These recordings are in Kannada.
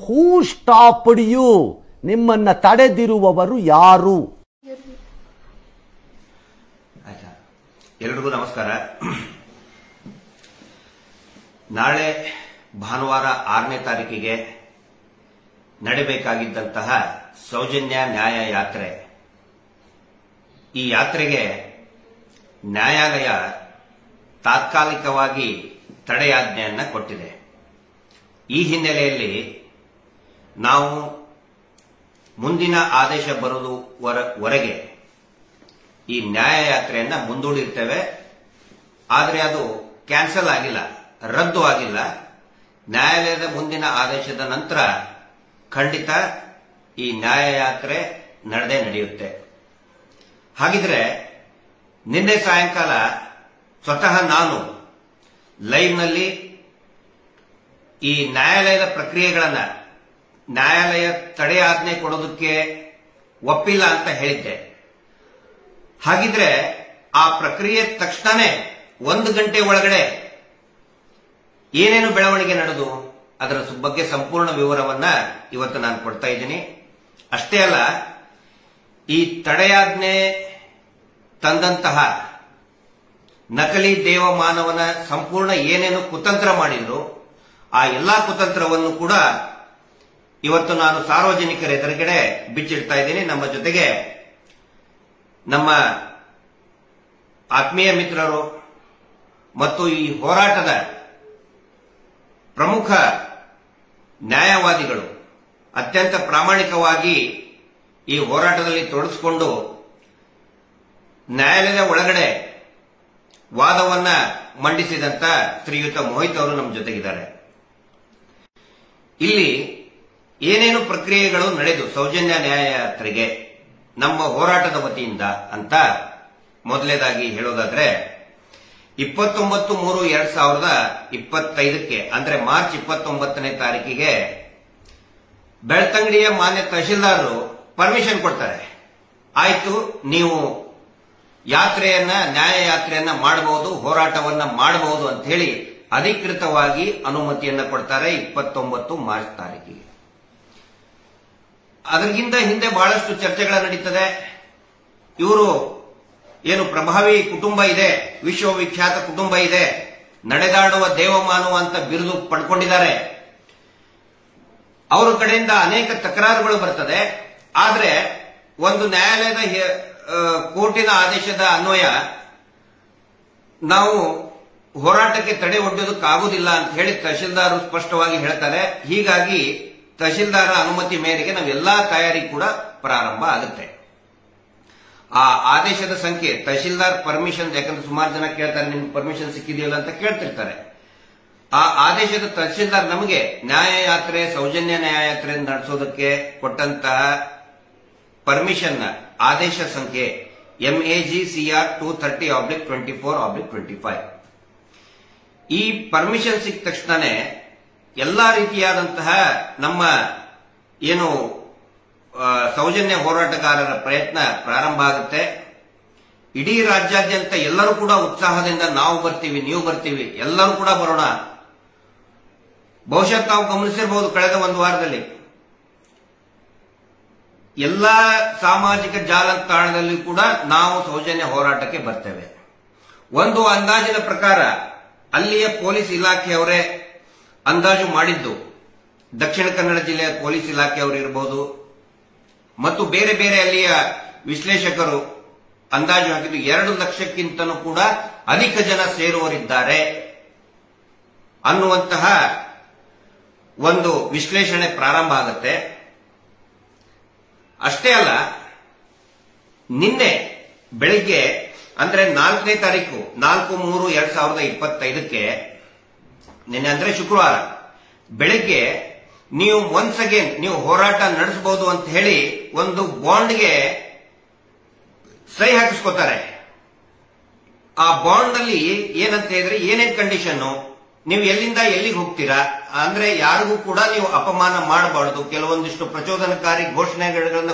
Who stopped you? ನಿಮ್ಮನ್ನ ತಡೆದಿರುವವರು ಯಾರು? ಆಯ್ತಾ, ಎಲ್ರಿಗೂ ನಮಸ್ಕಾರ. ನಾಳೆ ಭಾನುವಾರ 6ನೇ ತಾರೀಕಿಗೆ ನಡೆಯಬೇಕಾಗಿದ್ದಂತಹ ಸೌಜನ್ಯ ನ್ಯಾಯ ಯಾತ್ರೆ, ಈ ಯಾತ್ರೆಗೆ ನ್ಯಾಯಾಲಯ ತಾತ್ಕಾಲಿಕವಾಗಿ ತಡೆಯಾಜ್ಞೆಯನ್ನ ಕೊಟ್ಟಿದೆ. ಈ ಹಿನ್ನೆಲೆಯಲ್ಲಿ ನಾವು ಮುಂದಿನ ಆದೇಶ ಬರುವವರೆಗೆ ಈ ನ್ಯಾಯ ಯಾತ್ರೆಯನ್ನ ಮುಂದೂಡಿರ್ತೇವೆ. ಆದರೆ ಅದು ಕ್ಯಾನ್ಸಲ್ ಆಗಿಲ್ಲ, ರದ್ದು ಆಗಿಲ್ಲ. ನ್ಯಾಯಾಲಯದ ಮುಂದಿನ ಆದೇಶದ ನಂತರ ಖಂಡಿತ ಈ ನ್ಯಾಯ ಯಾತ್ರೆ ನಡೆಯುತ್ತೆ. ಹಾಗಿದ್ರೆ ನಿನ್ನೆ ಸಾಯಂಕಾಲ ಸ್ವತಃ ನಾನು ಲೈವ್ನಲ್ಲಿ ಈ ನ್ಯಾಯಾಲಯದ ಪ್ರಕ್ರಿಯೆಗಳನ್ನ, ನ್ಯಾಯಾಲಯ ತಡೆಯಾಜ್ಞೆ ಕೊಡೋದಕ್ಕೆ ಒಪ್ಪಿಲ್ಲ ಅಂತ ಹೇಳಿದ್ದೆ. ಹಾಗಿದ್ರೆ ಆ ಪ್ರಕ್ರಿಯೆ ತಕ್ಷಣನೇ 1 ಗಂಟೆ ಒಳಗಡೆ ಏನೇನು ಬೆಳವಣಿಗೆ ನಡೆದು ಅದರ ಬಗ್ಗೆ ಸಂಪೂರ್ಣ ವಿವರವನ್ನ ಇವತ್ತು ನಾನು ಕೊಡ್ತಾ ಇದ್ದೀನಿ. ಅಷ್ಟೇ ಅಲ್ಲ, ಈ ತಡೆಯಾಜ್ಞೆ ತಂದಂತಹ ನಕಲಿ ದೇವಮಾನವನ ಸಂಪೂರ್ಣ ಏನೇನು ಕುತಂತ್ರ ಮಾಡಿದ್ರು ಆ ಎಲ್ಲಾ ಕುತಂತ್ರವನ್ನು ಕೂಡ ಇವತ್ತು ನಾನು ಸಾರ್ವಜನಿಕರ ಎದುರುಗಡೆ ಬಿಚ್ಚಿಡ್ತಾ ಇದ್ದೀನಿ. ನಮ್ಮ ಜೊತೆಗೆ ನಮ್ಮ ಆತ್ಮೀಯ ಮಿತ್ರರು ಮತ್ತು ಈ ಹೋರಾಟದ ಪ್ರಮುಖ ನ್ಯಾಯವಾದಿಗಳು ಅತ್ಯಂತ ಪ್ರಾಮಾಣಿಕವಾಗಿ ಈ ಹೋರಾಟದಲ್ಲಿ ತೊಡಗಿಸಿಕೊಂಡು ನ್ಯಾಯಾಲಯದ ಒಳಗಡೆ ವಾದವನ್ನ ಮಂಡಿಸಿದಂತ ಶ್ರೀಯುತ ಮೋಹಿತ್ ಅವರು ನಮ್ಮ ಜೊತೆಗಿದ್ದಾರೆ. ಇಲ್ಲಿ ಏನೇನು ಪ್ರಕ್ರಿಯೆಗಳು ನಡೆದು ಸೌಜನ್ಯ ನ್ಯಾಯ ಯಾತ್ರೆಗೆ ನಮ್ಮ ಹೋರಾಟದ ವತಿಯಿಂದ ಅಂತ ಮೊದಲನೇದಾಗಿ ಹೇಳೋದಾದ್ರೆ 29/3/2025 ಅಂದ್ರೆ ಮಾರ್ಚ್ 29ನೇ ತಾರೀಕಿಗೆ ಬೆಳ್ತಂಗಡಿಯ ಮಾನ್ಯ ತಹಶೀಲ್ದಾರರು ಪರ್ಮಿಷನ್ ಕೊಡ್ತಾರೆ. ಆಯ್ತು, ನೀವು ನ್ಯಾಯ ಯಾತ್ರೆಯನ್ನ ಮಾಡಬಹುದು, ಹೋರಾಟವನ್ನ ಮಾಡಬಹುದು ಅಂತ ಹೇಳಿ ಅಧಿಕೃತವಾಗಿ ಅನುಮತಿಯನ್ನ ಕೊಡ್ತಾರೆ 29 ಮಾರ್ಚ್ ತಾರೀಕಿಗೆ. ಅದಕ್ಕಿಂತ ಹಿಂದೆ ಬಹಳಷ್ಟು ಚರ್ಚೆಗಳ ನಡೀತದೆ. ಇವರು ಏನು ಪ್ರಭಾವಿ ಕುಟುಂಬ ಇದೆ, ವಿಶ್ವವಿಖ್ಯಾತ ಕುಟುಂಬ ಇದೆ, ನಡೆದಾಡುವ ದೇವಮಾನವ ಅಂತ ಬಿರುದು ಪಡ್ಕೊಂಡಿದ್ದಾರೆ. ಅವರ ಕಡೆಯಿಂದ ಅನೇಕ ತಕರಾರುಗಳು ಬರ್ತದೆ. ಆದ್ರೆ ಒಂದು ನ್ಯಾಯಾಲಯದ ಕೋರ್ಟಿನ ಆದೇಶದ ಅನ್ವಯ ನಾವು ಹೋರಾಟಕ್ಕೆ ತಡೆ ಒಡ್ಡೋದಕ್ಕಾಗುವುದಿಲ್ಲ ಅಂತ ಹೇಳಿ ತಹಶೀಲ್ದಾರ್ ಸ್ಪಷ್ಟವಾಗಿ ಹೇಳ್ತಾರೆ. ಹೀಗಾಗಿ ತಹಶೀಲ್ದಾರ ಅನುಮತಿ ಮೇರೆಗೆ ನಾವೆಲ್ಲಾ ತಯಾರಿ ಕೂಡ ಪ್ರಾರಂಭ ಆಗುತ್ತೆ. ಆ ಆದೇಶದ ಸಂಖ್ಯೆ ತಹಶೀಲ್ದಾರ್ ಪರ್ಮಿಷನ್, ಯಾಕಂದ್ರೆ ಸುಮಾರು ಜನ ಕೇಳ್ತಾರೆ ನಿಮ್ಗೆ ಪರ್ಮಿಷನ್ ಸಿಕ್ಕಿದೆಯಲ್ಲ ಅಂತ ಕೇಳ್ತಿರ್ತಾರೆ. ಆ ಆದೇಶದ ತಹಶೀಲ್ದಾರ್ ನಮಗೆ ನ್ಯಾಯಯಾತ್ರೆ, ಸೌಜನ್ಯ ನ್ಯಾಯಯಾತ್ರೆ ನಡೆಸೋದಕ್ಕೆ ಕೊಟ್ಟಂತಹ ಪರ್ಮಿಷನ್ ಆದೇಶ ಸಂಖ್ಯೆ MAGCR 230/24/25. ಈ ಪರ್ಮಿಷನ್ ಸಿಕ್ಕ ತಕ್ಷಣನೇ ಎಲ್ಲಾ ರೀತಿಯಾದಂತಹ ನಮ್ಮ ಏನು ಸೌಜನ್ಯ ಹೋರಾಟಗಾರರ ಪ್ರಯತ್ನ ಪ್ರಾರಂಭ ಆಗುತ್ತೆ. ಇಡೀ ರಾಜ್ಯಾದ್ಯಂತ ಎಲ್ಲರೂ ಕೂಡ ಉತ್ಸಾಹದಿಂದ ನಾವು ಬರ್ತೀವಿ, ನೀವು ಬರ್ತೀವಿ, ಎಲ್ಲರೂ ಕೂಡ ಬರೋಣ. ಬಹುಶಃ ತಾವು ಗಮನಿಸಿರಬಹುದು, ಕಳೆದ ಒಂದು ವಾರದಲ್ಲಿ ಎಲ್ಲಾ ಸಾಮಾಜಿಕ ಜಾಲತಾಣದಲ್ಲಿ ಕೂಡ ನಾವು ಸೌಜನ್ಯ ಹೋರಾಟಕ್ಕೆ ಬರ್ತೇವೆ. ಒಂದು ಅಂದಾಜಿನ ಪ್ರಕಾರ ಅಲ್ಲಿಯ ಪೊಲೀಸ್ ಇಲಾಖೆಯವರೇ ಅಂದಾಜು ಮಾಡಿದ್ದು, ದಕ್ಷಿಣ ಕನ್ನಡ ಜಿಲ್ಲೆಯ ಪೊಲೀಸ್ ಇಲಾಖೆಯವರು ಇರಬಹುದು ಮತ್ತು ಬೇರೆ ಬೇರೆ ಅಲ್ಲಿಯ ವಿಶ್ಲೇಷಕರು ಅಂದಾಜು ಹಾಕಿದ್ದು 2 ಲಕ್ಷಕ್ಕಿಂತಲೂ ಕೂಡ ಅಧಿಕ ಜನ ಸೇರುವರಿದ್ದಾರೆ ಅನ್ನುವಂತಹ ಒಂದು ವಿಶ್ಲೇಷಣೆ ಪ್ರಾರಂಭ ಆಗುತ್ತೆ. ಅಷ್ಟೇ ಅಲ್ಲ, ನಿನ್ನೆ ಬೆಳಿಗ್ಗೆ ಅಂದ್ರೆ 4ನೇ ತಾರೀಕು 4/3/2025 ನಿನ್ನೆ ಅಂದ್ರೆ ಶುಕ್ರವಾರ ಬೆಳಿಗ್ಗೆ ನೀವು ಒನ್ಸ್ ಅಗೇನ್ ನೀವು ಹೋರಾಟ ನಡೆಸಬಹುದು ಅಂತ ಹೇಳಿ ಒಂದು ಬಾಂಡ್ಗೆ ಸಹಿ ಹಾಕಿಸ್ಕೋತಾರೆ. ಆ ಬಾಂಡ್ ನಲ್ಲಿ ಏನಂತ ಹೇಳಿದ್ರೆ ಏನೇನ್ ಕಂಡೀಷನ್, ನೀವು ಎಲ್ಲಿಂದ ಎಲ್ಲಿಗೆ ಹೋಗ್ತೀರಾ ಅಂದ್ರೆ ಯಾರಿಗೂ ಕೂಡ ನೀವು ಅಪಮಾನ ಮಾಡಬಾರದು, ಕೆಲವೊಂದಿಷ್ಟು ಪ್ರಚೋದನಕಾರಿ ಘೋಷಣೆಗಳನ್ನ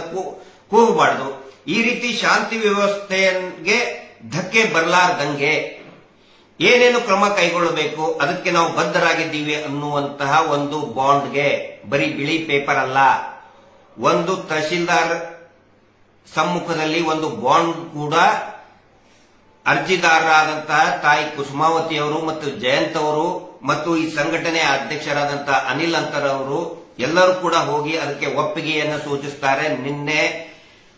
ಕೂಗಬಾರದು, ಈ ರೀತಿ ಶಾಂತಿ ವ್ಯವಸ್ಥೆಗೆ ಧಕ್ಕೆ ಬರಲಾರ್ದಂಗೆ ಏನೇನು ಕ್ರಮ ಕೈಗೊಳ್ಳಬೇಕು ಅದಕ್ಕೆ ನಾವು ಬದ್ಧರಾಗಿದ್ದೀವಿ ಅನ್ನುವಂತಹ ಒಂದು ಬಾಂಡ್ಗೆ ಬರೀ ಬಿಳಿ ಪೇಪರ್ ಅಲ್ಲ, ಒಂದು ತಹಶೀಲ್ದಾರ್ ಸಮ್ಮುಖದಲ್ಲಿ ಒಂದು ಬಾಂಡ್ ಕೂಡ ಅರ್ಜಿದಾರರಾದಂತಹ ತಾಯಿ ಕುಸುಮಾವತಿ ಅವರು ಮತ್ತು ಜಯಂತ್ ಅವರು ಮತ್ತು ಈ ಸಂಘಟನೆಯ ಅಧ್ಯಕ್ಷರಾದಂತಹ ಅನಿಲ್ ಅಂತರ್ ಅವರು ಎಲ್ಲರೂ ಕೂಡ ಹೋಗಿ ಅದಕ್ಕೆ ಒಪ್ಪಿಗೆಯನ್ನು ಸೂಚಿಸುತ್ತಾರೆ. ನಿನ್ನೆ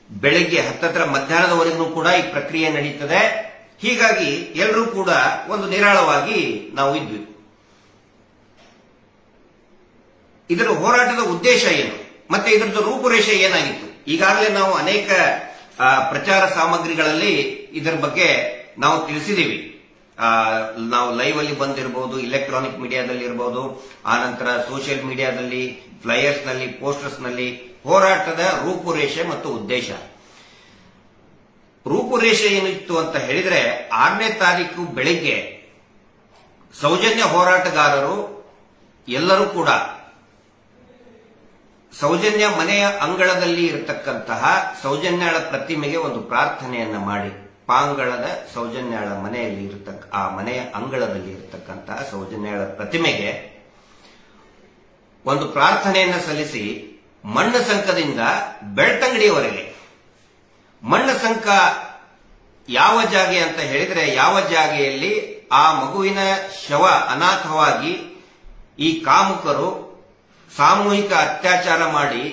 ಬೆಳಿಗ್ಗೆ 10 ಮಧ್ಯಾಹ್ನದವರೆಗೂ ಕೂಡ ಈ ಪ್ರಕ್ರಿಯೆ ನಡೀತದೆ. ಹೀಗಾಗಿ ಎಲ್ಲರೂ ಕೂಡ ಒಂದು ನಿರಾಳವಾಗಿ ನಾವು ಇದ್ವಿ. ಇದರ ಹೋರಾಟದ ಉದ್ದೇಶ ಏನು ಮತ್ತೆ ಇದರದ್ದು ರೂಪುರೇಷೆ ಏನಾಗಿತ್ತು? ಈಗಾಗಲೇ ನಾವು ಅನೇಕ ಪ್ರಚಾರ ಸಾಮಗ್ರಿಗಳಲ್ಲಿ ಇದರ ಬಗ್ಗೆ ನಾವು ತಿಳಿಸಿದೀವಿ. ನಾವು ಲೈವ್ ಅಲ್ಲಿ ಬಂದಿರಬಹುದು, ಇಲೆಕ್ಟ್ರಾನಿಕ್ ಮೀಡಿಯಾದಲ್ಲಿ ಇರಬಹುದು, ಆನಂತರ ಸೋಷಿಯಲ್ ಮೀಡಿಯಾದಲ್ಲಿ, ಫ್ಲೈಯರ್ಸ್ ನಲ್ಲಿ, ಪೋಸ್ಟರ್ಸ್ ನಲ್ಲಿ ಹೋರಾಟದ ರೂಪುರೇಷೆ ಮತ್ತು ಉದ್ದೇಶ. ರೂಪುರೇಷೆ ಏನಿತ್ತು ಅಂತ ಹೇಳಿದ್ರೆ 6ನೇ ತಾರೀಕು ಬೆಳಿಗ್ಗೆ ಸೌಜನ್ಯ ಹೋರಾಟಗಾರರು ಎಲ್ಲರೂ ಕೂಡ ಸೌಜನ್ಯ ಮನೆಯ ಅಂಗಳದಲ್ಲಿ ಇರತಕ್ಕಂತಹ ಸೌಜನ್ಯಾಳ ಪ್ರತಿಮೆಗೆ ಒಂದು ಪ್ರಾರ್ಥನೆಯನ್ನ ಮಾಡಿ, ಪಾಂಗಳದ ಸೌಜನ್ಯಾಳ ಮನೆಯಲ್ಲಿ ಆ ಮನೆಯ ಅಂಗಳದಲ್ಲಿ ಇರತಕ್ಕಂತಹ ಸೌಜನ್ಯಾಳ ಪ್ರತಿಮೆಗೆ ಒಂದು ಪ್ರಾರ್ಥನೆಯನ್ನ ಸಲ್ಲಿಸಿ ಮಣ್ಣು ಸಂಕದಿಂದ ಬೆಳ್ತಂಗಡಿಯವರೆಗೆ, ಮಣ್ಣು ಸಂಕ ಯಾವ ಜಾಗೆ ಅಂತ ಹೇಳಿದ್ರೆ ಯಾವ ಜಾಗೆಯಲ್ಲಿ ಆ ಮಗುವಿನ ಶವ ಅನಾಥವಾಗಿ ಈ ಕಾಮುಕರು ಸಾಮೂಹಿಕ ಅತ್ಯಾಚಾರ ಮಾಡಿ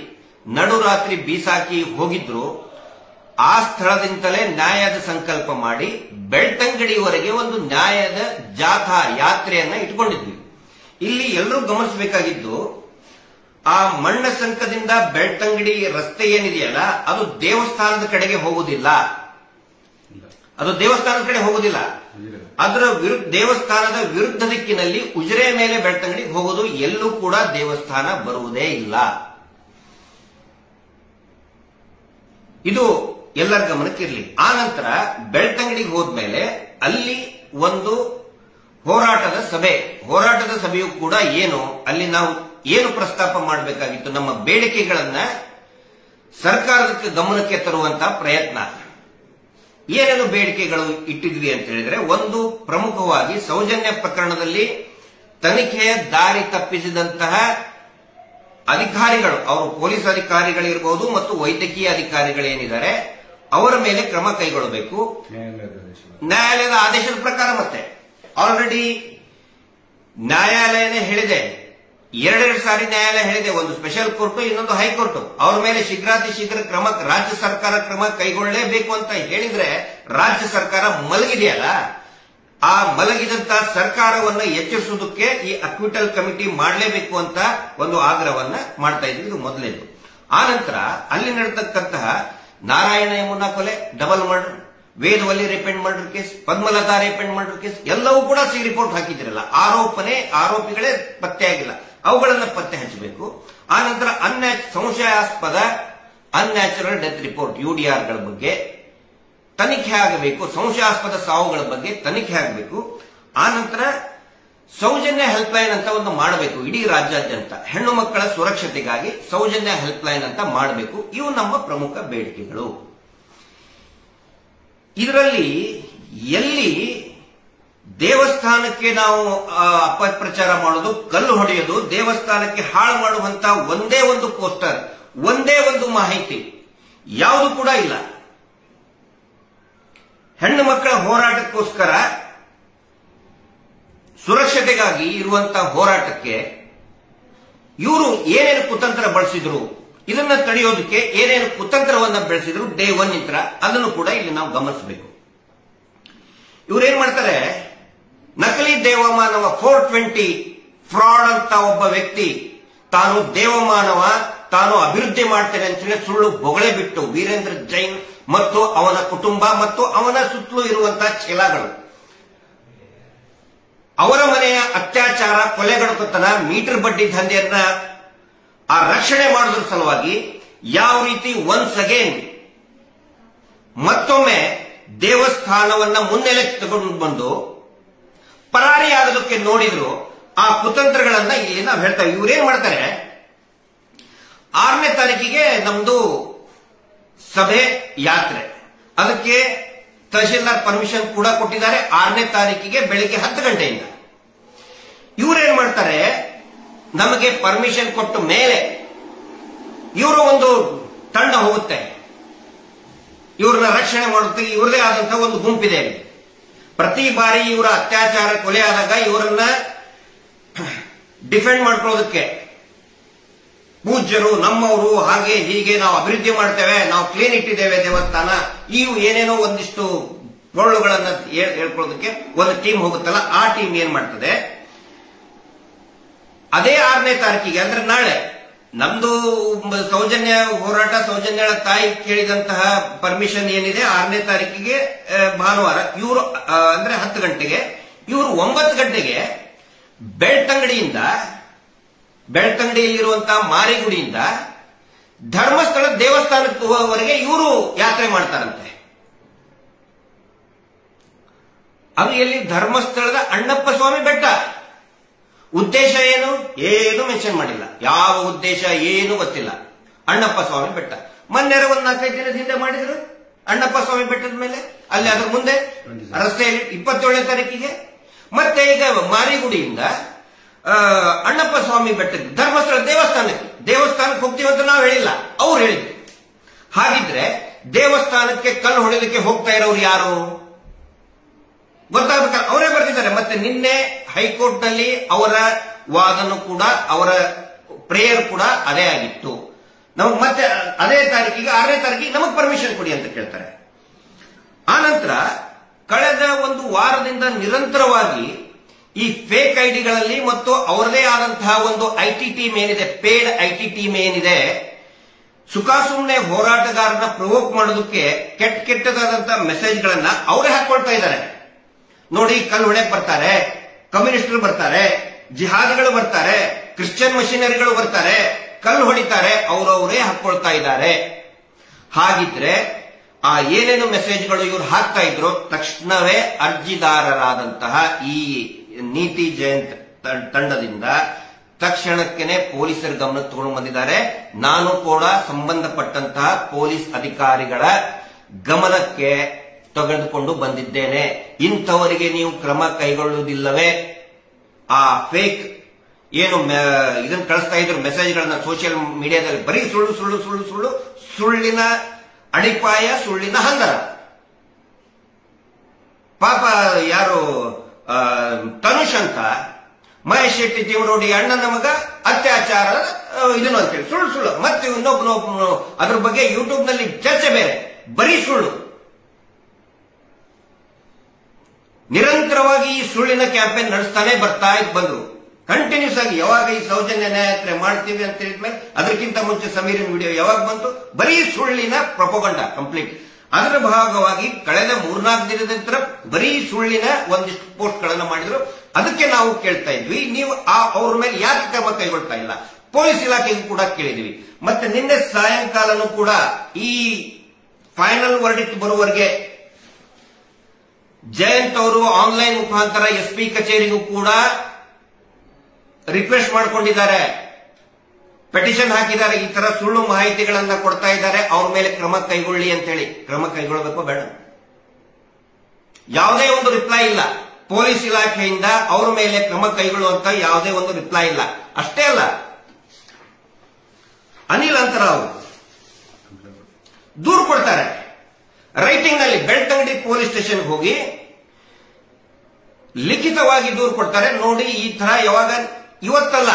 ನಡುರಾತ್ರಿ ಬೀಸಾಕಿ ಹೋಗಿದ್ರು, ಆ ಸ್ಥಳದಿಂದಲೇ ನ್ಯಾಯದ ಸಂಕಲ್ಪ ಮಾಡಿ ಬೆಳ್ತಂಗಡಿಯವರೆಗೆ ಒಂದು ನ್ಯಾಯದ ಜಾಥಾ ಯಾತ್ರೆಯನ್ನ ಇಟ್ಕೊಂಡಿದ್ವಿ. ಇಲ್ಲಿ ಎಲ್ಲರೂ ಗಮನಿಸಬೇಕಾಗಿದ್ದು, ಆ ಮಣ್ಣ ಸಂಕದಿಂದ ಬೆಳ್ತಂಗಡಿ ರಸ್ತೆ ಏನಿದೆಯಲ್ಲ ಅದು ದೇವಸ್ಥಾನದ ಕಡೆಗೆ ಹೋಗುವುದಿಲ್ಲ. ಅದು ದೇವಸ್ಥಾನದ ಕಡೆ ಹೋಗುವುದಿಲ್ಲ. ಅದರ ದೇವಸ್ಥಾನದ ವಿರುದ್ಧ ದಿಕ್ಕಿನಲ್ಲಿ ಉಜಿರೆ ಮೇಲೆ ಬೆಳ್ತಂಗಡಿಗೆ ಹೋಗುವುದು, ಎಲ್ಲೂ ಕೂಡ ದೇವಸ್ಥಾನ ಬರುವುದೇ ಇಲ್ಲ. ಇದು ಎಲ್ಲರ ಗಮನಕ್ಕಿರಲಿ. ಆ ನಂತರ ಬೆಳ್ತಂಗಡಿಗೆ ಹೋದ್ಮೇಲೆ ಅಲ್ಲಿ ಒಂದು ಹೋರಾಟದ ಸಭೆಯು ಕೂಡ ಏನು, ಅಲ್ಲಿ ನಾವು ಏನು ಪ್ರಸ್ತಾಪ ಮಾಡಬೇಕಾಗಿತ್ತು, ನಮ್ಮ ಬೇಡಿಕೆಗಳನ್ನ ಸರ್ಕಾರದ ಗಮನಕ್ಕೆ ತರುವಂತಹ ಪ್ರಯತ್ನ. ಏನೇನು ಬೇಡಿಕೆಗಳು ಇಟ್ಟಿದ್ವಿ ಅಂತ ಹೇಳಿದ್ರೆ, ಒಂದು ಪ್ರಮುಖವಾಗಿ ಸೌಜನ್ಯ ಪ್ರಕರಣದಲ್ಲಿ ತನಿಖೆಯ ದಾರಿ ತಪ್ಪಿಸಿದಂತಹ ಅಧಿಕಾರಿಗಳು, ಅವರು ಪೊಲೀಸ್ ಅಧಿಕಾರಿಗಳಿರಬಹುದು ಮತ್ತು ವೈದ್ಯಕೀಯ ಅಧಿಕಾರಿಗಳೇನಿದ್ದಾರೆ ಅವರ ಮೇಲೆ ಕ್ರಮ ಕೈಗೊಳ್ಳಬೇಕು. ನ್ಯಾಯಾಲಯದ ಆದೇಶದ ಪ್ರಕಾರ ಮತ್ತೆ ಆಲ್ರೆಡಿ ನ್ಯಾಯಾಲಯನೇ ಹೇಳಿದೆ, 2 ಸಾರಿ ನ್ಯಾಯಾಲಯ ಹೇಳಿದೆ, ಒಂದು ಸ್ಪೆಷಲ್ ಕೋರ್ಟ್ ಇನ್ನೊಂದು ಹೈಕೋರ್ಟ್. ಅವ್ರ ಮೇಲೆ ಶೀಘ್ರಾತಿ ಶೀಘ್ರ ಕ್ರಮ ರಾಜ್ಯ ಸರ್ಕಾರ ಕ್ರಮ ಕೈಗೊಳ್ಳಲೇಬೇಕು ಅಂತ ಹೇಳಿದ್ರೆ ರಾಜ್ಯ ಸರ್ಕಾರ ಮಲಗಿದೆಯಲ್ಲ, ಆ ಮಲಗಿದಂತಹ ಸರ್ಕಾರವನ್ನ ಎಚ್ಚರಿಸುವುದಕ್ಕೆ ಈ ಅಕ್ವಿಟಲ್ ಕಮಿಟಿ ಮಾಡಲೇಬೇಕು ಅಂತ ಒಂದು ಆಗ್ರಹವನ್ನ ಮಾಡ್ತಾ ಇದ್ವಿ. ಇದು ಮೊದಲೇದು. ಆ ನಂತರ ಅಲ್ಲಿ ನಡೆದಕ್ಕಂತಹ ನಾರಾಯಣ ಯಮುನಾ ಕೊಲೆ, double murder, Vedavalli rape and murder case, Padmalatha rape and murder case ಎಲ್ಲವೂ ಕೂಡ ರಿಪೋರ್ಟ್ ಹಾಕಿದಿರಲ್ಲ. ಆರೋಪಿಗಳೇ ಪತ್ತೆಯಾಗಿಲ್ಲ, ಅವುಗಳನ್ನ ಪತ್ತೆ ಹಚ್ಚಬೇಕು. ಆ ನಂತರ ಸಂಶಯಾಸ್ಪದ ಅನ್ಯಾಚುರಲ್ ಡೆತ್ ರಿಪೋರ್ಟ್ UDR ಗಳ ಬಗ್ಗೆ ತನಿಖೆ ಆಗಬೇಕು, ಸಂಶಯಾಸ್ಪದ ಸಾವುಗಳ ಬಗ್ಗೆ ತನಿಖೆ ಆಗಬೇಕು. ಆ ನಂತರ ಸೌಜನ್ಯ ಹೆಲ್ಪ್ ಲೈನ್ ಅಂತ ಒಂದು ಮಾಡಬೇಕು, ಇಡೀ ರಾಜ್ಯಾದ್ಯಂತ ಹೆಣ್ಣು ಮಕ್ಕಳ ಸುರಕ್ಷತೆಗಾಗಿ ಸೌಜನ್ಯ ಹೆಲ್ಪ್ ಲೈನ್ ಅಂತ ಮಾಡಬೇಕು. ಇವು ನಮ್ಮ ಪ್ರಮುಖ ಬೇಡಿಕೆಗಳು. ಇದರಲ್ಲಿ ಎಲ್ಲಿ ದೇವಸ್ಥಾನಕ್ಕೆ ನಾವು ಅಪಪ್ರಚಾರ ಮಾಡೋದು, ಕಲ್ಲು ಹೊಡೆಯೋದು, ದೇವಸ್ಥಾನಕ್ಕೆ ಹಾಳು ಮಾಡುವಂತ ಒಂದೇ ಒಂದು ಪೋಸ್ಟರ್, ಒಂದೇ ಒಂದು ಮಾಹಿತಿ ಯಾವುದು ಕೂಡ ಇಲ್ಲ. ಹೆಣ್ಣು ಮಕ್ಕಳ ಹೋರಾಟಕ್ಕೋಸ್ಕರ ಸುರಕ್ಷತೆಗಾಗಿ ಇರುವಂತಹ ಹೋರಾಟಕ್ಕೆ ಇವರು ಏನೇನು ಕುತಂತ್ರ ಬಳಸಿದ್ರು, ಇದನ್ನ ತಡೆಯೋದಕ್ಕೆ ಏನೇನು ಕುತಂತ್ರವನ್ನ ಬೆಳೆಸಿದ್ರು ಡೇ 1 ಇಂತ್ರ, ಅದನ್ನು ಕೂಡ ಇಲ್ಲಿ ನಾವು ಗಮನಿಸಬೇಕು. ಇವ್ರೇನ್ ಮಾಡ್ತಾರೆ, ನಕಲಿ ದೇವಮಾನವ 420 ಫ್ರಾಡ್ ಅಂತ ಒಬ್ಬ ವ್ಯಕ್ತಿ ತಾನು ದೇವಮಾನವ, ತಾನು ಅಭಿವೃದ್ಧಿ ಮಾಡ್ತೇನೆ ಅಂತ ಹೇಳಿ ಸುಳ್ಳು ಬೊಗಳೆ ಬಿಟ್ಟು ವೀರೇಂದ್ರ ಜೈನ್ ಮತ್ತು ಅವನ ಕುಟುಂಬ ಮತ್ತು ಅವನ ಸುತ್ತಲೂ ಇರುವಂತಹ ಚೇಲಾಗಳು ಅವರ ಮನೆಯ ಅತ್ಯಾಚಾರ, ಕೊಲೆಗಡುಕತನ, ಮೀಟರ್ ಬಡ್ಡಿ ದಂಧೆಯನ್ನ ಆ ರಕ್ಷಣೆ ಮಾಡೋದ್ರ ಸಲುವಾಗಿ ಯಾವ ರೀತಿ ಒನ್ಸ್ ಅಗೇನ್ ಮತ್ತೊಮ್ಮೆ ದೇವಸ್ಥಾನವನ್ನ ಮುನ್ನೆಲೆಗೆ ತಗೊಂಡು ಬಂದು ಪರಾರಿಯಾಗೋದಕ್ಕೆ ನೋಡಿದ್ರು, ಆ ಕುತಂತ್ರಗಳನ್ನ ಇಲ್ಲಿ ನಾವು ಹೇಳ್ತೇವೆ. ಇವ್ರೇನ್ ಮಾಡ್ತಾರೆ, 6ನೇ ತಾರೀಕಿಗೆ ನಮ್ದು ಸಭೆ ಯಾತ್ರೆ, ಅದಕ್ಕೆ ತಹಶೀಲ್ದಾರ್ ಪರ್ಮಿಷನ್ ಕೂಡ ಕೊಟ್ಟಿದ್ದಾರೆ 6ನೇ ತಾರೀಕಿಗೆ ಬೆಳಿಗ್ಗೆ 10 ಗಂಟೆಯಿಂದ. ಇವರೇನ್ ಮಾಡ್ತಾರೆ, ನಮಗೆ ಪರ್ಮಿಷನ್ ಕೊಟ್ಟ ಮೇಲೆ ಇವರು ಒಂದು ತಂಡ ಹೋಗುತ್ತೆ, ಇವ್ರನ್ನ ರಕ್ಷಣೆ ಮಾಡುತ್ತೆ. ಇವ್ರದೇ ಆದಂತಹ ಒಂದು ಗುಂಪಿದೆ. ಪ್ರತಿ ಬಾರಿ ಇವರ ಅತ್ಯಾಚಾರ ಕೊಲೆ ಆದಾಗ ಇವರನ್ನ ಡಿಫೆಂಡ್ ಮಾಡ್ಕೊಳ್ಳೋದಕ್ಕೆ ಪೂಜ್ಯರು, ನಮ್ಮವರು, ಹಾಗೆ ಹೀಗೆ ನಾವು ಅಭಿವೃದ್ಧಿ ಮಾಡ್ತೇವೆ, ನಾವು ಕ್ಲೀನ್ ಇಟ್ಟಿದ್ದೇವೆ ದೇವಸ್ಥಾನ, ಇವು ಏನೇನೋ ಒಂದಿಷ್ಟು ಪೊಳ್ಳುಗಳನ್ನ ಹೇಳ್ಕೊಳ್ಳೋದಕ್ಕೆ ಒಂದು ಟೀಮ್ ಹೋಗುತ್ತಲ್ಲ, ಆ ಟೀಮ್ ಏನ್ ಮಾಡ್ತದೆ, ಅದೇ 6ನೇ ತಾರೀಕಿಗೆ ಅಂದ್ರೆ ನಾಳೆ ನಮ್ದು ಸೌಜನ್ಯ ಹೋರಾಟ, ಸೌಜನ್ಯಳ ತಾಯಿ ಕೇಳಿದಂತಹ ಪರ್ಮಿಷನ್ ಏನಿದೆ 6ನೇ ತಾರೀಕಿಗೆ ಭಾನುವಾರ, ಇವರು ಅಂದ್ರೆ 10 ಗಂಟೆಗೆ, ಇವರು 9 ಗಂಟೆಗೆ ಬೆಳ್ತಂಗಡಿಯಲ್ಲಿರುವಂತಹ ಮಾರಿಗುಡಿಯಿಂದ ಧರ್ಮಸ್ಥಳ ದೇವಸ್ಥಾನದವರೆಗೆ ಇವರು ಯಾತ್ರೆ ಮಾಡ್ತಾರಂತೆ. ಅದು ಎಲ್ಲಿ? ಧರ್ಮಸ್ಥಳದ ಅಣ್ಣಪ್ಪ ಸ್ವಾಮಿ ಬೆಟ್ಟ. ಉದ್ದೇಶ ಏನು ಮೆನ್ಷನ್ ಮಾಡಿಲ್ಲ, ಯಾವ ಉದ್ದೇಶ ಏನು ಗೊತ್ತಿಲ್ಲ. ಅಣ್ಣಪ್ಪ ಸ್ವಾಮಿ ಬೆಟ್ಟ ಮೊನ್ನೆ ಒಂದು 4-5 ದಿನದ ಹಿಂದೆ ಮಾಡಿದ್ರು ಅಣ್ಣಪ್ಪ ಸ್ವಾಮಿ ಬೆಟ್ಟದ ಮೇಲೆ, ಅಲ್ಲಿ ಅದ್ರ ಮುಂದೆ ರಸ್ತೆಯಲ್ಲಿ 27ನೇ ತಾರೀಕಿಗೆ. ಮತ್ತೆ ಈಗ ಮಾರಿಗುಡಿಯಿಂದ ಅಣ್ಣಪ್ಪ ಸ್ವಾಮಿ ಬೆಟ್ಟಕ್ಕೆ, ಧರ್ಮಸ್ಥಳ ದೇವಸ್ಥಾನಕ್ಕೆ ಹೋಗ್ತೀವಿ ಅಂತ ನಾವು ಹೇಳಿಲ್ಲ, ಅವ್ರು ಹೇಳಿದ್ರು. ಹಾಗಿದ್ರೆ ದೇವಸ್ಥಾನಕ್ಕೆ ಕಲ್ಲು ಹೊಡೆಯೋದಕ್ಕೆ ಹೋಗ್ತಾ ಇರೋರು ಯಾರು ಗೊತ್ತಾಗಬೇಕಲ್ಲ, ಅವರೇ ಬರ್ತಿದ್ದಾರೆ. ಮತ್ತೆ ನಿನ್ನೆ ಹೈಕೋರ್ಟ್ ನಲ್ಲಿ ಅವರ ವಾದನು ಕೂಡ, ಅವರ ಪ್ರೇಯರ್ ಕೂಡ ಅದೇ ಆಗಿತ್ತು. ನಮಗ್ ಮತ್ತೆ ಅದೇ ತಾರೀಕಿಗೆ 6ನೇ ತಾರೀಕಿಗೆ ನಮಗ್ ಪರ್ಮಿಷನ್ ಕೊಡಿ ಅಂತ ಕೇಳ್ತಾರೆ. ಆನಂತರ ಕಳೆದ ಒಂದು ವಾರದಿಂದ ನಿರಂತರವಾಗಿ ಈ ಫೇಕ್ ಐಡಿಗಳಲ್ಲಿ ಮತ್ತು ಅವರದೇ ಆದಂತಹ ಒಂದು ಐಟಿ ಟೀಮ್ ಏನಿದೆ, ಪೇಡ್ ಐಟಿ ಟೀಮ್ ಏನಿದೆ, ಸುಖಾಸುಮ್ನೆ ಹೋರಾಟಗಾರನ ಪ್ರವೋಕ್ ಮಾಡೋದಕ್ಕೆ ಕೆಟ್ಟದಾದಂತಹ ಮೆಸೇಜ್ಗಳನ್ನ ಅವರೇ ಹಾಕೊಳ್ತಾ ಇದ್ದಾರೆ. ನೋಡಿ, ಕಲ್ಲು ಹೊಡೆಯಕ್ ಬರ್ತಾರೆ, ಕಮ್ಯುನಿಸ್ಟರು ಬರ್ತಾರೆ, ಜಿಹಾದಿಗಳು ಬರ್ತಾರೆ, ಕ್ರಿಶ್ಚಿಯನ್ ಮಿಷನರಿಗಳು ಬರ್ತಾರೆ, ಕಲ್ಲು ಹೊಡಿತಾರೆ, ಅವರವರೇ ಹಾಕೊಳ್ತಾ ಇದ್ದಾರೆ. ಹಾಗಿದ್ರೆ ಆ ಏನೇನು ಮೆಸೇಜ್ಗಳು ಇವರು ಹಾಕ್ತಾ ಇದ್ರು, ತಕ್ಷಣವೇ ಅರ್ಜಿದಾರರಾದಂತಹ ಈ ನೀತಿ ಜಯಂತ್ ತಂಡದಿಂದ ತಕ್ಷಣಕ್ಕೇನೆ ಪೊಲೀಸರ ಗಮನಕ್ಕೆ ತಗೊಂಡು ಬಂದಿದ್ದಾರೆ. ನಾನು ಕೂಡ ಸಂಬಂಧಪಟ್ಟಂತಹ ಪೊಲೀಸ್ ಅಧಿಕಾರಿಗಳ ಗಮನಕ್ಕೆ ತೆಗೆದುಕೊಂಡು ಬಂದಿದ್ದೇನೆ. ಇಂಥವರಿಗೆ ನೀವು ಕ್ರಮ ಕೈಗೊಳ್ಳುವುದಿಲ್ಲವೇ? ಆ ಫೇಕ್ ಏನು ಇದನ್ನು ಕಳಿಸ್ತಾ ಇದ್ರು ಮೆಸೇಜ್ಗಳನ್ನ ಸೋಷಿಯಲ್ ಮೀಡಿಯಾದಲ್ಲಿ, ಬರೀ ಸುಳ್ಳಿನ ಅಡಿಪಾಯ, ಸುಳ್ಳಿನ ಹಂದರ. ಪಾಪ ಯಾರು ತನುಷ್ ಅಂತ ಮಹೇಶ್ ಶೆಟ್ಟಿ ಜೀವರೋಡಿ ಅಣ್ಣನ ಮಗ ಅತ್ಯಾಚಾರ ಇದನ್ನು ಅಂತೇಳಿ ಸುಳ್ಳು. ಮತ್ತೆ ಇನ್ನೊಬ್ಬನು ಅದ್ರ ಬಗ್ಗೆ ಯೂಟ್ಯೂಬ್ ನಲ್ಲಿ ಚರ್ಚೆ ಬೇರೆ, ಬರೀ ಸುಳ್ಳು. ನಿರಂತರವಾಗಿ ಈ ಸುಳ್ಳಿನ ಕ್ಯಾಂಪೇನ್ ನಡೆಸ್ತಾನೆ ಬಂದ್ರು. ಕಂಟಿನ್ಯೂಸ್ ಆಗಿ ಯಾವಾಗ ಈ ಸೌಜನ್ಯ ನ್ಯಾಯಯಾತ್ರೆ ಮಾಡ್ತೀವಿ ಅಂತ ಹೇಳಿದ್ಮೇಲೆ ಅದಕ್ಕಿಂತ ಮುಂಚೆ ಸಮೀರಿನ ವಿಡಿಯೋ ಯಾವಾಗ ಬಂತು, ಬರೀ ಸುಳ್ಳಿನ ಪ್ರೊಪಗಂಡ ಕಂಪ್ಲೀಟ್. ಅದರ ಭಾಗವಾಗಿ ಕಳೆದ 3-4 ದಿನದ ನಂತರ ಬರೀ ಸುಳ್ಳಿನ ಒಂದಿಷ್ಟು ಪೋಸ್ಟ್ ಗಳನ್ನ ಮಾಡಿದ್ರು. ಅದಕ್ಕೆ ನಾವು ಕೇಳ್ತಾ ಇದ್ವಿ, ನೀವು ಅವ್ರ ಮೇಲೆ ಯಾಕೆ ಕ್ರಮ ಕೈಗೊಳ್ತಾ ಇಲ್ಲ? ಪೊಲೀಸ್ ಇಲಾಖೆಗೂ ಕೂಡ ಕೇಳಿದ್ವಿ. ಮತ್ತೆ ನಿನ್ನೆ ಸಾಯಂಕಾಲನೂ ಕೂಡ ಈ ಫೈನಲ್ ವರ್ಡಿಕ್ಟ್ ಬರುವವರೆಗೆ ಜಯಂತ್ ಅವರು ಆನ್ಲೈನ್ ಮುಖಾಂತರ ಎಸ್ಪಿ ಕಚೇರಿಗೂ ಕೂಡ ರಿಕ್ವೆಸ್ಟ್ ಮಾಡಿಕೊಂಡಿದ್ದಾರೆ, ಪೆಟಿಷನ್ ಹಾಕಿದ್ದಾರೆ. ಈ ತರ ಸುಳ್ಳು ಮಾಹಿತಿಗಳನ್ನ ಕೊಡ್ತಾ ಇದ್ದಾರೆ, ಅವ್ರ ಮೇಲೆ ಕ್ರಮ ಕೈಗೊಳ್ಳಿ ಅಂತ ಹೇಳಿ. ಕ್ರಮ ಕೈಗೊಳ್ಳಬೇಕು ಬೇಡ? ಯಾವುದೇ ಒಂದು ರಿಪ್ಲೈ ಇಲ್ಲ ಪೊಲೀಸ್ ಇಲಾಖೆಯಿಂದ. ಅವ್ರ ಮೇಲೆ ಕ್ರಮ ಕೈಗೊಳ್ಳುವಂತ ಯಾವುದೇ ಒಂದು ರಿಪ್ಲೈ ಇಲ್ಲ. ಅಷ್ಟೇ ಅಲ್ಲ, ಅನಿಲ್ ಅಂತರಾವ್ ದೂರು ಕೊಡ್ತಾರೆ ರೈಟಿಂಗ್ ನಲ್ಲಿ. ಬೆಳ್ತಂಗಡಿ ಪೊಲೀಸ್ ಸ್ಟೇಷನ್ ಹೋಗಿ ಲಿಖಿತವಾಗಿ ದೂರು ಕೊಡ್ತಾರೆ. ನೋಡಿ, ಈ ತರ ಯಾವಾಗ ಇವತ್ತಲ್ಲ,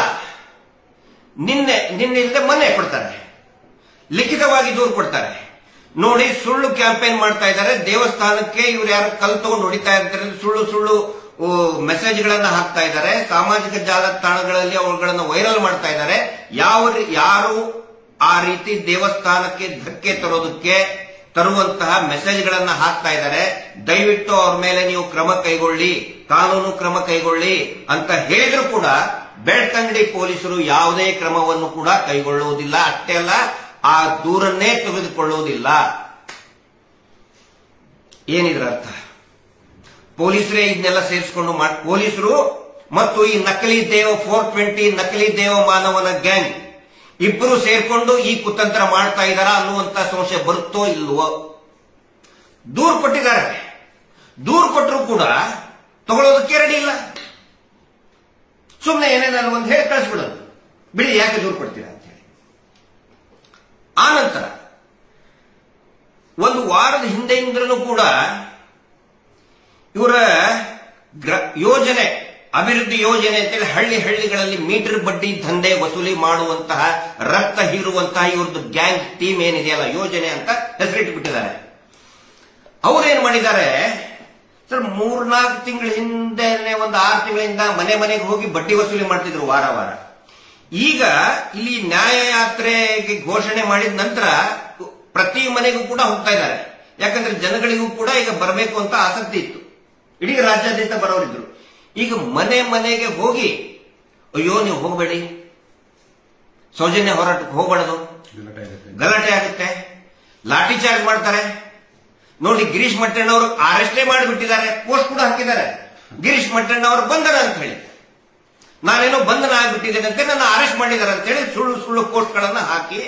ನಿನ್ನೆ ಇಲ್ಲದೆ ಮೊನ್ನೆ ಕೊಡ್ತಾರೆ, ಲಿಖಿತವಾಗಿ ದೂರು ಕೊಡ್ತಾರೆ. ನೋಡಿ, ಸುಳ್ಳು ಕ್ಯಾಂಪೇನ್ ಮಾಡ್ತಾ ಇದ್ದಾರೆ. ದೇವಸ್ಥಾನಕ್ಕೆ ಇವ್ರು ಯಾರು ಕಲ್ ತಗೊಂಡು ಹೊಡಿತಾ ಇರ್ತಾರೆ, ಸುಳ್ಳು ಮೆಸೇಜ್ಗಳನ್ನ ಹಾಕ್ತಾ ಇದ್ದಾರೆ. ಸಾಮಾಜಿಕ ಜಾಲತಾಣಗಳಲ್ಲಿ ಅವುಗಳನ್ನ ವೈರಲ್ ಮಾಡ್ತಾ ಇದ್ದಾರೆ. ಯಾರು ಆ ರೀತಿ ದೇವಸ್ಥಾನಕ್ಕೆ ಧಕ್ಕೆ ತರುವಂತಹ ಮೆಸೇಜ್ಗಳನ್ನ ಹಾಕ್ತಾ ಇದ್ದಾರೆ, ದಯವಿಟ್ಟು ಅವ್ರ ಮೇಲೆ ನೀವು ಕ್ರಮ ಕೈಗೊಳ್ಳಿ, ಕಾನೂನು ಕ್ರಮ ಕೈಗೊಳ್ಳಿ ಅಂತ ಹೇಳಿದ್ರು ಕೂಡ ಬೆಳ್ತಂಗಡಿ ಪೊಲೀಸರು ಯಾವುದೇ ಕ್ರಮವನ್ನು ಕೂಡ ಕೈಗೊಳ್ಳುವುದಿಲ್ಲ. ಅಷ್ಟೇ ಅಲ್ಲ, ಆ ದೂರನ್ನೇ ತೆಗೆದುಕೊಳ್ಳುವುದಿಲ್ಲ. ಏನಿದ್ರ ಅರ್ಥ? ಪೊಲೀಸರೇ ಇದನ್ನೆಲ್ಲ ಸೇರಿಸಿಕೊಂಡು ಪೊಲೀಸರು ಮತ್ತು ಈ ನಕಲಿ ದೇವ 420 ನಕಲಿ ದೇವ ಮಾನವನ ಗ್ಯಾಂಗ್ ಇಬ್ಬರು ಸೇರ್ಕೊಂಡು ಈ ಕುತಂತ್ರ ಮಾಡ್ತಾ ಇದ್ದಾರಾ ಅನ್ನುವಂತ ಸಂಶಯ ಬರುತ್ತೋ ಇಲ್ವೋ? ದೂರು ಕೊಟ್ಟಿದ್ದಾರೆ. ದೂರು ಕೊಟ್ಟರು ಕೂಡ ತಗೊಳ್ಳೋದಕ್ಕೆ ರೆಡಿ ಇಲ್ಲ. ಸುಮ್ಮನೆ ಏನೇನಾದ್ರು ಒಂದು ಹೇಳಿ ಕಳಿಸ್ಬಿಡೋದು, ಬಿಡಿ ಯಾಕೆ ದೂರು ಕೊಡ್ತೀರಾ ಅಂತ ಹೇಳಿ. ಆ ನಂತರ ಒಂದು ವಾರದ ಹಿಂದೆಯಿಂದಲೂ ಕೂಡ ಇವರ ಯೋಜನೆ, ಅಭಿವೃದ್ಧಿ ಯೋಜನೆ ಅಂತೇಳಿ ಹಳ್ಳಿಗಳಲ್ಲಿ ಮೀಟರ್ ಬಡ್ಡಿ ದಂಧೆ ವಸೂಲಿ ಮಾಡುವಂತಹ, ರಕ್ತ ಹೀರುವಂತಹ ಇವ್ರದ್ದು ಗ್ಯಾಂಗ್ ಟೀಮ್ ಏನಿದೆಯಲ್ಲ, ಯೋಜನೆ ಅಂತ ಹೆಸರಿಟ್ಟುಬಿಟ್ಟಿದ್ದಾರೆ. ಅವ್ರೇನ್ ಮಾಡಿದ್ದಾರೆ ಸರ್, 3-4 ತಿಂಗಳ ಹಿಂದೆ, ಒಂದು 6 ತಿಂಗಳಿಂದ ಮನೆಗೆ ಹೋಗಿ ಬಡ್ಡಿ ವಸೂಲಿ ಮಾಡ್ತಿದ್ರು ವಾರ ವಾರ. ಈಗ ಇಲ್ಲಿ ನ್ಯಾಯಯಾತ್ರೆಗೆ ಘೋಷಣೆ ಮಾಡಿದ ನಂತರ ಪ್ರತಿ ಮನೆಗೂ ಕೂಡ ಹೋಗ್ತಾ ಇದ್ದಾರೆ. ಯಾಕಂದ್ರೆ ಜನಗಳಿಗೂ ಕೂಡ ಈಗ ಬರಬೇಕು ಅಂತ ಆಸಕ್ತಿ ಇತ್ತು, ಇಡೀ ರಾಜ್ಯಾದ್ಯಂತ ಬರೋರಿದ್ರು. ಈಗ ಮನೆಗೆ ಹೋಗಿ, ಅಯ್ಯೋ ನೀವು ಹೋಗಬೇಡಿ, ಸೌಜನ್ಯ ಹೋರಾಟಕ್ಕೆ ಹೋಗಬಾರದು, ಗಲಾಟೆ ಆಗುತ್ತೆ, ಲಾಠಿ ಚಾರ್ಜ್ ಮಾಡ್ತಾರೆ. ನೋಡಿ, ಗಿರೀಶ್ ಮಟ್ಟಣ್ಣವರು ಅರೆಸ್ಟೇ ಮಾಡಿಬಿಟ್ಟಿದ್ದಾರೆ, ಪೋಸ್ಟ್ ಕೂಡ ಹಾಕಿದ್ದಾರೆ. ಗಿರೀಶ್ ಮಟ್ಟಣ್ಣವರು ಬಂಧನ ಅಂತ ಹೇಳಿ, ನಾನೇನೋ ಬಂಧನ ಆಗ್ಬಿಟ್ಟಿದ್ದೇನೆ, ನನ್ನ ಅರೆಸ್ಟ್ ಮಾಡಿದ್ದಾರೆ ಅಂತ ಹೇಳಿ ಸುಳ್ಳು ಪೋಸ್ಟ್ಗಳನ್ನ ಹಾಕಿ,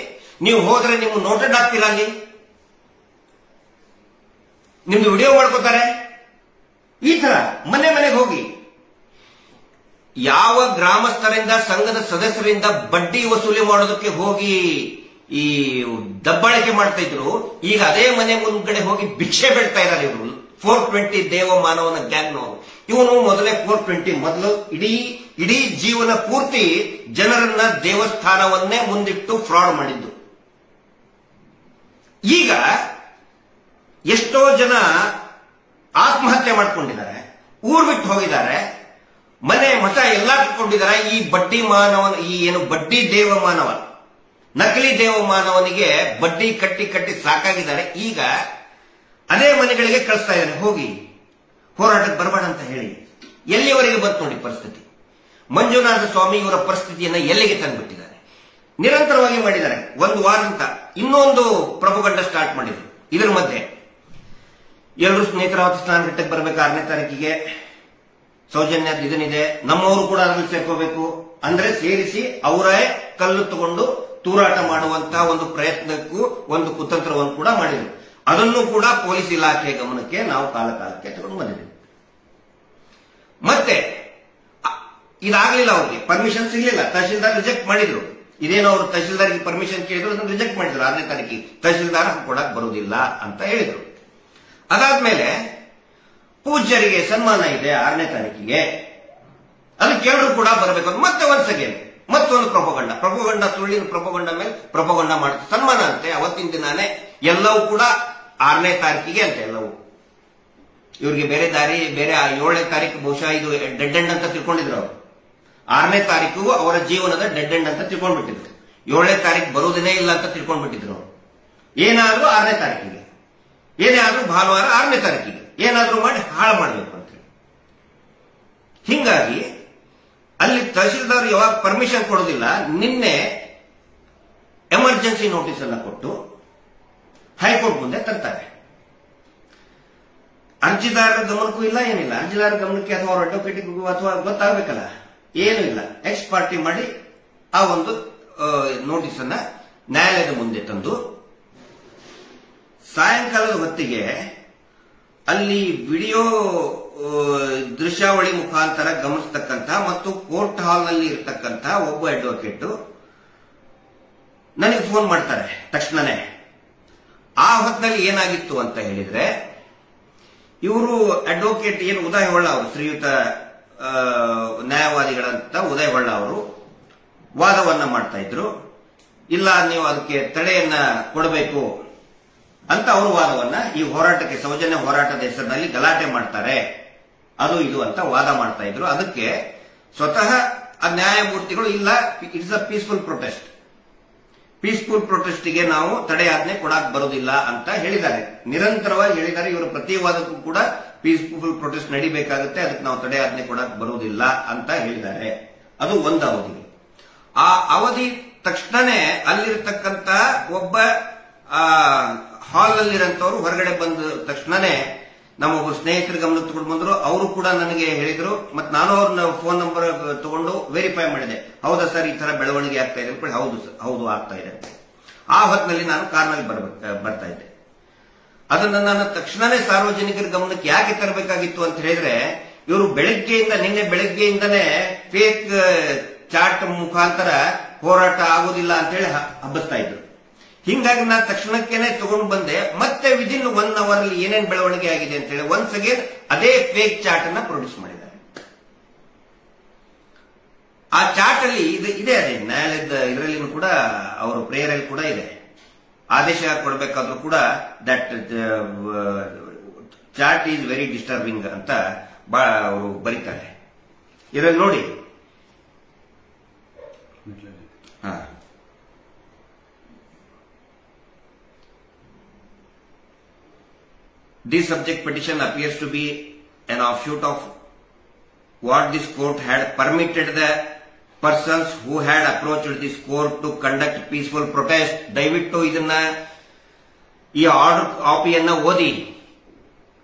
ನೀವು ಹೋದ್ರೆ ನಿಮ್ಮ ನೋಟೆಡ್ ಆಗ್ತೀರಾ, ಅಲ್ಲಿ ನಿಮ್ದು ವಿಡಿಯೋ ಮಾಡ್ಕೋತಾರೆ. ಈ ತರ ಮನೆಗೆ ಹೋಗಿ ಯಾವ ಗ್ರಾಮಸ್ಥರಿಂದ, ಸಂಘದ ಸದಸ್ಯರಿಂದ ಬಡ್ಡಿ ವಸೂಲಿ ಮಾಡೋದಕ್ಕೆ ಹೋಗಿ ಈ ದಬ್ಬಾಳಿಕೆ ಮಾಡ್ತಾ ಇದ್ರು, ಈಗ ಅದೇ ಮನೆ ಮುಂದ್ಗಡೆ ಹೋಗಿ ಭಿಕ್ಷೆ ಬೇಡ್ತಾ ಇದ್ದಾರೆ ಇವರು. 420 ದೇವಮಾನವನ ಗ್ಯಾಂಗ್ನವರು. ಇವನು ಮೊದಲೇ 420, ಮೊದಲು ಇಡೀ ಜೀವನ ಪೂರ್ತಿ ಜನರನ್ನ ದೇವಸ್ಥಾನವನ್ನೇ ಮುಂದಿಟ್ಟು ಫ್ರಾಡ್ ಮಾಡಿದ್ದು. ಈಗ ಎಷ್ಟೋ ಜನ ಆತ್ಮಹತ್ಯೆ ಮಾಡ್ಕೊಂಡಿದ್ದಾರೆ, ಊರ್ ಬಿಟ್ಟು ಹೋಗಿದ್ದಾರೆ, ಮನೆ ಮಠ ಎಲ್ಲ ಕಿತ್ಕೊಂಡಿದ್ದಾರೆ. ಈ ಬಡ್ಡಿ ಮಾನವನ, ಈ ಏನು ಬಡ್ಡಿ ದೇವಮಾನವ, ನಕಲಿ ದೇವಮಾನವನಿಗೆ ಬಡ್ಡಿ ಕಟ್ಟಿ ಸಾಕಾಗಿದ್ದಾರೆ. ಈಗ ಅದೇ ಮನೆಗಳಿಗೆ ಕಳಿಸ್ತಾ ಇದ್ದಾರೆ, ಹೋಗಿ ಹೋರಾಟಕ್ಕೆ ಬರಬೇಡ ಅಂತ ಹೇಳಿ. ಎಲ್ಲಿವರೆಗೆ ಬಂತು ನೋಡಿ ಪರಿಸ್ಥಿತಿ. ಮಂಜುನಾಥ ಸ್ವಾಮಿ ಇವರ ಪರಿಸ್ಥಿತಿಯನ್ನ ಎಲ್ಲಿಗೆ ತಂದುಬಿಟ್ಟಿದ್ದಾರೆ. ನಿರಂತರವಾಗಿ ಮಾಡಿದ್ದಾರೆ. ಒಂದು ವಾರದಿಂದ ಇನ್ನೊಂದು ಪ್ರಪೋಗಂಡ ಸ್ಟಾರ್ಟ್ ಮಾಡಿದ್ರು. ಇದರ ಮಧ್ಯೆ ಎಲ್ಲರೂ ನೇತ್ರಾವತಿ ಸ್ನಾನಘಟ್ಟಕ್ಕೆ ಬರಬೇಕು 6ನೇ ತಾರೀಕಿಗೆ, ಸೌಜನ್ಯ ಇದನ್ನಿದೆ, ನಮ್ಮವರು ಕೂಡ ಅದರಲ್ಲಿ ಸೇರ್ಕೋಬೇಕು ಅಂದ್ರೆ ಸೇರಿಸಿ ಅವರೇ ಕಲ್ಲು ತಗೊಂಡು ತೂರಾಟ ಮಾಡುವಂತಹ ಒಂದು ಪ್ರಯತ್ನಕ್ಕೂ ಒಂದು ಕುತಂತ್ರವನ್ನು ಕೂಡ ಮಾಡಿದ್ರು. ಅದನ್ನು ಕೂಡ ಪೊಲೀಸ್ ಇಲಾಖೆ ಗಮನಕ್ಕೆ ನಾವು ಕಾಲಕ್ಕೆ ತಗೊಂಡು ಬಂದಿದ್ದೇವೆ. ಮತ್ತೆ ಇದಾಗಲಿಲ್ಲ, ಅವ್ರಿಗೆ ಪರ್ಮಿಷನ್ ಸಿಗಲಿಲ್ಲ, ತಹಶೀಲ್ದಾರ್ ರಿಜೆಕ್ಟ್ ಮಾಡಿದ್ರು. ಇದೇನೋ ಅವರು ತಹಶೀಲ್ದಾರ್ಗೆ ಪರ್ಮಿಷನ್ ಕೇಳಿದ್ರು, ಅದನ್ನು ರಿಜೆಕ್ಟ್ ಮಾಡಿದ್ರು. 6ನೇ ತಾರೀಕಿಗೆ ತಹಶೀಲ್ದಾರ್ ಕೊಡಕ್ ಬರುವುದಿಲ್ಲ ಅಂತ ಹೇಳಿದ್ರು. ಅದಾದ್ಮೇಲೆ ಪೂಜ್ಯರಿಗೆ ಸನ್ಮಾನ ಇದೆ 6ನೇ ತಾರೀಕಿಗೆ, ಅದಕ್ಕೆ ಎಲ್ಲರೂ ಕೂಡ ಬರಬೇಕು ಅಂತ ಮತ್ತೆ ಒಂದ್ ಸೆಕೆಂಡ್ ಮತ್ತೊಂದು ಪ್ರಪೋಗಂಡ ಸುಳ್ಳಿನ ಪ್ರಪೋಗಂಡ ಮೇಲೆ ಪ್ರಪೋಗಂಡ ಮಾಡ್ತಾರೆ. ಸನ್ಮಾನ ಅಂತೆ ಅವತ್ತಿನ ದಿನಾನೇ, ಎಲ್ಲವೂ ಕೂಡ 6ನೇ ತಾರೀಕಿಗೆ ಅಂತ. ಎಲ್ಲವೂ ಇವ್ರಿಗೆ ಬೇರೆ ದಾರಿ, ಬೇರೆ 7ನೇ ತಾರೀಕು ಬಹುಶಃ ಇದು ಡೆಡ್ ಎಂಡ್ ಅಂತ ತಿಳ್ಕೊಂಡಿದ್ರು ಅವರು. 6ನೇ ತಾರೀಕು ಅವರ ಜೀವನದ ಡೆಡ್ ಎಂಡ್ ಅಂತ ತಿಳ್ಕೊಂಡ್ಬಿಟ್ಟಿದ್ರು. 7ನೇ ತಾರೀಕು ಬರುವುದೇನೇ ಇಲ್ಲ ಅಂತ ತಿಳ್ಕೊಂಡ್ಬಿಟ್ಟಿದ್ರು ಅವರು. ಏನಾದ್ರೂ 6ನೇ ತಾರೀಕಿಗೆ, ಏನೇ ಆದ್ರೂ ಭಾನುವಾರ 6ನೇ ತಾರೀಕಿಗೆ ಏನಾದ್ರೂ ಮಾಡಿ ಹಾಳು ಮಾಡಬೇಕು ಅಂತ ಹೇಳಿ. ಹಿಂಗಾಗಿ ಅಲ್ಲಿ ತಹಶೀಲ್ದಾರ್ ಯಾವಾಗ ಪರ್ಮಿಷನ್ ಕೊಡೋದಿಲ್ಲ, ನಿನ್ನೆ ಎಮರ್ಜೆನ್ಸಿ ನೋಟಿಸ್ ಅನ್ನ ಕೊಟ್ಟು ಹೈಕೋರ್ಟ್ ಮುಂದೆ ತರ್ತಾರೆ. ಅರ್ಜಿದಾರರ ಗಮನಕ್ಕೂ ಇಲ್ಲ, ಏನಿಲ್ಲ. ಅರ್ಜಿದಾರರ ಗಮನಕ್ಕೆ ಅಥವಾ ಅವ್ರ ಅಡ್ವೊಕೇಟಿಗೂ ಅಥವಾ ಗೊತ್ತಾಗಬೇಕಲ್ಲ, ಏನೂ ಇಲ್ಲ. ಎಕ್ಸ್ ಪಾರ್ಟಿ ಮಾಡಿ ಆ ಒಂದು ನೋಟಿಸ್ ಅನ್ನ ನ್ಯಾಯಾಲಯದ ಮುಂದೆ ತಂದು ಸಾಯಂಕಾಲದ ಹೊತ್ತಿಗೆ ಅಲ್ಲಿ ವಿಡಿಯೋ ದೃಶ್ಯಾವಳಿ ಮುಖಾಂತರ ಗಮನಿಸತಕ್ಕಂಥ ಮತ್ತು ಕೋರ್ಟ್ ಹಾಲ್ ನಲ್ಲಿ ಇರತಕ್ಕಂಥ ಒಬ್ಬ ಅಡ್ವೊಕೇಟ್ ನನಗೆ ಫೋನ್ ಮಾಡ್ತಾರೆ ತಕ್ಷಣನೇ. ಆ ಹೊತ್ತಿನಲ್ಲಿ ಏನಾಗಿತ್ತು ಅಂತ ಹೇಳಿದ್ರೆ, ಇವರು ಅಡ್ವೊಕೇಟ್ ಏನು ಉದಯ್ ಹೊಳ್ಳ ಅವರು, ಶ್ರೀಯುತ ನ್ಯಾಯವಾದಿಗಳಂತ ಉದಯ್ ಹೊಳ್ಳ ಅವರು ವಾದವನ್ನ ಮಾಡ್ತಾ ಇದ್ರು. ಇಲ್ಲ, ನೀವು ಅದಕ್ಕೆ ತಡೆಯನ್ನ ಕೊಡಬೇಕು ಅಂತ ಅವರು ವಾದವನ್ನ, ಈ ಹೋರಾಟಕ್ಕೆ ಸೌಜನ್ಯ ಹೋರಾಟದ ಹೆಸರಿನಲ್ಲಿ ಗಲಾಟೆ ಮಾಡ್ತಾರೆ, ಅದು ಇದು ಅಂತ ವಾದ ಮಾಡ್ತಾ ಇದ್ರು. ಅದಕ್ಕೆ ಸ್ವತಃ ಆ ನ್ಯಾಯಮೂರ್ತಿಗಳು ಇಲ್ಲ, it's a peaceful protest, peaceful ಪ್ರೊಟೆಸ್ಟ್ಗೆ ನಾವು ತಡೆಯಾಜ್ಞೆ ಕೊಡಕ್ ಬರೋದಿಲ್ಲ ಅಂತ ಹೇಳಿದ್ದಾರೆ. ನಿರಂತರವಾಗಿ ಹೇಳಿದ್ದಾರೆ. ಇವರ ಪ್ರತಿ ವಾದಕ್ಕೂ ಕೂಡ ಪೀಸ್ಫುಲ್ ಪ್ರೊಟೆಸ್ಟ್ ನಡಿಬೇಕಾಗುತ್ತೆ, ಅದಕ್ಕೆ ನಾವು ತಡೆಯಾಜ್ಞೆ ಕೊಡಕ್ ಬರುವುದಿಲ್ಲ ಅಂತ ಹೇಳಿದ್ದಾರೆ. ಅದು ಒಂದು ಅವಧಿಗೆ. ಆ ಅವಧಿ ತಕ್ಷಣನೇ ಅಲ್ಲಿರತಕ್ಕಂತ ಒಬ್ಬ ಹಾಲ್ ನಲ್ಲಿರಂತವ್ರು ಹೊರಗಡೆ ಬಂದ ತಕ್ಷಣನೇ ನಮ್ಮ ಒಬ್ಬ ಸ್ನೇಹಿತರ ಗಮನ ತಗೊಂಡು ಬಂದ್ರು. ಅವರು ಕೂಡ ನನಗೆ ಹೇಳಿದ್ರು, ಮತ್ತೆ ನಾನು ಅವ್ರನ್ನ ಫೋನ್ ನಂಬರ್ ತಗೊಂಡು ವೆರಿಫೈ ಮಾಡಿದೆ. ಹೌದಾ ಸರ್, ಈ ತರ ಬೆಳವಣಿಗೆ ಆಗ್ತಾ ಇದೆ? ಹೌದು ಆಗ್ತಾ ಇದೆ. ಆ ಹೊತ್ತಿನಲ್ಲಿ ನಾನು ಕಾರ್ನಲ್ಲಿ ಬರ್ತಾ ಇದ್ದೆ. ಅದನ್ನ ನಾನು ತಕ್ಷಣನೇ ಸಾರ್ವಜನಿಕರ ಗಮನಕ್ಕೆ ಯಾಕೆ ತರಬೇಕಾಗಿತ್ತು ಅಂತ ಹೇಳಿದ್ರೆ, ಇವರು ನಿನ್ನೆ ಬೆಳಗ್ಗೆಯಿಂದನೇ ಫೇಕ್ ಚಾಟ್ ಮುಖಾಂತರ ಹೋರಾಟ ಆಗುದಿಲ್ಲ ಅಂತ ಹೇಳಿ ಹಬ್ಬಿಸ್ತಾ ಇದ್ರು. ಹಿಂಗಾಗಿ ನಾನು ತಕ್ಷಣಕ್ಕೇನೆ ತಗೊಂಡು ಬಂದೆ. ಮತ್ತೆ ವಿದಿನ್ 1 ಅವರ್ ಅಲ್ಲಿ ಏನೇನ್ ಬೆಳವಣಿಗೆ ಆಗಿದೆ ಅಂತ ಹೇಳಿ ಒನ್ಸ್ ಅಗೇನ್ ಅದೇ ಫೇಕ್ ಚಾಟ್ ಅನ್ನ ಪ್ರೊಡ್ಯೂಸ್ ಮಾಡಿದ್ದಾರೆ. ಆ ಚಾಟ್ ಅಲ್ಲಿ ಇದೆ, ಅದೇ ನ್ಯಾಯಾಲಯದ ಇದರಲ್ಲಿ ಕೂಡ ಅವರ ಪ್ರೇಯರ್ ಅಲ್ಲಿ ಕೂಡ ಇದೆ. ಆದೇಶ ಕೊಡಬೇಕಾದ್ರೂ ಕೂಡ that chat is very disturbing ಅಂತ ಅವರು ಬರೀತಾರೆ. ಇದರಲ್ಲಿ ನೋಡಿ, this subject petition appears to be an offshoot of what this court had permitted the persons who had approached this court to conduct peaceful protest. ದಯವಿಟ್ಟು ಇದನ್ನ ಈ ಆರ್ಡರ್ ಕಾಪಿಯನ್ನ ಓದಿ.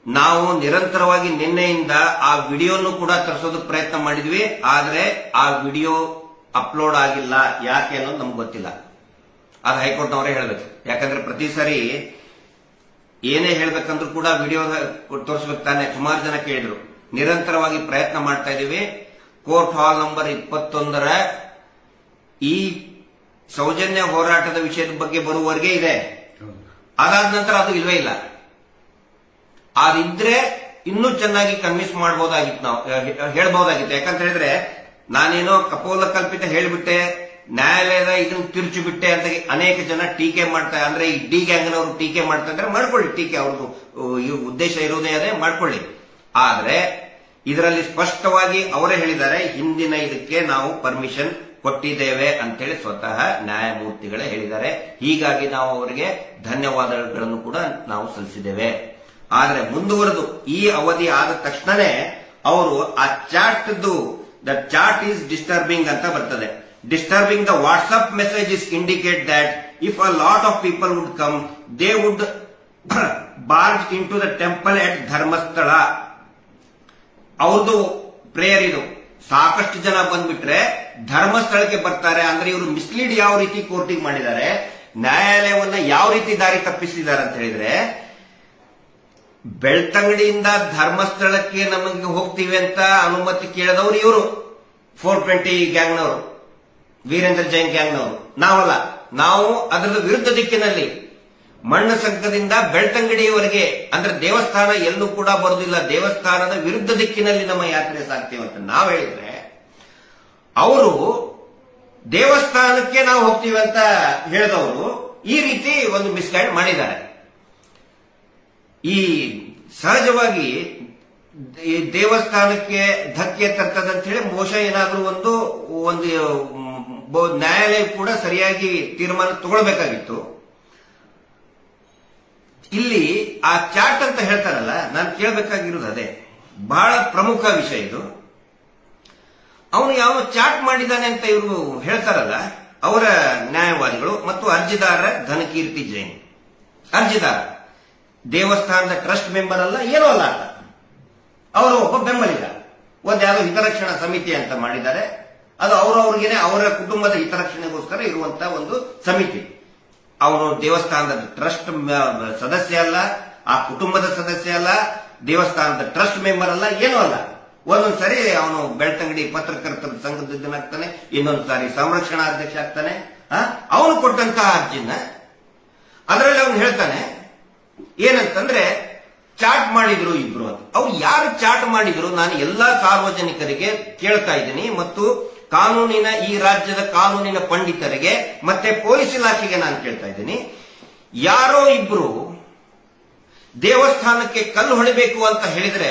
ನಾವು ನಿರಂತರವಾಗಿ ನಿನ್ನೆಯಿಂದ ಆ ವಿಡಿಯೋನು ಕೂಡ ತರಿಸೋದಕ್ಕೆ ಪ್ರಯತ್ನ ಮಾಡಿದ್ವಿ, ಆದ್ರೆ ಆ ವಿಡಿಯೋ ಅಪ್ಲೋಡ್ ಆಗಿಲ್ಲ. ಯಾಕೆ ಅನ್ನೋದು ನಮ್ಗೆ ಗೊತ್ತಿಲ್ಲ. ಅದು ಹೈಕೋರ್ಟ್ನವರೇ ಹೇಳಬೇಕು. ಯಾಕಂದ್ರೆ ಪ್ರತಿ ಸಾರಿ ಏನೇ ಹೇಳ್ಬೇಕಂದ್ರೂ ಕೂಡ ವಿಡಿಯೋ ತೋರಿಸ್ಬೇಕು ತಾನೆ. ಸುಮಾರು ಜನ ಕೇಳಿದ್ರು. ನಿರಂತರವಾಗಿ ಪ್ರಯತ್ನ ಮಾಡ್ತಾ ಇದೀವಿ. ಕೋರ್ಟ್ ಹಾಲ್ ನಂಬರ್ 21ರ ಈ ಸೌಜನ್ಯ ಹೋರಾಟದ ವಿಷಯದ ಬಗ್ಗೆ ಬರುವವರೆಗೆ ಇದೆ. ಅದಾದ ನಂತರ ಅದು ಇಲ್ವೇ ಇಲ್ಲ. ಅದಿದ್ರೆ ಇನ್ನೂ ಚೆನ್ನಾಗಿ ಕನ್ವಿನ್ಸ್ ಮಾಡಬಹುದಾಗಿತ್ತು, ನಾವು ಹೇಳ್ಬಹುದಾಗಿತ್ತು. ಯಾಕಂತ ಹೇಳಿದ್ರೆ ನಾನೇನೋ ಕಪೋಲ ಕಲ್ಪಿತ ಹೇಳಿಬಿಟ್ಟೆ, ನ್ಯಾಯಾಲಯದ ಇದನ್ನು ತಿರುಚು ಬಿಟ್ಟೆ ಅಂತ ಅನೇಕ ಜನ ಟೀಕೆ ಮಾಡ್ತಾರೆ. ಅಂದ್ರೆ ಈ ಡಿ ಗ್ಯಾಂಗ್ನವರು ಟೀಕೆ ಮಾಡ್ತಾ ಇದ್ರೆ ಮಾಡ್ಕೊಳ್ಳಿ, ಟೀಕೆ ಅವ್ರದ್ದು ಉದ್ದೇಶ ಇರುವುದೇ ಅದೇ, ಮಾಡ್ಕೊಳ್ಳಿ. ಆದ್ರೆ ಇದರಲ್ಲಿ ಸ್ಪಷ್ಟವಾಗಿ ಅವರೇ ಹೇಳಿದ್ದಾರೆ, ಹಿಂದಿನ ಇದಕ್ಕೆ ನಾವು ಪರ್ಮಿಷನ್ ಕೊಟ್ಟಿದ್ದೇವೆ ಅಂತೇಳಿ ಸ್ವತಃ ನ್ಯಾಯಮೂರ್ತಿಗಳೇ ಹೇಳಿದ್ದಾರೆ. ಹೀಗಾಗಿ ನಾವು ಅವರಿಗೆ ಧನ್ಯವಾದಗಳನ್ನು ಕೂಡ ನಾವು ಸಲ್ಲಿಸಿದ್ದೇವೆ. ಆದ್ರೆ ಮುಂದುವರೆದು ಈ ಅವಧಿ ಆದ ತಕ್ಷಣನೇ ಅವರು ಆ chat the chat is disturbing ಅಂತ ಬರ್ತದೆ. Disturbing the WhatsApp messages indicate that if a lot of people would come, they would barge into the temple at Dharmasthala. ಅವ್ರದ್ದು ಪ್ರೇಯರ್ ಇದು. ಸಾಕಷ್ಟು ಜನ ಬಂದ್ಬಿಟ್ರೆ ಧರ್ಮಸ್ಥಳಕ್ಕೆ ಬರ್ತಾರೆ. ಅಂದ್ರೆ ಇವರು ಮಿಸ್ಲೀಡ್ ಯಾವ ರೀತಿ ಕೋರ್ಟಿಗೆ ಮಾಡಿದ್ದಾರೆ, ನ್ಯಾಯಾಲಯವನ್ನ ಯಾವ ರೀತಿ ದಾರಿ ತಪ್ಪಿಸಿದ್ದಾರೆ ಅಂತ ಹೇಳಿದ್ರೆ, ಬೆಳ್ತಂಗಡಿಯಿಂದ ಧರ್ಮಸ್ಥಳಕ್ಕೆ ನಮಗೆ ಹೋಗ್ತೀವಿ ಅಂತ ಅನುಮತಿ ಕೇಳಿದವರು ಇವರು 420 ಗ್ಯಾಂಗ್ನವರು, ವೀರೇಂದ್ರ ಜೈನ್ ಗ್ಯಾಂಗ್ನವರು. ನಾವಲ್ಲ, ನಾವು ಅದರ ವಿರುದ್ಧ ದಿಕ್ಕಿನಲ್ಲಿ ಮಣ್ಣು ಸಂಘದಿಂದ ಬೆಳ್ತಂಗಡಿಯವರೆಗೆ, ಅಂದ್ರೆ ದೇವಸ್ಥಾನ ಎಲ್ಲೂ ಕೂಡ ಬರುವುದಿಲ್ಲ, ದೇವಸ್ಥಾನದ ವಿರುದ್ಧ ದಿಕ್ಕಿನಲ್ಲಿ ನಮ್ಮ ಯಾತ್ರೆ ಸಾಗ್ತೇವೆ ಅಂತ ನಾವು ಹೇಳಿದ್ರೆ, ಅವರು ದೇವಸ್ಥಾನಕ್ಕೆ ನಾವು ಹೋಗ್ತೀವಿ ಅಂತ ಹೇಳಿದವರು ಈ ರೀತಿ ಒಂದು ಮಿಸ್ಗೈಡ್ ಮಾಡಿದ್ದಾರೆ. ಈ ಸಹಜವಾಗಿ ಈ ದೇವಸ್ಥಾನಕ್ಕೆ ಧಕ್ಕೆ ತರ್ತದಂತ ಹೇಳಿ ಬಹುಶಃ ಏನಾದ್ರೂ ಒಂದು ನ್ಯಾಯಾಲಯ ಕೂಡ ಸರಿಯಾಗಿ ತೀರ್ಮಾನ ತಗೊಳ್ಬೇಕಾಗಿತ್ತು. ಇಲ್ಲಿ ಆ ಚಾಟ್ ಅಂತ ಹೇಳ್ತಾರಲ್ಲ, ನಾನು ಕೇಳಬೇಕಾಗಿರೋದು ಅದೇ. ಬಹಳ ಪ್ರಮುಖ ವಿಷಯ ಇದು. ಅವನು ಯಾವ ಚಾಟ್ ಮಾಡಿದ್ದಾನೆ ಅಂತ ಇವರು ಹೇಳ್ತಾರಲ್ಲ, ಅವರ ನ್ಯಾಯವಾದಿಗಳು ಮತ್ತು ಅರ್ಜಿದಾರ ಘನಕೀರ್ತಿ ಜೈನ್. ಅರ್ಜಿದಾರ ದೇವಸ್ಥಾನದ ಟ್ರಸ್ಟ್ ಮೆಂಬರ್ ಅಲ್ಲ, ಏನೂ ಅಲ್ಲ ಅಂತ. ಅವರು ಒಬ್ಬ ಬೆಂಬಲಿಗ. ಯಾವುದೋ ಹಿತರಕ್ಷಣಾ ಸಮಿತಿ ಅಂತ ಮಾಡಿದ್ದಾರೆ. ಅದು ಅವರವ್ರಿಗೇನೆ ಅವರ ಕುಟುಂಬದ ಹಿತರಕ್ಷಣೆಗೋಸ್ಕರ ಇರುವಂತಹ ಒಂದು ಸಮಿತಿ. ಅವನು ದೇವಸ್ಥಾನದ ಟ್ರಸ್ಟ್ ಸದಸ್ಯ ಅಲ್ಲ, ಆ ಕುಟುಂಬದ ಸದಸ್ಯ ಅಲ್ಲ, ದೇವಸ್ಥಾನದ ಟ್ರಸ್ಟ್ ಮೆಂಬರ್ ಅಲ್ಲ, ಏನೂ ಅಲ್ಲ. ಒಂದೊಂದ್ ಸಾರಿ ಅವನು ಬೆಳ್ತಂಗಡಿ ಪತ್ರಕರ್ತರ ಸಂಘದ ಆಗ್ತಾನೆ, ಇನ್ನೊಂದ್ ಸಾರಿ ಸಂರಕ್ಷಣಾ ಅಧ್ಯಕ್ಷ ಆಗ್ತಾನೆ. ಅವನು ಕೊಟ್ಟಂತಹ ಅರ್ಜಿನ ಅದರಲ್ಲಿ ಅವನು ಹೇಳ್ತಾನೆ ಏನಂತಂದ್ರೆ, ಚಾಟ್ ಮಾಡಿದ್ರು ಇಬ್ರು ಅಂತ. ಅವ್ರು ಯಾರು ಚಾಟ್ ಮಾಡಿದ್ರು ನಾನು ಎಲ್ಲಾ ಸಾರ್ವಜನಿಕರಿಗೆ ಕೇಳ್ತಾ ಇದ್ದೀನಿ, ಮತ್ತು ಕಾನೂನಿನ ಈ ರಾಜ್ಯದ ಕಾನೂನಿನ ಪಂಡಿತರಿಗೆ ಮತ್ತೆ ಪೊಲೀಸ್ ಇಲಾಖೆಗೆ ನಾನು ಕೇಳ್ತಾ ಇದ್ದೀನಿ. ಯಾರೋ ಇಬ್ರು ದೇವಸ್ಥಾನಕ್ಕೆ ಕಲ್ಲು ಹೊಡಿಬೇಕು ಅಂತ ಹೇಳಿದ್ರೆ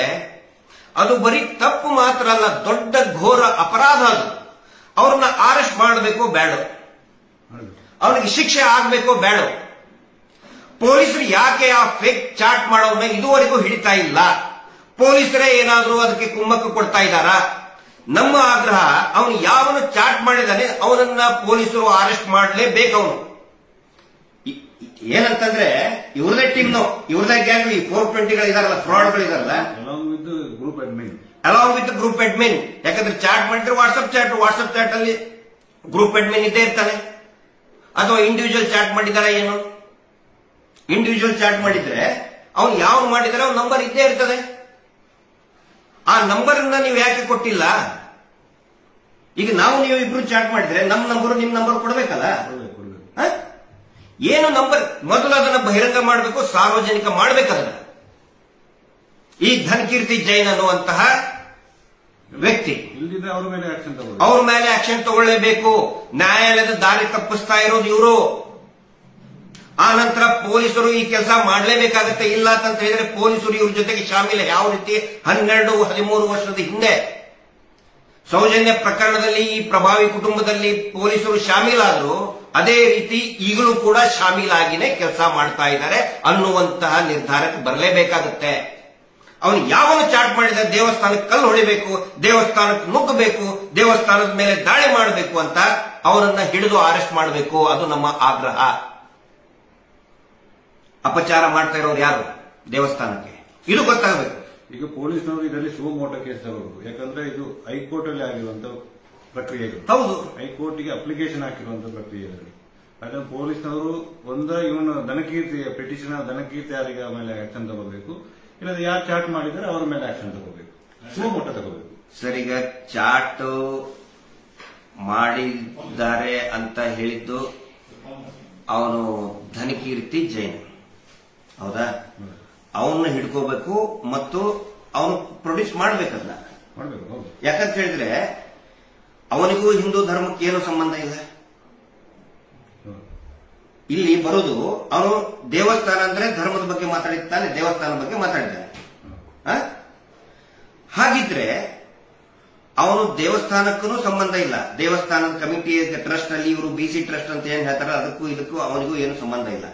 ಅದು ಬರೀ ತಪ್ಪು ಮಾತ್ರ ಅಲ್ಲ, ದೊಡ್ಡ ಘೋರ ಅಪರಾಧ. ಅದು ಅವ್ರನ್ನ ಅರೆಸ್ಟ್ ಮಾಡಬೇಕು ಬೇಡ, ಅವನಿಗೆ ಶಿಕ್ಷೆ ಆಗ್ಬೇಕೋ ಬೇಡ. ಪೊಲೀಸರು ಯಾಕೆ ಆ ಫೇಕ್ ಚಾಟ್ ಮಾಡೋದನ್ನ ಇದುವರೆಗೂ ಹಿಡಿತಾ ಇಲ್ಲ? ಪೊಲೀಸರೇ ಏನಾದ್ರೂ ಅದಕ್ಕೆ ಕುಮ್ಮಕ್ಕು ಕೊಡ್ತಾ ಇದ್ದಾರಾ? ನಮ್ಮ ಆಗ್ರಹ, ಅವನು ಯಾವನು ಚಾಟ್ ಮಾಡಿದಾನೆ ಅವನನ್ನ ಪೊಲೀಸರು ಅರೆಸ್ಟ್ ಮಾಡಲೇಬೇಕು. ಅವನು ಏನಂತಂದ್ರೆ ಇವ್ರದೇ ಟೀಮ್ನು, ಇವ್ರದೇ ಗ್ಯಾಂಗ್, ಈ 420 ಇದಾರಲ್ಲ, ಫ್ರಾಡ್ಗಳು ಇದಾರಲ್ಲ, ಅಲಾಂಗ್ ವಿತ್ ಗ್ರೂಪ್ ಅಡ್ಮಿನ್. ಯಾಕಂದ್ರೆ ಚಾಟ್ ಮಾಡಿದ್ರೆ ವಾಟ್ಸ್ಆಪ್ ಚಾಟ್ ಅಲ್ಲಿ ಗ್ರೂಪ್ ಅಡ್ಮಿನ್ ಇದ್ದೇ ಇರ್ತಾನೆ. ಅಥವಾ ಇಂಡಿವಿಜುವಲ್ ಚಾಟ್ ಮಾಡಿದಾರ ಏನು? ಇಂಡಿವಿಜುವಲ್ ಚಾಟ್ ಮಾಡಿದ್ರೆ ಅವನು ಯಾವ ಮಾಡಿದರೆ ಅವನ ನಂಬರ್ ಇದ್ದೇ ಇರ್ತದೆ. ಆ ನಂಬರ್ ನೀವು ಯಾಕೆ ಕೊಟ್ಟಿಲ್ಲ? ಈಗ ನಾವು ನೀವು ಇಬ್ರು ಚಾಟ್ ಮಾಡಿದ್ರೆ ನಮ್ಮ ನಂಬರ್ ನಿಮ್ ನಂಬರ್ ಕೊಡಬೇಕಲ್ಲ. ಏನು ನಂಬರ್? ಮೊದಲು ಅದನ್ನ ಬಹಿರಂಗ ಮಾಡಬೇಕು, ಸಾರ್ವಜನಿಕ ಮಾಡಬೇಕದನ್ನ. ಈ ಧನಕೀರ್ತಿ ಜೈನ್ ಅನ್ನುವಂತಹ ವ್ಯಕ್ತಿ ಅವ್ರ ಮೇಲೆ ಆಕ್ಷನ್ ತಗೊಳ್ಳೇಬೇಕು. ನ್ಯಾಯಾಲಯದ ದಾರಿ ತಪ್ಪಿಸ್ತಾ ಇರೋದು ಇವರು. ಆ ನಂತರ ಪೊಲೀಸರು ಈ ಕೆಲಸ ಮಾಡಲೇಬೇಕಾಗತ್ತೆ. ಇಲ್ಲ ಅಂತ ಹೇಳಿದ್ರೆ ಪೊಲೀಸರು ಇವ್ರ ಜೊತೆಗೆ ಶಾಮೀಲ. ಯಾವ ರೀತಿ 12-13 ವರ್ಷದ ಹಿಂದೆ ಸೌಜನ್ಯ ಪ್ರಕರಣದಲ್ಲಿ ಈ ಪ್ರಭಾವಿ ಕುಟುಂಬದಲ್ಲಿ ಪೊಲೀಸರು ಶಾಮೀಲಾದ್ರು, ಅದೇ ರೀತಿ ಈಗಲೂ ಕೂಡ ಶಾಮೀಲಾಗಿನೇ ಕೆಲಸ ಮಾಡ್ತಾ ಇದ್ದಾರೆ ಅನ್ನುವಂತಹ ನಿರ್ಧಾರಕ್ಕೆ ಬರಲೇಬೇಕಾಗುತ್ತೆ. ಅವನು ಯಾವನು ಚಾಟ್ ಮಾಡಿದ ದೇವಸ್ಥಾನಕ್ಕೆ ಕಲ್ಲು ಹೊಡಿಬೇಕು, ದೇವಸ್ಥಾನಕ್ಕೆ ನುಗ್ಗಬೇಕು, ದೇವಸ್ಥಾನದ ಮೇಲೆ ದಾಳಿ ಮಾಡಬೇಕು ಅಂತ ಅವನನ್ನ ಹಿಡಿದು ಅರೆಸ್ಟ್ ಮಾಡಬೇಕು. ಅದು ನಮ್ಮ ಆಗ್ರಹ. ಅಪಚಾರ ಮಾಡ್ತಾ ಇರೋರು ಯಾರು ದೇವಸ್ಥಾನಕ್ಕೆ, ಇದು ಗೊತ್ತಾಗಬೇಕು. ಈಗ ಪೊಲೀಸ್ನವರು ಇದರಲ್ಲಿ ಸುಮೋಟೋ ಕೇಸ್ ತಗೋಬೇಕು. ಯಾಕಂದ್ರೆ ಇದು ಹೈಕೋರ್ಟ್ ಅಲ್ಲಿ ಆಗಿರುವಂತಹ ಪ್ರಕ್ರಿಯೆಗಳು. ಹೌದು, ಹೈಕೋರ್ಟ್ಗೆ ಅಪ್ಲಿಕೇಶನ್ ಹಾಕಿರುವಂತಹ ಪ್ರಕ್ರಿಯೆಗಳು. ಅದನ್ನು ಪೊಲೀಸ್ನವರು ಇವನು ದನಕೀರ್ತಿ ಪಿಟಿಷನ್ ದನಕೀರ್ತಿ ಯಾರಿಗೆ ಮೇಲೆ ಆಕ್ಷನ್ ತಗೋಬೇಕು, ಇಲ್ಲದ ಯಾರು ಚಾಟ್ ಮಾಡಿದರೆ ಅವರ ಮೇಲೆ ಆಕ್ಷನ್ ತಗೋಬೇಕು, ಸುಮೋಟೋ ತಗೋಬೇಕು. ಸರ್, ಈಗ ಚಾಟ್ ಮಾಡಿದ್ದಾರೆ ಅಂತ ಹೇಳಿದ್ದು ಅವನು ಧನಕೀರ್ತಿ ಜೈನ್, ಹೌದಾ? ಅವನ್ನ ಹಿಡ್ಕೋಬೇಕು ಮತ್ತು ಅವನು ಪ್ರೊಡ್ಯೂಸ್ ಮಾಡಬೇಕಲ್ಲ. ಯಾಕಂತ ಹೇಳಿದ್ರೆ ಅವನಿಗೂ ಹಿಂದೂ ಧರ್ಮಕ್ಕೆ ಏನು ಸಂಬಂಧ ಇಲ್ಲ. ಇಲ್ಲಿ ಬರೋದು ಅವನು ದೇವಸ್ಥಾನ ಅಂದ್ರೆ ಧರ್ಮದ ಬಗ್ಗೆ ಮಾತಾಡಿದ್ದಾನೆ, ದೇವಸ್ಥಾನದ ಬಗ್ಗೆ ಮಾತಾಡಿದ್ದಾನೆ. ಹಾಗಿದ್ರೆ ಅವನು ದೇವಸ್ಥಾನಕ್ಕೂ ಸಂಬಂಧ ಇಲ್ಲ. ದೇವಸ್ಥಾನದ ಕಮಿಟಿ ಟ್ರಸ್ಟ್ ಅಲ್ಲಿ ಇವರು BC ಟ್ರಸ್ಟ್ ಅಂತ ಏನ್ ಹೇಳ್ತಾರೆ, ಅದಕ್ಕೂ ಇದಕ್ಕೂ ಅವನಿಗೂ ಏನು ಸಂಬಂಧ ಇಲ್ಲ.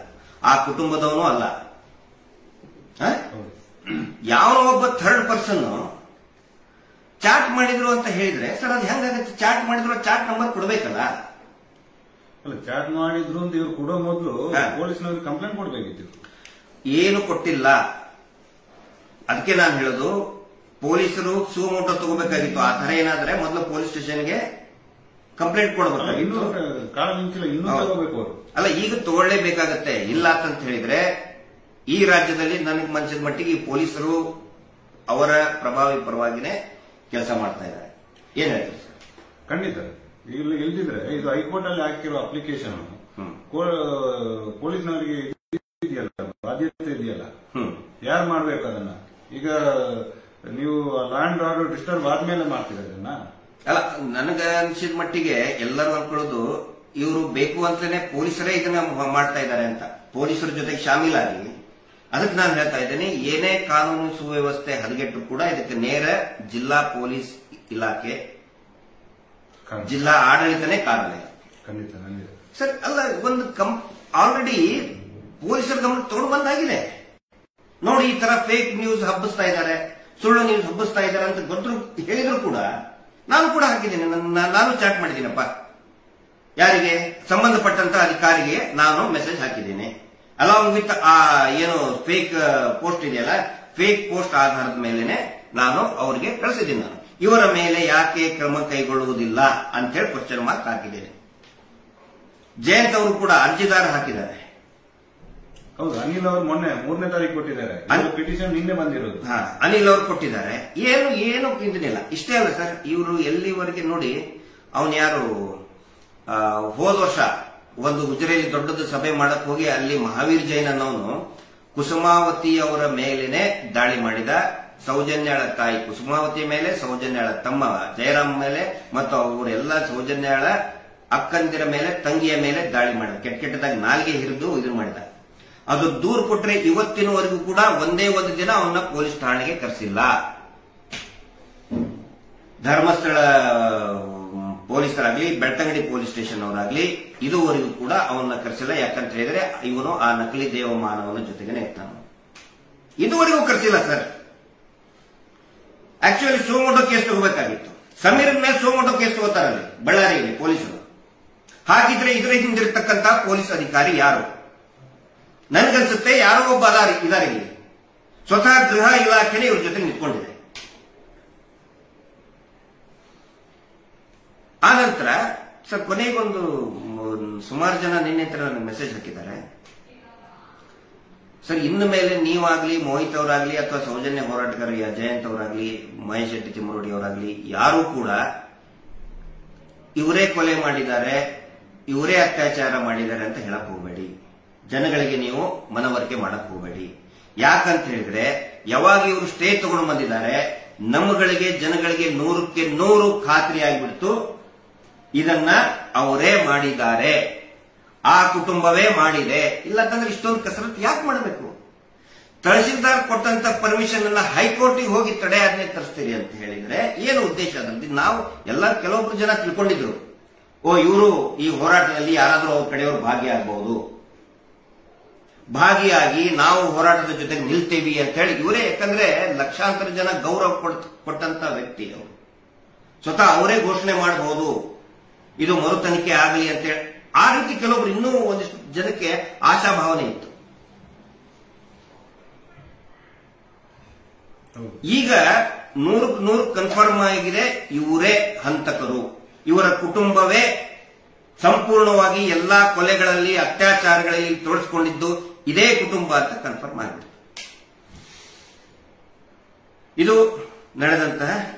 ಆ ಕುಟುಂಬದವನು ಅಲ್ಲ. ಯಾವ ಒಬ್ಬ ಥರ್ಡ್ ಪರ್ಸನ್ ಚಾಟ್ ಮಾಡಿದ್ರು ಅಂತ ಹೇಳಿದ್ರೆ ಸರ್ ಅದು ಹೆಂಗಾಗುತ್ತೆ? ಚಾಟ್ ಮಾಡಿದ್ರು ಚಾಟ್ ನಂಬರ್ ಕೊಡ್ಬೇಕಲ್ಲ. ಅಲ್ಲ, ಚಾಟ್ ಮಾಡಿದ್ರು ಅಂತ ಇವ್ರು ಕೊಡೋ ಮೊದಲು ಪೊಲೀಸ್ನವ್ರಿಗೆ ಕಂಪ್ಲೇಂಟ್ ಕೊಡ್ಬೇಕಿತ್ತು. ಏನು ಕೊಟ್ಟಿಲ್ಲ. ಅದಕ್ಕೆ ನಾನು ಹೇಳೋದು, ಪೊಲೀಸರು ಸುಮೋಟೋ ತಗೋಬೇಕಾಗಿತ್ತು. ಆ ತರ ಏನಾದ್ರೆ ಮೊದಲು ಪೊಲೀಸ್ ಸ್ಟೇಷನ್ಗೆ ಕಂಪ್ಲೇಂಟ್ ಕೊಡಬೇಕಾಗಿತ್ತು. ಇನ್ನೂ ತಗೋಬೇಕು ಅವರು. ಅಲ್ಲ, ಈಗ ತಗೊಳ್ಳೇಬೇಕಾಗತ್ತೆ. ಇಲ್ಲ ಅಂತ ಹೇಳಿದ್ರೆ ಈ ರಾಜ್ಯದಲ್ಲಿ ನನಗೆ ಮನಸ್ಸಿದ ಮಟ್ಟಿಗೆ ಈ ಪೊಲೀಸರು ಅವರ ಪ್ರಭಾವಿ ಪರವಾಗಿನೇ ಕೆಲಸ ಮಾಡ್ತಾ ಇದ್ದಾರೆ. ಏನ್ ಹೇಳ್ತೀರಿ ಸರ್? ಖಂಡಿತ. ಇಲ್ಲಿ ಇಲ್ದಿದ್ರೆ ಇದು ಹೈಕೋರ್ಟ್ ಅಲ್ಲಿ ಹಾಕಿರೋ ಅಪ್ಲಿಕೇಶನ್ ಪೊಲೀಸ್ನವರಿಗೆ ಇದೆಯಲ್ಲ, ಬಾಧ್ಯತೆ ಇದೆಯಲ್ಲ, ಯಾರು ಮಾಡ್ಬೇಕು ಅದನ್ನ? ಈಗ ನೀವು ಲಾ ಅಂಡ್ ಆರ್ಡರ್ ಡಿಸ್ಟರ್ಬ್ ಆದ್ಮೇಲೆ ಮಾಡ್ತೀರ ಅದನ್ನ? ಅಲ್ಲ, ನನಗ ಅನ್ಸಿದ ಮಟ್ಟಿಗೆ ಎಲ್ಲರೂ ಅನ್ಕೊಳ್ಳೋದು ಇವರು ಬೇಕು ಅಂತಲೇ ಪೊಲೀಸರೇ ಇದನ್ನ ಮಾಡ್ತಾ ಇದ್ದಾರೆ ಅಂತ. ಪೊಲೀಸರ ಜೊತೆಗೆ ಶಾಮೀಲಾಗಿ ಅದಕ್ಕೆ ನಾನು ಹೇಳ್ತಾ ಇದ್ದೇನೆ, ಏನೇ ಕಾನೂನು ಸುವ್ಯವಸ್ಥೆ ಹದಗೆಟ್ಟರು ಕೂಡ ಇದಕ್ಕೆ ನೇರ ಜಿಲ್ಲಾ ಪೊಲೀಸ್ ಇಲಾಖೆ, ಜಿಲ್ಲಾ ಆಡಳಿತನೇ ಕಾರಣ. ಸರ್, ಅಲ್ಲ, ಒಂದು ಆಲ್ರೆಡಿ ಪೊಲೀಸರ ಗಮನ ತಗೊಂಡು ಬಂದಾಗಿದೆ. ನೋಡಿ, ಈ ತರ ಫೇಕ್ ನ್ಯೂಸ್ ಹಬ್ಬಿಸ್ತಾ ಇದ್ದಾರೆ, ಸುಳ್ಳು ನ್ಯೂಸ್ ಹಬ್ಬಿಸ್ತಾ ಇದ್ದಾರೆ ಅಂತ ಗೊತ್ತರು ಹೇಳಿದ್ರು ಕೂಡ ನಾನು ಕೂಡ ಹಾಕಿದ್ದೀನಿ. ನಾನು ಚಾಟ್ ಮಾಡಿದ್ದೀನಪ್ಪ. ಯಾರಿಗೆ ಸಂಬಂಧಪಟ್ಟಂತ ಅಧಿಕಾರಿಗೆ ನಾನು ಮೆಸೇಜ್ ಹಾಕಿದ್ದೀನಿ. ಅಲಾಂಗ್ ವಿತ್ ಆ ಏನು ಫೇಕ್ ಪೋಸ್ಟ್ ಇದೆಯಲ್ಲ, ಫೇಕ್ ಪೋಸ್ಟ್ ಆಧಾರದ ಮೇಲೆನೆ ನಾನು ಅವರಿಗೆ ಕಳಿಸಿದ್ದೀನಿ. ನಾನು ಇವರ ಮೇಲೆ ಯಾಕೆ ಕ್ರಮ ಕೈಗೊಳ್ಳುವುದಿಲ್ಲ ಅಂತ ಹೇಳಿ ಕ್ವಶನ್ ಮಾರ್ಕ್ ಹಾಕಿದ್ದೇನೆ. ಜಯಂತ್ ಅವರು ಕೂಡ ಅರ್ಜಿದಾರ ಹಾಕಿದ್ದಾರೆ. ಹೌದು, ಅನಿಲ್ ಅವರು ಮೊನ್ನೆ 3ನೇ ತಾರೀಕು ಕೊಟ್ಟಿದ್ದಾರೆ. ಪಿಟಿಷನ್ ನಿನ್ನೆ ಬಂದಿರೋದು. ಅನಿಲ್ ಅವರು ಕೊಟ್ಟಿದ್ದಾರೆ. ಏನು ಇಂದಿನಿಲ್ಲ. ಇಷ್ಟೇ ಅಲ್ಲ ಸರ್, ಇವರು ಎಲ್ಲಿವರೆಗೆ ನೋಡಿ, ಅವನು ಯಾರು ಹೋದ ವರ್ಷ ಒಂದು ಗುಜರಾಲಿ ದೊಡ್ಡದು ಸಭೆ ಮಾಡಕ್ ಹೋಗಿ ಅಲ್ಲಿ ಮಹಾವೀರ್ ಜೈನ್ ಅನ್ನೋನು ಕುಸುಮಾವತಿ ಅವರ ಮೇಲೇನೆ ದಾಳಿ ಮಾಡಿದ. ಸೌಜನ್ಯಾಳ ತಾಯಿ ಕುಸುಮಾವತಿ ಮೇಲೆ, ಸೌಜನ್ಯಾಳ ತಮ್ಮ ಜಯರಾಮ್ ಮೇಲೆ ಮತ್ತು ಅವರೆಲ್ಲ ಸೌಜನ್ಯಾಳ ಅಕ್ಕಂದಿರ ಮೇಲೆ, ತಂಗಿಯ ಮೇಲೆ ದಾಳಿ ಮಾಡಿದ. ಕೆಟ್ಟದಾಗಿ ನಾಲ್ಗೆ ಹಿರಿದು ಇದು ಮಾಡಿದ. ಅದು ದೂರು ಕೊಟ್ರೆ ಇವತ್ತಿನವರೆಗೂ ಕೂಡ ಒಂದೇ ಒಂದು ದಿನ ಅವನ್ನ ಪೊಲೀಸ್ ಠಾಣೆಗೆ ಕರೆಸಿಲ್ಲ. ಧರ್ಮಸ್ಥಳ ಪೊಲೀಸರಾಗ್ಲಿ, ಬೆಳ್ತಂಗಡಿ ಪೊಲೀಸ್ ಸ್ಟೇಷನ್ ಅವರಾಗ್ಲಿ ಇದುವರೆಗೂ ಕೂಡ ಅವನ್ನ ಕರೆಸಿಲ್ಲ. ಯಾಕಂತ ಹೇಳಿದ್ರೆ ಇವನು ಆ ನಕಲಿ ದೇವಮಾನವನ ಜೊತೆಗೇನೆ ಇರ್ತಾನೆ. ಇದುವರೆಗೂ ಕರೆಸಿಲ್ಲ ಸರ್. ಆಕ್ಚುಲಿ ಸುಮೋಟೋ ಕೇಸ್ ತಗೋಬೇಕಾಗಿತ್ತು. ಸಮೀರ್ ಮೇಲೆ ಸುಮೋಟೋ ಕೇಸ್ ತಗೋತಾರಲ್ಲಿ ಬಳ್ಳಾರಿಯಲ್ಲಿ ಪೊಲೀಸರು. ಹಾಗಿದ್ರೆ ಇದರ ಹಿಂದಿರತಕ್ಕಂತ ಪೊಲೀಸ್ ಅಧಿಕಾರಿ ಯಾರು? ನನಗನ್ಸುತ್ತೆ ಯಾರೋ ಒಬ್ಬ ಇದಾರೆ ಇಲ್ಲಿ. ಸ್ವತಃ ಗೃಹ ಇಲಾಖೆನೇ ಇವ್ರ ಜೊತೆ ನಿಂತ್ಕೊಂಡಿದೆ. ಆ ನಂತರ ಸರ್, ಕೊನೆಗೊಂದು ಸುಮಾರು ಜನ ನಿನ್ನೆ ನನಗೆ ಮೆಸೇಜ್ ಹಾಕಿದ್ದಾರೆ. ಸರ್ ಇನ್ನು ಮೇಲೆ ನೀವಾಗ್ಲಿ ಮೋಹಿತ್ ಅವರಾಗ್ಲಿ ಅಥವಾ ಸೌಜನ್ಯ ಹೋರಾಟಗಾರ ಜಯಂತ್ ಅವರಾಗ್ಲಿ ಮಹೇಶ್ ಶೆಟ್ಟಿ ತಿಮ್ಮರೋಡಿ ಅವರಾಗ್ಲಿ ಯಾರೂ ಕೂಡ ಇವರೇ ಕೊಲೆ ಮಾಡಿದ್ದಾರೆ, ಇವರೇ ಅತ್ಯಾಚಾರ ಮಾಡಿದ್ದಾರೆ ಅಂತ ಹೇಳಕ್ ಹೋಗಬೇಡಿ. ಜನಗಳಿಗೆ ನೀವು ಮನವರಿಕೆ ಮಾಡಕ್ ಹೋಗಬೇಡಿ. ಯಾಕಂತ ಹೇಳಿದ್ರೆ ಯಾವಾಗ ಇವರು ಸ್ಟೇ ತಗೊಂಡು ಬಂದಿದ್ದಾರೆ, ನಮ್ಮಗಳಿಗೆ ಜನಗಳಿಗೆ 100ಕ್ಕೆ 100 ಖಾತ್ರಿ ಆಗಿಬಿಡ್ತು ಇದನ್ನ ಅವರೇ ಮಾಡಿದ್ದಾರೆ, ಆ ಕುಟುಂಬವೇ ಮಾಡಿದೆ. ಇಲ್ಲಂತಂದ್ರೆ ಇಷ್ಟೊಂದು ಕಸರತ್ತು ಯಾಕೆ ಮಾಡಬೇಕು? ತಹಶೀಲ್ದಾರ್ ಕೊಟ್ಟಂತ ಪರ್ಮಿಷನ್ ಅನ್ನ ಹೈಕೋರ್ಟಿಗೆ ಹೋಗಿ ತಡೆಯಾಜ್ಞೆ ತರಿಸ್ತೀರಿ ಅಂತ ಹೇಳಿದ್ರೆ ಏನು ಉದ್ದೇಶ? ಅದ್ರಲ್ಲಿ ನಾವು ಕೆಲವೊಬ್ರು ಜನ ತಿಳ್ಕೊಂಡಿದ್ರು, ಇವರು ಈ ಹೋರಾಟದಲ್ಲಿ ಯಾರಾದ್ರೂ ಅವ್ರ ಕಡೆಯವರು ಭಾಗಿಯಾಗಬಹುದು, ಭಾಗಿಯಾಗಿ ನಾವು ಹೋರಾಟದ ಜೊತೆಗೆ ನಿಲ್ತೇವಿ ಅಂತ ಹೇಳಿ ಇವರೇ, ಯಾಕಂದ್ರೆ ಲಕ್ಷಾಂತರ ಜನ ಗೌರವ ಕೊಟ್ಟಂತ ವ್ಯಕ್ತಿ ಅವರು, ಸ್ವತಃ ಅವರೇ ಘೋಷಣೆ ಮಾಡಬಹುದು ಇದು ಮರು ತನಿಖೆ ಆಗಲಿ ಅಂತ ಹೇಳಿ. ಆ ರೀತಿ ಕೆಲವೊಬ್ರು ಇನ್ನೂ ಒಂದಿಷ್ಟು ಜನಕ್ಕೆ ಆಶಾಭಾವನೆ ಇತ್ತು. ಈಗ 100% ಕನ್ಫರ್ಮ್ ಆಗಿದೆ, ಇವರೇ ಹಂತಕರು, ಇವರ ಕುಟುಂಬವೇ ಸಂಪೂರ್ಣವಾಗಿ ಎಲ್ಲಾ ಕೊಲೆಗಳಲ್ಲಿ ಅತ್ಯಾಚಾರಗಳಲ್ಲಿ ತೋರಿಸಿಕೊಂಡಿದ್ದು ಇದೇ ಕುಟುಂಬ ಅಂತ ಕನ್ಫರ್ಮ್ ಆಗಿದೆ. ಇದು ನಡೆದಂತಹ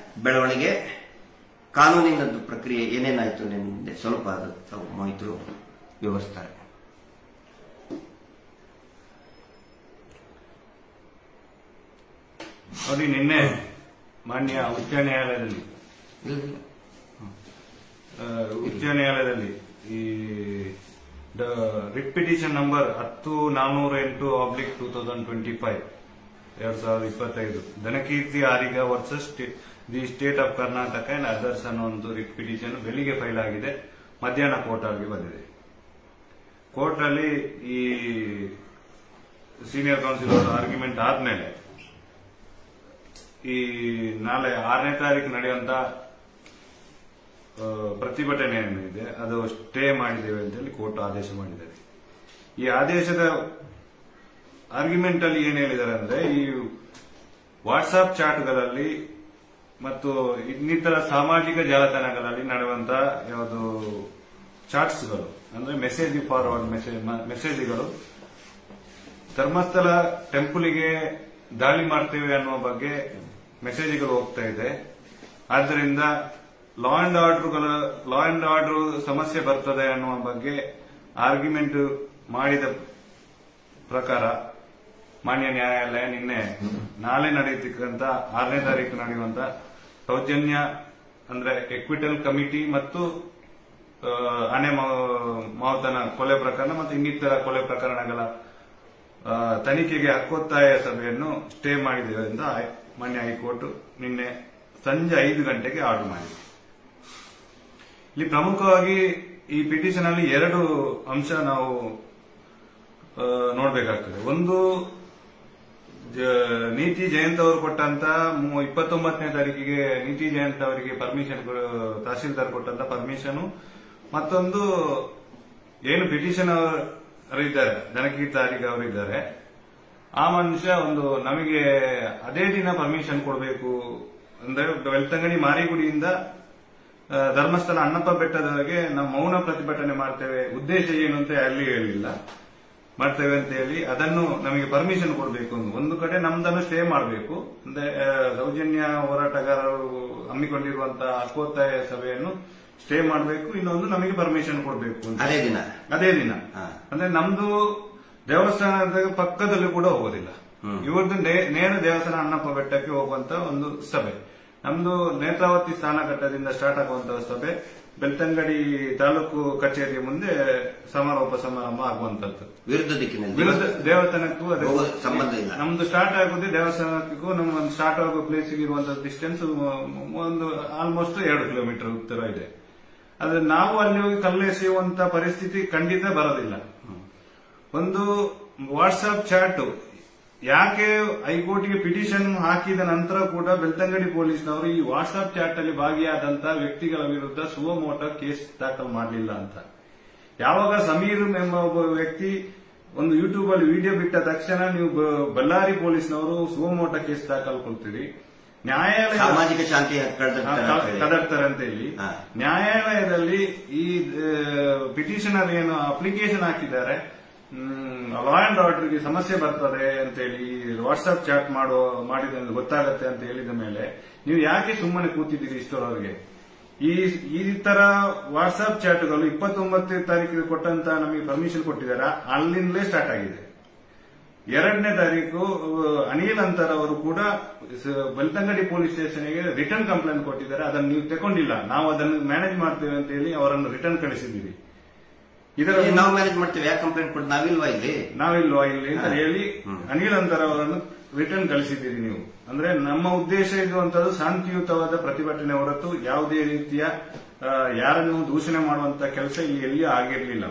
ಬೆಳವಣಿಗೆ. ಕಾನೂನಿನದ್ದು ಪ್ರಕ್ರಿಯೆ ಏನೇನಾಯಿತು ನಿನ್ನೆ ಸ್ವಲ್ಪ ಮೋಹಿತರು ವಿವರಿಸ್ತಾರೆ. ನೋಡಿ, ನಿನ್ನೆ ಮಾನ್ಯ ಉಚ್ಚ ನ್ಯಾಯಾಲಯದಲ್ಲಿ ಈ writ petition number 10-408/2025 2025 Danakeerthi Ariga versus the state of Karnataka and others ಅನ್ನೋ ಒಂದು ರಿಟ್ ಪಿಟಿಷನ್ ಬೆಳಿಗ್ಗೆ ಫೈಲ್ ಆಗಿದೆ, ಮಧ್ಯಾಹ್ನ ಕೋರ್ಟ್ ಆಗಿ ಬಂದಿದೆ. ಕೋರ್ಟ್ ಅಲ್ಲಿ ಈ ಸೀನಿಯರ್ ಕೌನ್ಸಿಲರ್ ಆರ್ಗ್ಯುಮೆಂಟ್ ಆದ್ಮೇಲೆ ಈ ನಾಳೆ 6ನೇ ತಾರೀಕು ನಡೆಯುವಂತ ಪ್ರತಿಭಟನೆ ಏನಿದೆ ಅದು ಸ್ಟೇ ಮಾಡಿದ್ದೇವೆ ಅಂತೇಳಿ ಕೋರ್ಟ್ ಆದೇಶ ಮಾಡಿದ್ದಾರೆ. ಈ ಆದೇಶದ ಆರ್ಗ್ಯುಮೆಂಟ್ ಅಲ್ಲಿ ಏನ್ ಹೇಳಿದ್ದಾರೆ ಅಂದ್ರೆ, ಈ ವಾಟ್ಸ್ಆಪ್ ಚಾಟ್ಗಳಲ್ಲಿ ಮತ್ತು ಇನ್ನಿತರ ಸಾಮಾಜಿಕ ಜಾಲತಾಣಗಳಲ್ಲಿ ನಡೆಯುವಂತ ಯಾವುದು ಚಾಟ್ಸ್ಗಳು ಅಂದ್ರೆ ಮೆಸೇಜ್ ಫಾರ್ವರ್ಡ್ ಮೆಸೇಜ್ಗಳು ಧರ್ಮಸ್ಥಳ ಟೆಂಪಲ್ಗೆ ದಾಳಿ ಮಾಡ್ತೇವೆ ಅನ್ನುವ ಬಗ್ಗೆ ಮೆಸೇಜ್ಗಳು ಹೋಗ್ತಾ ಇದೆ. ಆದ್ದರಿಂದ ಲಾ ಅಂಡ್ ಆರ್ಡರ್ ಸಮಸ್ಯೆ ಬರ್ತದೆ ಅನ್ನುವ ಬಗ್ಗೆ ಆರ್ಗ್ಯುಮೆಂಟ್ ಮಾಡಿದ ಪ್ರಕಾರ ಮಾನ್ಯ ನ್ಯಾಯಾಲಯ ನಿನ್ನೆ ನಾಳೆ ನಡೆಯತಕ್ಕಂತ 6ನೇ ತಾರೀಕು ನಡೆಯುವಂತ ಸೌಜನ್ಯ ಅಂದ್ರೆ ಎಕ್ವಿಟಲ್ ಕಮಿಟಿ ಮತ್ತು ಆನೆ ಮಾವುತನ ಕೊಲೆ ಪ್ರಕರಣ ಮತ್ತು ಇನ್ನಿತರ ಕೊಲೆ ಪ್ರಕರಣಗಳ ತನಿಖೆಗೆ ಹಕ್ಕೊತ್ತಾಯ ಸಭೆಯನ್ನು ಸ್ಟೇ ಮಾಡಿದ್ದೇವೆ ಅಂತ ಮಾನ್ಯ ಹೈಕೋರ್ಟ್ ನಿನ್ನೆ ಸಂಜೆ 5 ಗಂಟೆಗೆ ಆರ್ಡರ್ ಮಾಡಿದೆ. ಇಲ್ಲಿ ಪ್ರಮುಖವಾಗಿ ಈ ಪಿಟಿಷನ್ ಅಲ್ಲಿ 2 ಅಂಶ ನಾವು ನೋಡಬೇಕಾಗ್ತದೆ. ಒಂದು, ನೀತಿ ಜಯಂತ್ ಅವರು ಕೊಟ್ಟಂತ 29ನೇ ತಾರೀಕಿಗೆ ನೀತಿ ಜಯಂತ್ ಅವರಿಗೆ ಪರ್ಮಿಷನ್ ತಹಶೀಲ್ದಾರ್ ಕೊಟ್ಟಂತ ಪರ್ಮಿಷನ್, ಮತ್ತೊಂದು ಏನು ಪಿಟಿಷನ್ ಅವರಿದ್ದಾರೆ ದನಕೀರ್ತಿ ಆರಿಗ ಅವರಿದ್ದಾರೆ, ಆ ಮನುಷ್ಯ ಒಂದು ನಮಗೆ ಅದೇ ದಿನ ಪರ್ಮಿಷನ್ ಕೊಡಬೇಕು ಅಂದ್ರೆ ಬೆಳ್ತಂಗಡಿ ಮಾರಿಗುಡಿಯಿಂದ ಧರ್ಮಸ್ಥಳ ಅಣ್ಣಪ್ಪ ಬೆಟ್ಟದವರೆಗೆ ನಾವು ಮೌನ ಪ್ರತಿಭಟನೆ ಮಾಡ್ತೇವೆ, ಉದ್ದೇಶ ಏನು ಅಂತ ಅಲ್ಲಿ ಹೇಳಿಲ್ಲ, ಮಾಡ್ತೇವೆ ಅಂತ ಹೇಳಿ ಅದನ್ನು ನಮಗೆ ಪರ್ಮಿಷನ್ ಕೊಡಬೇಕು. ಒಂದು ಕಡೆ ನಮ್ದನ್ನು ಸ್ಟೇ ಮಾಡಬೇಕು ಅಂದ್ರೆ ಸೌಜನ್ಯ ಹೋರಾಟಗಾರರು ಹಮ್ಮಿಕೊಂಡಿರುವಂತಹ ಹಕ್ಕೊತ್ತಾಯ ಸಭೆಯನ್ನು ಸ್ಟೇ ಮಾಡಬೇಕು, ಇನ್ನೊಂದು ನಮಗೆ ಪರ್ಮಿಷನ್ ಕೊಡಬೇಕು ಅದೇ ದಿನ ಅಂದ್ರೆ ನಮ್ದು ದೇವಸ್ಥಾನದ ಪಕ್ಕದಲ್ಲಿ ಕೂಡ ಹೋಗೋದಿಲ್ಲ, ಇವತ್ತು ನೇರ ದೇವಸ್ಥಾನ ಅಣ್ಣಪ್ಪ ಬೆಟ್ಟಕ್ಕೆ ಹೋಗುವಂತ ಒಂದು ಸಭೆ. ನಮ್ದು ನೇತ್ರಾವತಿ ಸ್ಥಾನಘಟ್ಟದಿಂದ ಸ್ಟಾರ್ಟ್ ಆಗುವಂತಹ ಸಭೆ ಬೆಳ್ತಂಗಡಿ ತಾಲೂಕು ಕಚೇರಿಯ ಮುಂದೆ ಸಮಾರೋಪ ಸಮಾರಂಭ ಆಗುವಂತದ್ದು. ವಿರುದ್ಧ ದಿಕ್ಕಿನಲ್ಲಿ ದೇವಸ್ಥಾನಕ್ಕೂ ಸಂಬಂಧ ಇಲ್ಲ. ನಮ್ದು ಸ್ಟಾರ್ಟ್ ಆಗುದೇ ದೇವಸ್ಥಾನಕ್ಕೂ ನಮ್ಮ ಸ್ಟಾರ್ಟ್ ಆಗೋ ಪ್ಲೇಸ್ಗೆ ಇರುವಂತಹ ಡಿಸ್ಟೆನ್ಸ್ ಒಂದು ಆಲ್ಮೋಸ್ಟ್ 2 ಕಿಲೋಮೀಟರ್ ಉತ್ತರ ಇದೆ. ಆದ್ರೆ ನಾವು ಅಲ್ಲಿ ಹೋಗಿ ಕಲ್ಲೆಸೆಯುವಂತ ಪರಿಸ್ಥಿತಿ ಖಂಡಿತ ಬರೋದಿಲ್ಲ. ಒಂದು ವಾಟ್ಸ್ಆಪ್ ಚಾಟ್ ಯಾಕೆ ಹೈಕೋರ್ಟ್ಗೆ ಪಿಟಿಷನ್ ಹಾಕಿದ ನಂತರ ಕೂಡ ಬೆಳ್ತಂಗಡಿ ಪೊಲೀಸ್ನವರು ಈ ವಾಟ್ಸ್ಆಪ್ ಚಾಟ್ ಅಲ್ಲಿ ಭಾಗಿಯಾದಂತಹ ವ್ಯಕ್ತಿಗಳ ವಿರುದ್ಧ ಸುವಮೋಟೋ ಕೇಸ್ ದಾಖಲು ಮಾಡಲಿಲ್ಲ ಅಂತ. ಯಾವಾಗ ಸಮೀರ್ ಎಂಬ ಒಬ್ಬ ವ್ಯಕ್ತಿ ಒಂದು ಯೂಟ್ಯೂಬ್ ಅಲ್ಲಿ ವಿಡಿಯೋ ಬಿಟ್ಟ ತಕ್ಷಣ ನೀವು ಬಳ್ಳಾರಿ ಪೊಲೀಸ್ನವರು ಸುವಮೋಟೋ ಕೇಸ್ ದಾಖಲ್ಕೊಳ್ತೀರಿ, ನ್ಯಾಯಾಲಯ ಸಾಮಾಜಿಕ ಶಾಂತಿ ಕದಡ್ತಾರೆ ಅಂತ ಹೇಳಿ ನ್ಯಾಯಾಲಯದಲ್ಲಿ ಈ ಪಿಟಿಷನರ್ ಏನು ಅಪ್ಲಿಕೇಶನ್ ಹಾಕಿದ್ದಾರೆ ಲಾ ಅಂಡ್ ಆರ್ಡರ್ಗೆ ಸಮಸ್ಯೆ ಬರ್ತದೆ ಅಂತ ಹೇಳಿ ವಾಟ್ಸ್ಆಪ್ ಚಾಟ್ ಮಾಡಿದ ಗೊತ್ತಾಗತ್ತೆ ಅಂತ ಹೇಳಿದ ಮೇಲೆ ನೀವು ಯಾಕೆ ಸುಮ್ಮನೆ ಕೂತಿದ್ದೀರಿ ಇಷ್ಟರವರೆಗೆ? ಈ ತರ ವಾಟ್ಸ್ಆಪ್ ಚಾಟ್ಗಳು 29 ತಾರೀಕಿಗೆ ಕೊಟ್ಟಂತ ನಮಗೆ ಪರ್ಮಿಷನ್ ಕೊಟ್ಟಿದ್ದಾರೆ, ಅಲ್ಲಿಂದಲೇ ಸ್ಟಾರ್ಟ್ ಆಗಿದೆ. 2ನೇ ತಾರೀಕು ಅನಿಲ್ ಅಂತರ್ ಅವರು ಕೂಡ ಬೆಳ್ತಂಗಡಿ ಪೊಲೀಸ್ ಸ್ಟೇಷನ್ಗೆ ರಿಟರ್ನ್ ಕಂಪ್ಲೇಂಟ್ ಕೊಟ್ಟಿದ್ದಾರೆ. ಅದನ್ನು ನೀವು ತಗೊಂಡಿಲ್ಲ, ನಾವು ಅದನ್ನು ಮ್ಯಾನೇಜ್ ಮಾಡ್ತೇವೆ ಅಂತ ಹೇಳಿ ಅವರನ್ನು ರಿಟರ್ನ್ ಕಳಿಸಿದ್ದೀವಿ. ಇದರಲ್ಲಿ ನಾವು ಮ್ಯಾನೇಜ್ ಮಾಡ್ತೇವೆ, ಯಾಕೆ ಕಂಪ್ಲೇಂಟ್ ಕೊಟ್ಟು ನಾವಿಲ್ವಾ ಇಲ್ಲಿ ಅಂತ ಹೇಳಿ ಅನಿಲ್ ಅಂತರ್ ಅವರನ್ನು ರಿಟರ್ನ್ ಕಳಿಸಿದ್ದೀರಿ ನೀವು. ಅಂದ್ರೆ ನಮ್ಮ ಉದ್ದೇಶ ಇರುವಂತದ್ದು ಶಾಂತಿಯುತವಾದ ಪ್ರತಿಭಟನೆ ಹೊರತು ಯಾವುದೇ ರೀತಿಯ ಯಾರನ್ನು ದೂಷಣೆ ಮಾಡುವಂತ ಕೆಲಸ ಇಲ್ಲಿ ಎಲ್ಲಿಯೂ ಆಗಿರಲಿಲ್ಲ.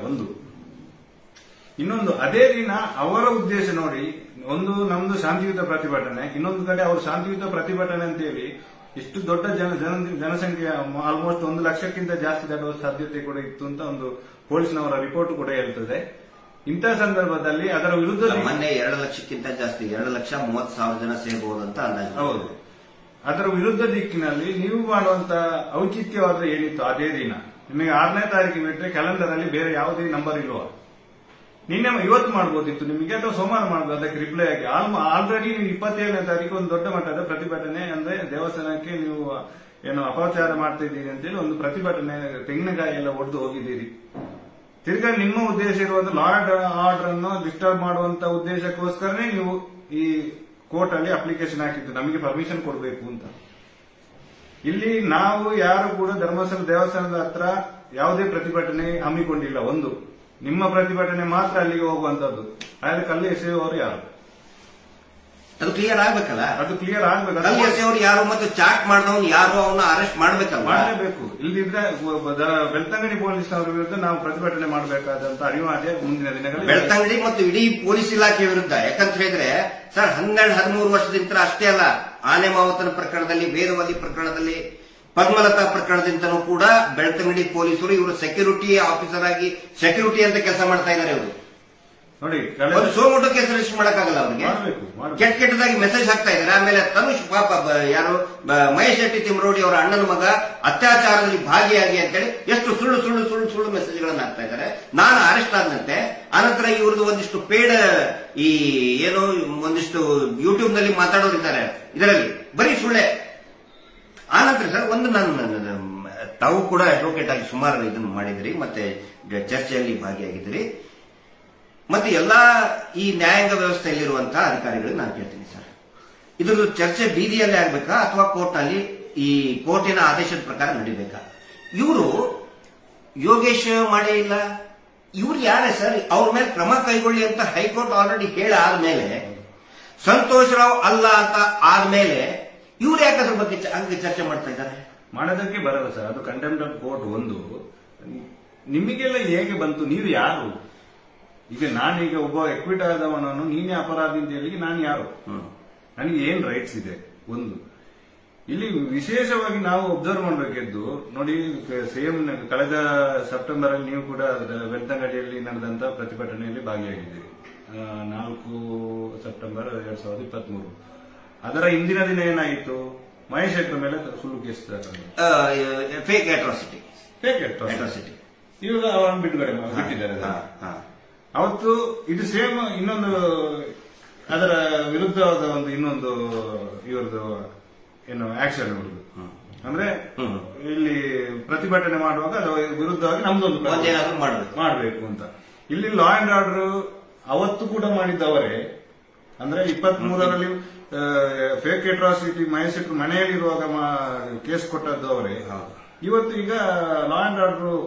ಇನ್ನೊಂದು ಅದೇ ದಿನ ಅವರ ಉದ್ದೇಶ ನೋಡಿ, ಒಂದು ನಮ್ದು ಶಾಂತಿಯುತ ಪ್ರತಿಭಟನೆ, ಇನ್ನೊಂದು ಕಡೆ ಅವರು ಶಾಂತಿಯುತ ಪ್ರತಿಭಟನೆ ಅಂತ ಹೇಳಿ ಇಷ್ಟು ದೊಡ್ಡ ಜನಸಂಖ್ಯೆ ಆಲ್ಮೋಸ್ಟ್ 1 ಲಕ್ಷಕ್ಕಿಂತ ಜಾಸ್ತಿ ದಾಟುವ ಸಾಧ್ಯತೆ ಕೂಡ ಇತ್ತು ಅಂತ ಒಂದು ಪೊಲೀಸ್ನವರ ರಿಪೋರ್ಟ್ ಕೂಡ ಹೇಳ್ತದೆ. ಇಂತಹ ಸಂದರ್ಭದಲ್ಲಿ ಅದರ ವಿರುದ್ಧ ಮೊನ್ನೆ 2 ಲಕ್ಷಕ್ಕಿಂತ ಜಾಸ್ತಿ 2,30,000 ಜನ ಸೇರಬಹುದು ಅಂತ ಅಂದಾಜು. ಹೌದು, ಅದರ ವಿರುದ್ಧ ದಿಕ್ಕಿನಲ್ಲಿ ನೀವು ಮಾಡುವಂತ ಔಚಿತ್ಯವಾದ ಏನಿತ್ತು ಅದೇ ದಿನ ನಿಮಗೆ 6ನೇ ತಾರೀಕಿಗೆ ಬಿಟ್ಟರೆ ಕ್ಯಾಲೆಂಡರ್ ಅಲ್ಲಿ ಬೇರೆ ಯಾವುದೇ ನಂಬರ್ ಇಲ್ವಾ? ನಿನ್ನೆ ಇವತ್ತು ಮಾಡಬಹುದಿತ್ತು ನಿಮಗೆ, ಅಥವಾ ಸೋಮವಾರ ಮಾಡಬಹುದು ಅದಕ್ಕೆ ರಿಪ್ಲೈ ಆಗಿ. ಆಲ್ರೆಡಿ ನೀವು 27ನೇ ತಾರೀಕು ಒಂದು ದೊಡ್ಡ ಮಟ್ಟದ ಪ್ರತಿಭಟನೆ, ಅಂದ್ರೆ ದೇವಸ್ಥಾನಕ್ಕೆ ನೀವು ಏನು ಅಪಚಾರ ಮಾಡ್ತಾ ಇದ್ದೀರಿ ಅಂತೇಳಿ ಒಂದು ಪ್ರತಿಭಟನೆ, ತೆಂಗಿನಕಾಯಿ ಎಲ್ಲ ಒಡೆದು ಹೋಗಿದ್ದೀರಿ. ತಿರ್ಗಾ ನಿಮ್ಮ ಉದ್ದೇಶ ಇರುವಂತ ಲಾ ಅಂಡ್ ಆರ್ಡರ್ ಅನ್ನು ಡಿಸ್ಟರ್ಬ್ ಮಾಡುವಂತ ಉದ್ದೇಶಕ್ಕೋಸ್ಕರನೇ ನೀವು ಈ ಕೋರ್ಟ್ ಅಲ್ಲಿ ಅಪ್ಲಿಕೇಶನ್ ಹಾಕಿದ್ದು, ನಮಗೆ ಪರ್ಮಿಷನ್ ಕೊಡಬೇಕು ಅಂತ. ಇಲ್ಲಿ ನಾವು ಯಾರು ಕೂಡ ಧರ್ಮಸ್ಥಳ ದೇವಸ್ಥಾನದ ಹತ್ರ ಯಾವುದೇ ಪ್ರತಿಭಟನೆ ಹಮ್ಮಿಕೊಂಡಿಲ್ಲ. ನಿಮ್ಮ ಪ್ರತಿಭಟನೆ ಮಾತ್ರ ಅಲ್ಲಿಗೆ ಹೋಗುವಂತದ್ದು. ಆದರೆ ಕಲ್ಲು ಎಸೆಯುವವರು ಯಾರು? ಅದು ಕ್ಲಿಯರ್ ಆಗ್ಬೇಕಲ್ಲ. ಅದು ಕ್ಲಿಯರ್ ಆಗ್ಬೇಕು. ಕಲ್ಲು ಎಸೆಯುವವರು ಯಾರು ಮತ್ತು ಚಾಟ್ ಮಾಡಿದವನು ಯಾರು, ಅವನ್ನ ಅರೆಸ್ಟ್ ಮಾಡ್ಬೇಕಲ್ಲ. ಮಾಡಲೇಬೇಕು. ಇಲ್ದಿದ್ರೆ ಬೆಳ್ತಂಗಡಿ ಪೊಲೀಸ್ನವರ ವಿರುದ್ಧ ನಾವು ಪ್ರತಿಭಟನೆ ಮಾಡಬೇಕಾದಂತ ಅನಿವಾರ್ಯ ಮುಂದಿನ ದಿನಗಳಲ್ಲಿ ಬೆಳ್ತಂಗಡಿ ಮತ್ತು ಇಡೀ ಪೊಲೀಸ್ ಇಲಾಖೆ ವಿರುದ್ಧ. ಯಾಕಂತ ಹೇಳಿದ್ರೆ ಸರ್ 12-13 ವರ್ಷದಿಂದ ಅಷ್ಟೇ ಅಲ್ಲ, ಆನೆ ಮಾವತನ ಪ್ರಕರಣದಲ್ಲಿ, ಬೇರುವಲ್ಲಿ ಪ್ರಕರಣದಲ್ಲಿ, ಪದ್ಮಲತಾ ಪ್ರಕರಣದಿಂದನೂ ಕೂಡ ಬೆಳ್ತಂಗಡಿ ಪೊಲೀಸರು ಇವರು ಸೆಕ್ಯೂರಿಟಿ ಆಫೀಸರ್ ಆಗಿ ಸೆಕ್ಯೂರಿಟಿ ಅಂತ ಕೆಲಸ ಮಾಡ್ತಾ ಇದ್ದಾರೆ. ಇವರು ನೋಡಿ, ಸೋಮೋಟೋ ಕೇಸ್ ರಿಜಿಸ್ಟರ್ ಮಾಡಕ್ಕಾಗಲ್ಲ ಅವ್ರಿಗೆ. ಕೆಟ್ಟದಾಗಿ ಮೆಸೇಜ್ ಹಾಕ್ತಾ ಇದ್ದಾರೆ. ಆಮೇಲೆ ತನುಷ್ ಪಾಪ ಯಾರು ಮಹೇಶ್ ಶೆಟ್ಟಿ ತಿಮ್ರೋಡಿ ಅವರ ಅಣ್ಣನ ಮಗ ಅತ್ಯಾಚಾರದಲ್ಲಿ ಭಾಗಿಯಾಗಿ ಅಂತೇಳಿ ಎಷ್ಟು ಸುಳ್ಳು ಮೆಸೇಜ್ಗಳನ್ನು ಹಾಕ್ತಾ ಇದ್ದಾರೆ. ನಾನು ಅರೆಸ್ಟ್ ಆದಂತೆ ಆನಂತರ ಇವ್ರದ್ದು ಒಂದಿಷ್ಟು ಪೇಡ್ ಈ ಏನೋ ಒಂದಿಷ್ಟು ಯೂಟ್ಯೂಬ್ ನಲ್ಲಿ ಮಾತಾಡೋರಿದ್ದಾರೆ, ಇದರಲ್ಲಿ ಬರೀ ಸುಳ್ಳೆ. ಆನಂತರ ಸರ್ ನಾನು ತಾವು ಕೂಡ ಅಡ್ವೊಕೇಟ್ ಆಗಿ ಸುಮಾರು ಇದನ್ನು ಮಾಡಿದಿರಿ, ಮತ್ತೆ ಚರ್ಚೆಯಲ್ಲಿ ಭಾಗಿಯಾಗಿದ್ದೀರಿ, ಮತ್ತೆ ಎಲ್ಲಾ ಈ ನ್ಯಾಯಾಂಗ ವ್ಯವಸ್ಥೆಯಲ್ಲಿರುವಂತಹ ಅಧಿಕಾರಿಗಳಿಗೆ ನಾನು ಕೇಳ್ತೀನಿ ಸರ್, ಇದ್ರದ್ದು ಚರ್ಚೆ ಬೀದಿಯಲ್ಲೇ ಆಗ್ಬೇಕಾ ಅಥವಾ ಕೋರ್ಟ್ನಲ್ಲಿ ಈ ಕೋರ್ಟಿನ ಆದೇಶದ ಪ್ರಕಾರ ನಡೀಬೇಕಾ? ಇವರು ಯೋಗೇಶ್ ಮಾಡೇ ಇಲ್ಲ, ಇವ್ರು ಯಾರೇ ಸರ್? ಅವ್ರ ಮೇಲೆ ಕ್ರಮ ಕೈಗೊಳ್ಳಿ ಅಂತ ಹೈಕೋರ್ಟ್ ಆಲ್ರೆಡಿ ಹೇಳ ಆದ್ಮೇಲೆ, ಸಂತೋಷ್ ರಾವ್ ಅಲ್ಲ ಅಂತ ಆದ್ಮೇಲೆ ಇವ್ರು ಯಾಕೆ ಅದ್ರ ಬಗ್ಗೆ ಹಂಗೆ ಚರ್ಚೆ ಮಾಡ್ತಾ ಇದ್ದಾರೆ? ಮಾಡೋದಕ್ಕೆ ಬರಲ್ಲ ಸರ್, ಅದು ಕಂಟೆಂಪ್ಟ್ ಆಫ್ ಕೋರ್ಟ್. ನಿಮಗೆಲ್ಲ ಹೇಗೆ ಬಂತು? ನೀವು ಯಾರು? ಈಗ ನಾನೀಗ ಒಬ್ಬ ಎಕ್ವಿಟ್ ಆದವನನ್ನು ನೀನೇ ಅಪರಾಧಿ ಅಂತ ಹೇಳಿ ನಾನು ಯಾರು? ನನಗೆ ಏನ್ ರೈಟ್ಸ್ ಇದೆ? ಇಲ್ಲಿ ವಿಶೇಷವಾಗಿ ನಾವು ಅಬ್ಸರ್ವ್ ಮಾಡಬೇಕಿದ್ದು ನೋಡಿ, ಸೇಮ್ ಕಳೆದ ಸೆಪ್ಟೆಂಬರ್ ಅಲ್ಲಿ ನೀವು ಕೂಡ ಬೆಳ್ತಂಗಡಿಯಲ್ಲಿ ನಡೆದಂತ ಪ್ರತಿಭಟನೆಯಲ್ಲಿ ಭಾಗಿಯಾಗಿದ್ದೀರಿ. 4 ಸೆಪ್ಟೆಂಬರ್ 2023. ಅದರ ಹಿಂದಿನ ದಿನ ಏನಾಯಿತು? ಮಹೇಶ್ ಶೆಟ್ಟರ್ ಮೇಲೆ ಸುಳ್ಳು ಕೇಸ್ ಫೇಕ್ ಅಟ್ರಾಸಿಟಿ. ಇವಾಗ ಅವರನ್ನು ಬಿಟ್ಟಿದ್ದಾರೆ. ಅವತ್ತು ಇದು ಸೇಮ್ ಇನ್ನೊಂದು ಅದರ ವಿರುದ್ಧವಾದ ಇನ್ನೊಂದು ಇವ್ರದ್ದು ಏನು ಆಕ್ಷನ್ ಇರುವುದು. ಅಂದ್ರೆ ಇಲ್ಲಿ ಪ್ರತಿಭಟನೆ ಮಾಡುವಾಗ ಅದರ ವಿರುದ್ಧವಾಗಿ ನಮ್ದೊಂದು ಮಾಡಬೇಕು ಅಂತ. ಇಲ್ಲಿ ಲಾ ಅಂಡ್ ಆರ್ಡರ್ ಅವತ್ತು ಕೂಡ ಮಾಡಿದ್ದವರೇ. ಅಂದ್ರೆ 23ರಲ್ಲಿ ಫೇಕ್ ಅಟ್ರಾಸಿಟಿ ಮಹೇಶ್ ಶೆಟ್ಟರ್ ಮನೆಯಲ್ಲಿರುವಾಗ ಕೇಸ್ ಕೊಟ್ಟದ್ದು ಅವರೇ. ಇವತ್ತು ಈಗ ಲಾ ಅಂಡ್ ಆರ್ಡರ್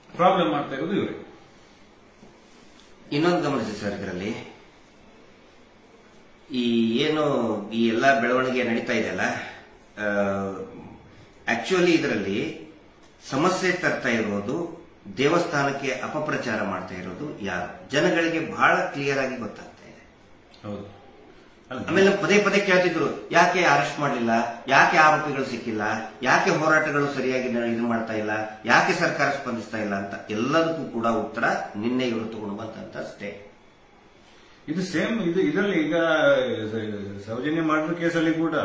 ಪ್ರಾಬ್ಲಮ್ ಮಾಡ್ತಾ ಇರೋದು ಇವರೇ. ಇನ್ನೊಂದು ಗಮನಿಸಿ ಸರ್, ಇದರಲ್ಲಿ ಈ ಏನು ಈ ಎಲ್ಲ ಬೆಳವಣಿಗೆ ನಡೀತಾ ಇದೆಯಲ್ಲ, ಆಕ್ಚುಲಿ ಇದರಲ್ಲಿ ಸಮಸ್ಯೆ ತರ್ತಾ ಇರೋದು, ದೇವಸ್ಥಾನಕ್ಕೆ ಅಪಪ್ರಚಾರ ಮಾಡ್ತಾ ಇರೋದು ಯಾರು? ಜನಗಳಿಗೆ ಬಹಳ ಕ್ಲಿಯರ್ ಆಗಿ ಗೊತ್ತಾಗ್ತಾ ಇದೆ. ಹೌದು. ಆಮೇಲೆ ಪದೇ ಕೇಳ್ತಿದ್ರು, ಯಾಕೆ ಅರೆಸ್ಟ್ ಮಾಡಲಿಲ್ಲ, ಯಾಕೆ ಆರೋಪಿಗಳು ಸಿಕ್ಕಿಲ್ಲ, ಯಾಕೆ ಹೋರಾಟಗಳು ಸರಿಯಾಗಿ ಇದು ಮಾಡ್ತಾ ಇಲ್ಲ, ಯಾಕೆ ಸರ್ಕಾರ ಸ್ಪಂದಿಸ್ತಾ ಇಲ್ಲ ಅಂತ ಎಲ್ಲದಕ್ಕೂ ಕೂಡ ಉತ್ತರ ನಿನ್ನೆ ಇವರು ತಗೊಂಡು ಬಂದಂತ ಅಷ್ಟೇ. ಇದು ಸೇಮ್ ಇದರಲ್ಲಿ ಈಗ ಸೌಜನ್ಯ ಮರ್ಡರ್ ಕೇಸಲ್ಲಿ ಕೂಡ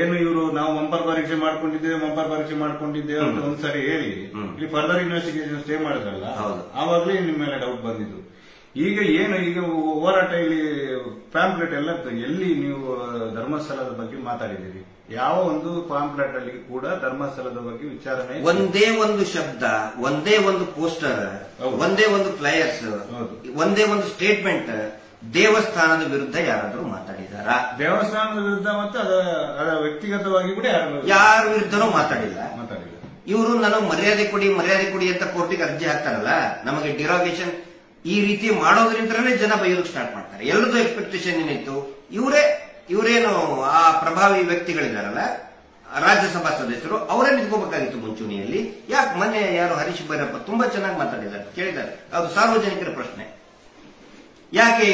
ಏನು ಇವರು ನಾವು ಮಂಪರ್ ಪರೀಕ್ಷೆ ಮಾಡ್ಕೊಂಡಿದ್ದೇವೆ ಅಂತ ಒಂದ್ಸರಿ ಹೇಳಿ ಇಲ್ಲಿ ಫರ್ದರ್ ಇನ್ವೆಸ್ಟಿಗೇಷನ್ ಸ್ಟೇ ಮಾಡಿದ್ರಲ್ಲ, ಆವಾಗಲೇ ನಿಮ್ಮ ಮೇಲೆ ಡೌಟ್ ಬಂದಿದ್ದು. ಈಗ ಏನು ಈಗ ಹೋರಾಟ ಇಲ್ಲಿ ಪ್ಯಾಂಪ್ಲೆಟ್ ಎಲ್ಲ ಎಲ್ಲಿ ನೀವು ಧರ್ಮಸ್ಥಳದ ಬಗ್ಗೆ ಮಾತಾಡಿದ್ದೀರಿ? ಯಾವ ಒಂದು ಪಾಂಪ್ಲೆಟ್ ಅಲ್ಲಿ ಕೂಡ ಧರ್ಮಸ್ಥಳದ ಬಗ್ಗೆ ವಿಚಾರಣೆ ಒಂದೇ ಒಂದು ಶಬ್ದ, ಒಂದೇ ಒಂದು ಪೋಸ್ಟರ್, ಒಂದೇ ಒಂದು ಫ್ಲೈಯರ್ಸ್, ಒಂದೇ ಒಂದು ಸ್ಟೇಟ್ಮೆಂಟ್ ದೇವಸ್ಥಾನದ ವಿರುದ್ಧ ಯಾರಾದ್ರೂ ಮಾತಾಡಿದಾರಾ? ದೇವಸ್ಥಾನದ ವಿರುದ್ಧ ಮತ್ತು ಅದರ ವ್ಯಕ್ತಿಗತವಾಗಿ ಕೂಡ ಯಾರ ವಿರುದ್ಧನೂ ಮಾತಾಡಿಲ್ಲ. ಇವರು ನನಗೆ ಮರ್ಯಾದೆ ಕೊಡಿ ಅಂತ ಕೋರ್ಟಿಗೆ ಅರ್ಜಿ ಹಾಕ್ತಾರಲ್ಲ, ನಮಗೆ ಡಿರಾಗೇಷನ್ ಈ ರೀತಿ ಮಾಡೋದ್ರಿಂದಲೇ ಜನ ಬೈಯೋದಕ್ಕೆ ಸ್ಟಾರ್ಟ್ ಮಾಡ್ತಾರೆ. ಎಲ್ಲರದ್ದು ಎಕ್ಸ್ಪೆಕ್ಟೇಷನ್ ಏನಿತ್ತು, ಇವರೇನು ಆ ಪ್ರಭಾವಿ ವ್ಯಕ್ತಿಗಳಿದಾರಲ್ಲ ರಾಜ್ಯಸಭಾ ಸದಸ್ಯರು, ಅವರೇ ನಿಂತ್ಕೋಬೇಕಾಗಿತ್ತು ಮುಂಚೂಣಿಯಲ್ಲಿ. ಯಾಕೆ ಮೊನ್ನೆ ಯಾರು ಹರೀಶ್ ಭೈರಪ್ಪ ತುಂಬಾ ಚೆನ್ನಾಗಿ ಮಾತಾಡಿದ್ದಾರೆ, ಕೇಳಿದ್ದಾರೆ. ಅದು ಸಾರ್ವಜನಿಕರ ಪ್ರಶ್ನೆ. ಯಾಕೆ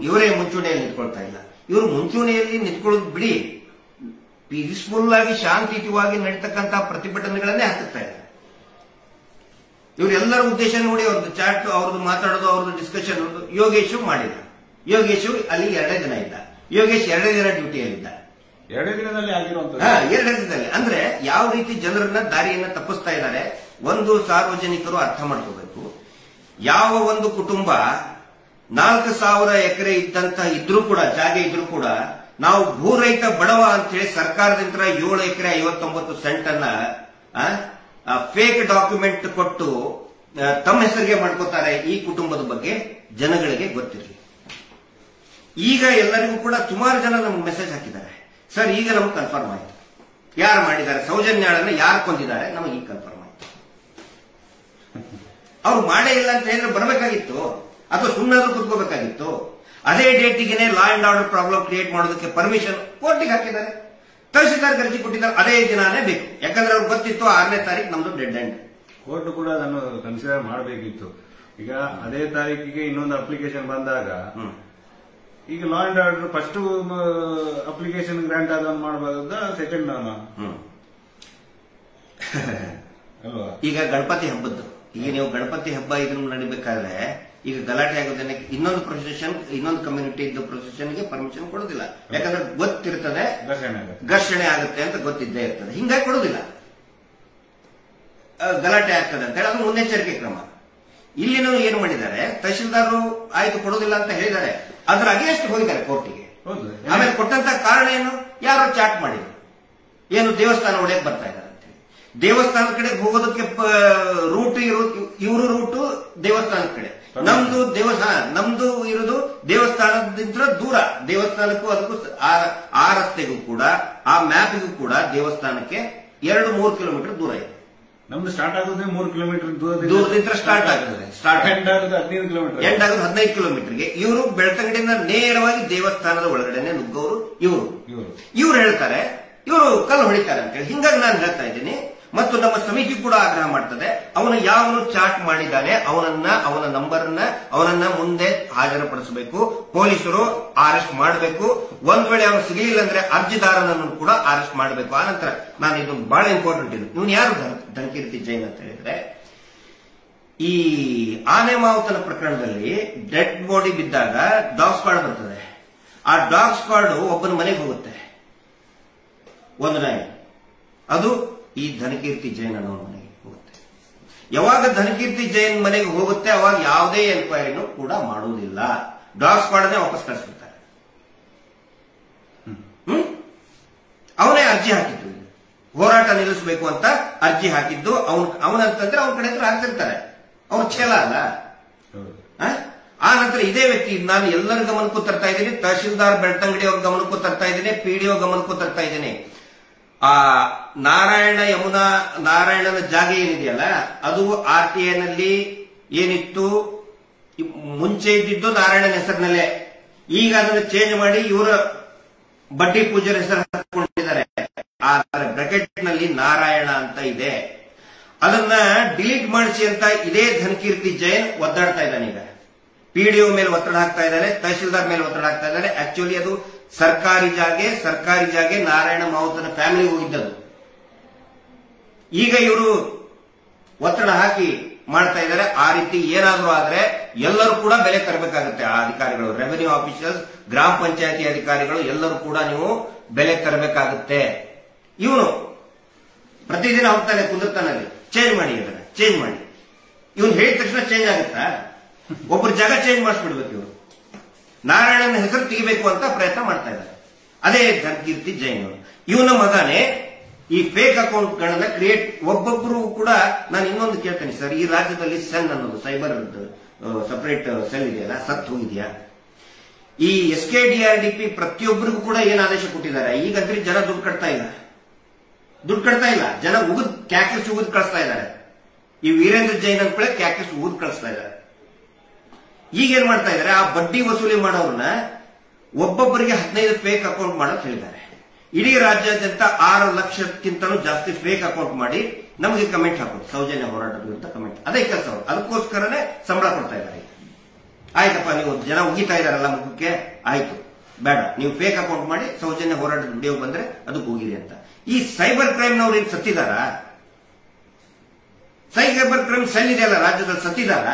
ಇವರೇ ಮುಂಚೂಣಿಯಲ್ಲಿ ನಿಂತ್ಕೊಳ್ತಾ ಇಲ್ಲ? ಇವರು ಮುಂಚೂಣಿಯಲ್ಲಿ ನಿಂತ್ಕೊಳ್ಳೋದು ಬಿಡಿ, ಪೀಸ್ಫುಲ್ ಆಗಿ ಶಾಂತಿಯುತವಾಗಿ ನಡೀತಕ್ಕಂತಹ ಪ್ರತಿಭಟನೆಗಳನ್ನೇ ಹಾಕ್ತಾ ಇದ್ದಾರೆ. ಇವರೆಲ್ಲರ ಉದ್ದೇಶ ನೋಡಿ, ಅವ್ರದ್ದು ಚಾಟ್, ಅವ್ರದ್ದು ಮಾತಾಡೋದು, ಅವ್ರದ್ದು ಡಿಸ್ಕಷನ್. ಯೋಗೇಶು ಮಾಡಿಲ್ಲ. ಯೋಗೇಶು ಅಲ್ಲಿ 2 ದಿನ ಇದ್ದ. ಯೋಗೇಶ್ 2 ದಿನ ಡ್ಯೂಟಿಯಲ್ಲಿದ್ದ. 2 ದಿನದಲ್ಲಿ ಆಗಿರುವಂತ 2 ದಿನದಲ್ಲಿ ಅಂದ್ರೆ ಯಾವ ರೀತಿ ಜನರನ್ನ ದಾರಿಯನ್ನ ತಪ್ಪಿಸ್ತಾ ಇದ್ದಾರೆ ಒಂದು ಸಾರ್ವಜನಿಕರು ಅರ್ಥ ಮಾಡ್ಕೋಬೇಕು. ಯಾವ ಒಂದು ಕುಟುಂಬ 4,000 ಎಕರೆ ಇದ್ರೂ ಕೂಡ, ಜಾಗ ಇದ್ರೂ ಕೂಡ, ನಾವು ಭೂರಹಿತ ಬಡವ ಅಂತ ಹೇಳಿ ಸರ್ಕಾರದಿಂದ 7 ಎಕರೆ 59 ಸೆಂಟ್ ಅನ್ನ ಫೇಕ್ ಡಾಕ್ಯುಮೆಂಟ್ ಕೊಟ್ಟು ತಮ್ಮ ಹೆಸರಿಗೆ ಮಾಡ್ಕೋತಾರೆ. ಈ ಕುಟುಂಬದ ಬಗ್ಗೆ ಜನಗಳಿಗೆ ಗೊತ್ತಿರಲಿ. ಈಗ ಎಲ್ಲರಿಗೂ ಕೂಡ ಸುಮಾರು ಜನ ನಮ್ಗೆ ಮೆಸೇಜ್ ಹಾಕಿದ್ದಾರೆ, ಸರ್ ಈಗ ನಮ್ಗೆ ಕನ್ಫರ್ಮ್ ಆಯ್ತು ಯಾರು ಮಾಡಿದ್ದಾರೆ, ಸೌಜನ್ಯಾಳನ್ನ ಯಾರು ಕೊಂದಿದ್ದಾರೆ, ನಮಗೆ ಈಗ ಕನ್ಫರ್ಮ್ ಆಯ್ತು. ಅವ್ರು ಮಾಡೇ ಇಲ್ಲ ಅಂತ ಹೇಳಿದ್ರೆ ಬರಬೇಕಾಗಿತ್ತು, ಅಥವಾ ಸುಮ್ಮನಾದ್ರೂ ಕುತ್ಕೋಬೇಕಾಗಿತ್ತು. ಅದೇ ಡೇಟಿಗೆ law and order problem create ಮಾಡೋದಕ್ಕೆ ಪರ್ಮಿಷನ್ ಕೋರ್ಟಿಗೆ ಹಾಕಿದ್ದಾರೆ. ತಹಶೀಲ್ದಾರ್ ಅರ್ಜಿ ಕೊಟ್ಟಿದ್ದಾರೆ, ಅದೇ ದಿನಾನೇ ಬೇಕು. ಯಾಕಂದ್ರೆ ಅವ್ರಿಗೆ ಗೊತ್ತಿತ್ತು 6ನೇ ತಾರೀಕು ನಮ್ದು ಡೆಡ್ ಎಂಡ್. ಕೋರ್ಟ್ ಕೂಡ ಅದನ್ನು ಕನ್ಸಿಡರ್ ಮಾಡಬೇಕಿತ್ತು. ಈಗ ಅದೇ ತಾರೀಕಿಗೆ ಇನ್ನೊಂದು ಅಪ್ಲಿಕೇಶನ್ ಬಂದಾಗ, ಈಗ law and order first application grant ಆದನ್ನು ಮಾಡಬಹುದ, ಸೆಕೆಂಡ್ ಅಲ್ವಾ? ಈಗ ಗಣಪತಿ ಹಬ್ಬದ್ದು, ಈಗ ನೀವು ಗಣಪತಿ ಹಬ್ಬ ಇದನ್ನು ನಡಿಬೇಕಾದ್ರೆ ಈಗ ಗಲಾಟೆ ಆಗೋದನ್ನ ಇನ್ನೊಂದು ಪ್ರೊಸೆಷನ್, ಇನ್ನೊಂದು ಕಮ್ಯುನಿಟಿ ಇದ್ದ ಪ್ರೊಸೆಷನ್ಗೆ ಪರ್ಮಿಷನ್ ಕೊಡೋದಿಲ್ಲ. ಯಾಕಂದ್ರೆ ಗೊತ್ತಿರ್ತದೆ ಘರ್ಷಣೆ ಆಗುತ್ತೆ ಅಂತ ಗೊತ್ತಿದ್ದೇ ಇರ್ತದೆ, ಹಿಂಗಾಗಿ ಕೊಡೋದಿಲ್ಲ. ಗಲಾಟೆ ಆಗ್ತದೆ ಅಂತ ಹೇಳಿ ಅದು ಮುನ್ನೆಚ್ಚರಿಕೆ ಕ್ರಮ. ಇಲ್ಲಿನೂ ಏನು ಮಾಡಿದ್ದಾರೆ, ತಹಶೀಲ್ದಾರರು ಆಯ್ತು ಕೊಡೋದಿಲ್ಲ ಅಂತ ಹೇಳಿದ್ದಾರೆ, ಅದ್ರ ಅಗೇನ್ಸ್ಟ್ ಹೋಗಿದ್ದಾರೆ ಕೋರ್ಟಿಗೆ. ಆಮೇಲೆ ಕೊಟ್ಟಂತ ಕಾರಣ ಏನು, ಯಾರೋ ಚಾಟ್ ಮಾಡಿದ್ರು, ಏನು ದೇವಸ್ಥಾನ ಒಡೆಯಕ್ಕೆ ಬರ್ತಾ ಇದ್ದಾರೆ ಅಂತ ಹೇಳಿ. ದೇವಸ್ಥಾನದ ಕಡೆ ಹೋಗೋದಕ್ಕೆ ರೂಟ್ ಇವರು ರೂಟು ದೇವಸ್ಥಾನದ ಕಡೆ, ನಮ್ದು ಇರೋದು ದೇವಸ್ಥಾನದಿಂದ ದೂರ. ದೇವಸ್ಥಾನಕ್ಕೂ ಅದಕ್ಕೂ ಆ ರಸ್ತೆಗೂ ಕೂಡ, ಆ ಮ್ಯಾಪ್ಗೂ ಕೂಡ ದೇವಸ್ಥಾನಕ್ಕೆ 2-3 ಕಿಲೋಮೀಟರ್ ದೂರ ಇದೆ. ನಮ್ದು ಸ್ಟಾರ್ಟ್ ಆಗೋದೇ 3 ಕಿಲೋಮೀಟರ್ ದೂರದಿಂದ ಸ್ಟಾರ್ಟ್ ಆಗ್ತದೆ. ಎಂಡ್ ಆಗೋದು 15 ಕಿಲೋಮೀಟರ್ಗೆ. ಇವರು ಬೆಳ್ತಂಗಡಿಯಿಂದ ನೇರವಾಗಿ ದೇವಸ್ಥಾನದ ಒಳಗಡೆನೆ ನುಗ್ಗೋರು ಇವ್ರು ಹೇಳ್ತಾರೆ, ಇವರು ಕಲ್ಲು ಹೊಡಿತಾರೆ ಅಂತ ಹೇಳಿ. ಹಿಂಗಾಗಿ ನಾನು ಹೇಳ್ತಾ ಇದ್ದೀನಿ, ಮತ್ತು ನಮ್ಮ ಸಮಿತಿ ಕೂಡ ಆಗ್ರಹ ಮಾಡ್ತದೆ, ಅವನು ಯಾವನು ಚಾಟ್ ಮಾಡಿದ್ದಾನೆ ಅವನ ನಂಬರ್ನ ಅವನನ್ನ ಮುಂದೆ ಹಾಜರುಪಡಿಸಬೇಕು. ಪೊಲೀಸರು ಅರೆಸ್ಟ್ ಮಾಡಬೇಕು. ಒಂದ್ ವೇಳೆ ಅವನು ಸಿಗಲಿಲ್ಲ ಅಂದ್ರೆ ಅರ್ಜಿದಾರನನ್ನು ಕೂಡ ಅರೆಸ್ಟ್ ಮಾಡಬೇಕು. ಆನಂತರ ನಾನು ಇದು ಬಹಳ ಇಂಪಾರ್ಟೆಂಟ್ ಇದು, ಇವನು ಯಾರು ಧನಕೀರ್ತಿ ಜೈನ್ ಅಂತ ಹೇಳಿದ್ರೆ, ಈ ಆನೆ ಮಾವುತನ ಪ್ರಕರಣದಲ್ಲಿ ಡೆಡ್ ಬಾಡಿ ಬಿದ್ದಾಗ ಡಾಗ್ ಸ್ಕ್ವಾಡ್ ಬರ್ತದೆ. ಆ ಡಾಗ್ ಸ್ಕ್ವಾಡ್ ಒಬ್ಬನ ಮನೆಗೆ ಹೋಗುತ್ತೆ, ಒಂದು ನಾಯಿ, ಅದು ಈ ಧನಕೀರ್ತಿ ಜೈನ್ ಅನ್ನೋ ಮನೆಗೆ ಹೋಗುತ್ತೆ. ಯಾವಾಗ ಧನಕೀರ್ತಿ ಜೈನ್ ಮನೆಗೆ ಹೋಗುತ್ತೆ ಅವಾಗ ಯಾವುದೇ ಎನ್ಕ್ವೈರಿನೂ ಕೂಡ ಮಾಡುವುದಿಲ್ಲ. ಡಾಗ್ ಸ್ಕ್ವಾಡ್ನೇ ವಾಪಸ್ ಕಳಿಸ್ಬಿಡ್ತಾರೆ. ಅವನೇ ಅರ್ಜಿ ಹಾಕಿದ್ದು, ಹೋರಾಟ ನಿಲ್ಲಿಸಬೇಕು ಅಂತ ಅರ್ಜಿ ಹಾಕಿದ್ದು ಅವನಂತಂದ್ರೆ ಅವನ ಕಡೆ ಹತ್ರ ಹಾಕ್ತಿರ್ತಾರೆ. ಅವ್ರ ಛಲ ಅಲ್ಲ. ಆ ನಂತರ ಇದೇ ವ್ಯಕ್ತಿ, ನಾನು ಎಲ್ಲರ ಗಮನಕ್ಕೂ ತರ್ತಾ ಇದ್ದೀನಿ, ತಹಶೀಲ್ದಾರ್ ಬೆಳ್ತಂಗಡಿ ಅವ್ರ ಗಮನಕ್ಕೂ ತರ್ತಾ ಇದ್ದೀನಿ, ಪಿಡಿಒ ಗಮನಕ್ಕೂ ತರ್ತಾ ಇದ್ದೀನಿ. ಆ ನಾರಾಯಣನ ಜಾಗ ಏನಿದೆಯಲ್ಲ, ಅದು RTA ನಲ್ಲಿ ಏನಿತ್ತು, ಮುಂಚೆ ಇದ್ದಿದ್ದು ನಾರಾಯಣನ ಹೆಸರಿನಲ್ಲೇ. ಈಗ ಅದನ್ನು ಚೇಂಜ್ ಮಾಡಿ ಇವರ ಬಡ್ಡಿ ಪೂಜಾರ ಹೆಸರು ಹಾಕೊಂಡಿದ್ದಾರೆ. ಆ ಬ್ರಾಕೆಟ್ ನಲ್ಲಿ ನಾರಾಯಣ ಅಂತ ಇದೆ, ಅದನ್ನ ಡಿಲೀಟ್ ಮಾಡಿಸಿ ಅಂತ ಇದೇ ಧನಕೀರ್ತಿ ಜೈನ್ ಒದ್ದಾಡ್ತಾ ಇದ್ದಾನೆ. ಈಗ ಪಿಡಿಒ ಮೇಲೆ ಒತ್ತಡ ಹಾಕ್ತಾ ಇದ್ದಾರೆ, ತಹಶೀಲ್ದಾರ್ ಮೇಲೆ ಒತ್ತಡ ಹಾಕ್ತಾ ಇದ್ದಾರೆ. ಆಕ್ಚುಲಿ ಅದು ಸರ್ಕಾರಿ ಜಾಗೆ ನಾರಾಯಣ ಮಾವುತನ ಫ್ಯಾಮಿಲಿ ಹೋಗಿದ್ದದು. ಈಗ ಇವರು ಒತ್ತಡ ಹಾಕಿ ಮಾಡ್ತಾ ಇದ್ದಾರೆ. ಆ ರೀತಿ ಏನಾದರೂ ಆದ್ರೆ ಎಲ್ಲರೂ ಕೂಡ ಬೆಲೆ ತರಬೇಕಾಗುತ್ತೆ. ಆ ಅಧಿಕಾರಿಗಳು, ರೆವೆನ್ಯೂ ಆಫೀಸರ್ಸ್, ಗ್ರಾಮ ಪಂಚಾಯತಿ ಅಧಿಕಾರಿಗಳು ಎಲ್ಲರೂ ಕೂಡ ನೀವು ಬೆಲೆ ತರಬೇಕಾಗುತ್ತೆ. ಇವನು ಪ್ರತಿದಿನ ಹೋಗ್ತಾನೆ, ಕುಂದಿರ್ತಾನೆ, ಚೇಂಜ್ ಮಾಡಿ, ಅದನ್ನ ಚೇಂಜ್ ಮಾಡಿ. ಇವನು ಹೇಳಿದ ತಕ್ಷಣ ಚೇಂಜ್ ಆಗುತ್ತಾ? ಒಬ್ರು ಜಾಗ ಚೇಂಜ್ ಮಾಡಿಸ್ಬಿಡ್ಬೇಕು. ಇವರು ನಾರಾಯಣನ ಹೆಸರು ತೆಗಿಬೇಕು ಅಂತ ಪ್ರಯತ್ನ ಮಾಡ್ತಾ ಇದ್ದಾರೆ. ಅದೇ ಧನಕೀರ್ತಿ ಜೈನ್ ಅವರು. ಇವನ ಮಗನೇ ಈ ಫೇಕ್ ಅಕೌಂಟ್ ಗಳನ್ನ ಕ್ರಿಯೇಟ್. ಒಬ್ಬೊಬ್ರು ಕೂಡ ನಾನು ಇನ್ನೊಂದು ಕೇಳ್ತೇನೆ ಸರ್, ಈ ರಾಜ್ಯದಲ್ಲಿ ಸೆನ್ ಅನ್ನೋದು ಸೈಬರ್ ಸಪರೇಟ್ ಸೆಲ್ ಇದೆಯಲ್ಲ, ಸತ್ತು ಹೋಗಿದೆಯಾ? ಈ SKDRDP ಪ್ರತಿಯೊಬ್ಬರಿಗೂ ಕೂಡ ಏನು ಆದೇಶ ಕೊಟ್ಟಿದ್ದಾರೆ? ಈಗಂದ್ರೆ ಜನ ದುಡ್ಡು ಕಟ್ತಾ ಇಲ್ಲ, ಜನ ಉಗಿದ್ ಕ್ಯಾಕೆಸ್ ಉಗಿದ್ ಕಳಿಸ್ತಾ ಇದ್ದಾರೆ. ಈ ವೀರೇಂದ್ರ ಜೈನ್ ಅಂದ್ಕೊಳ್ಳೆ ಕ್ಯಾಕೆಸ್ ಉಗಿದ್ ಕಳಿಸ್ತಾ ಇದ್ದಾರೆ. ಈಗೇನ್ ಮಾಡ್ತಾ ಇದ್ದಾರೆ? ಆ ಬಡ್ಡಿ ವಸೂಲಿ ಮಾಡೋರನ್ನ ಒಬ್ಬೊಬ್ಬರಿಗೆ 15 ಫೇಕ್ ಅಕೌಂಟ್ ಮಾಡೋದು ಹೇಳಿದ್ದಾರೆ. ಇಡೀ ರಾಜ್ಯಾದ್ಯಂತ 6 ಲಕ್ಷಕ್ಕಿಂತಲೂ ಜಾಸ್ತಿ ಫೇಕ್ ಅಕೌಂಟ್ ಮಾಡಿ ನಮಗೆ ಕಮೆಂಟ್ ಹಾಕೋದು, ಸೌಜನ್ಯ ಹೋರಾಟದ ವಿರುದ್ಧ ಕಮೆಂಟ್. ಅದೇ ಕೆಲಸ ಅವರು. ಅದಕ್ಕೋಸ್ಕರನೇ ಸಂಬಳ ಕೊಡ್ತಾ ಇದ್ದಾರೆ. ಆಯ್ತಪ್ಪ, ನೀವು ಜನ ಉಗಿತಾ ಇದಾರಲ್ಲ ಮುಖಕ್ಕೆ, ಆಯ್ತು ಬೇಡ, ನೀವು ಫೇಕ್ ಅಕೌಂಟ್ ಮಾಡಿ ಸೌಜನ್ಯ ಹೋರಾಟದ ವಿಡಿಯೋ ಬಂದ್ರೆ ಅದಕ್ಕೆ ಹೋಗಿದೆ ಅಂತ. ಈ ಸೈಬರ್ ಕ್ರೈಮ್ ನವ್ರು ಏನ್ ಸತ್ತಿದಾರ? ಸೈಬರ್ ಕ್ರೈಮ್ ಸೆಲ್ ಇದೆಯಲ್ಲ ರಾಜ್ಯದಲ್ಲಿ, ಸತ್ತಿದಾರ?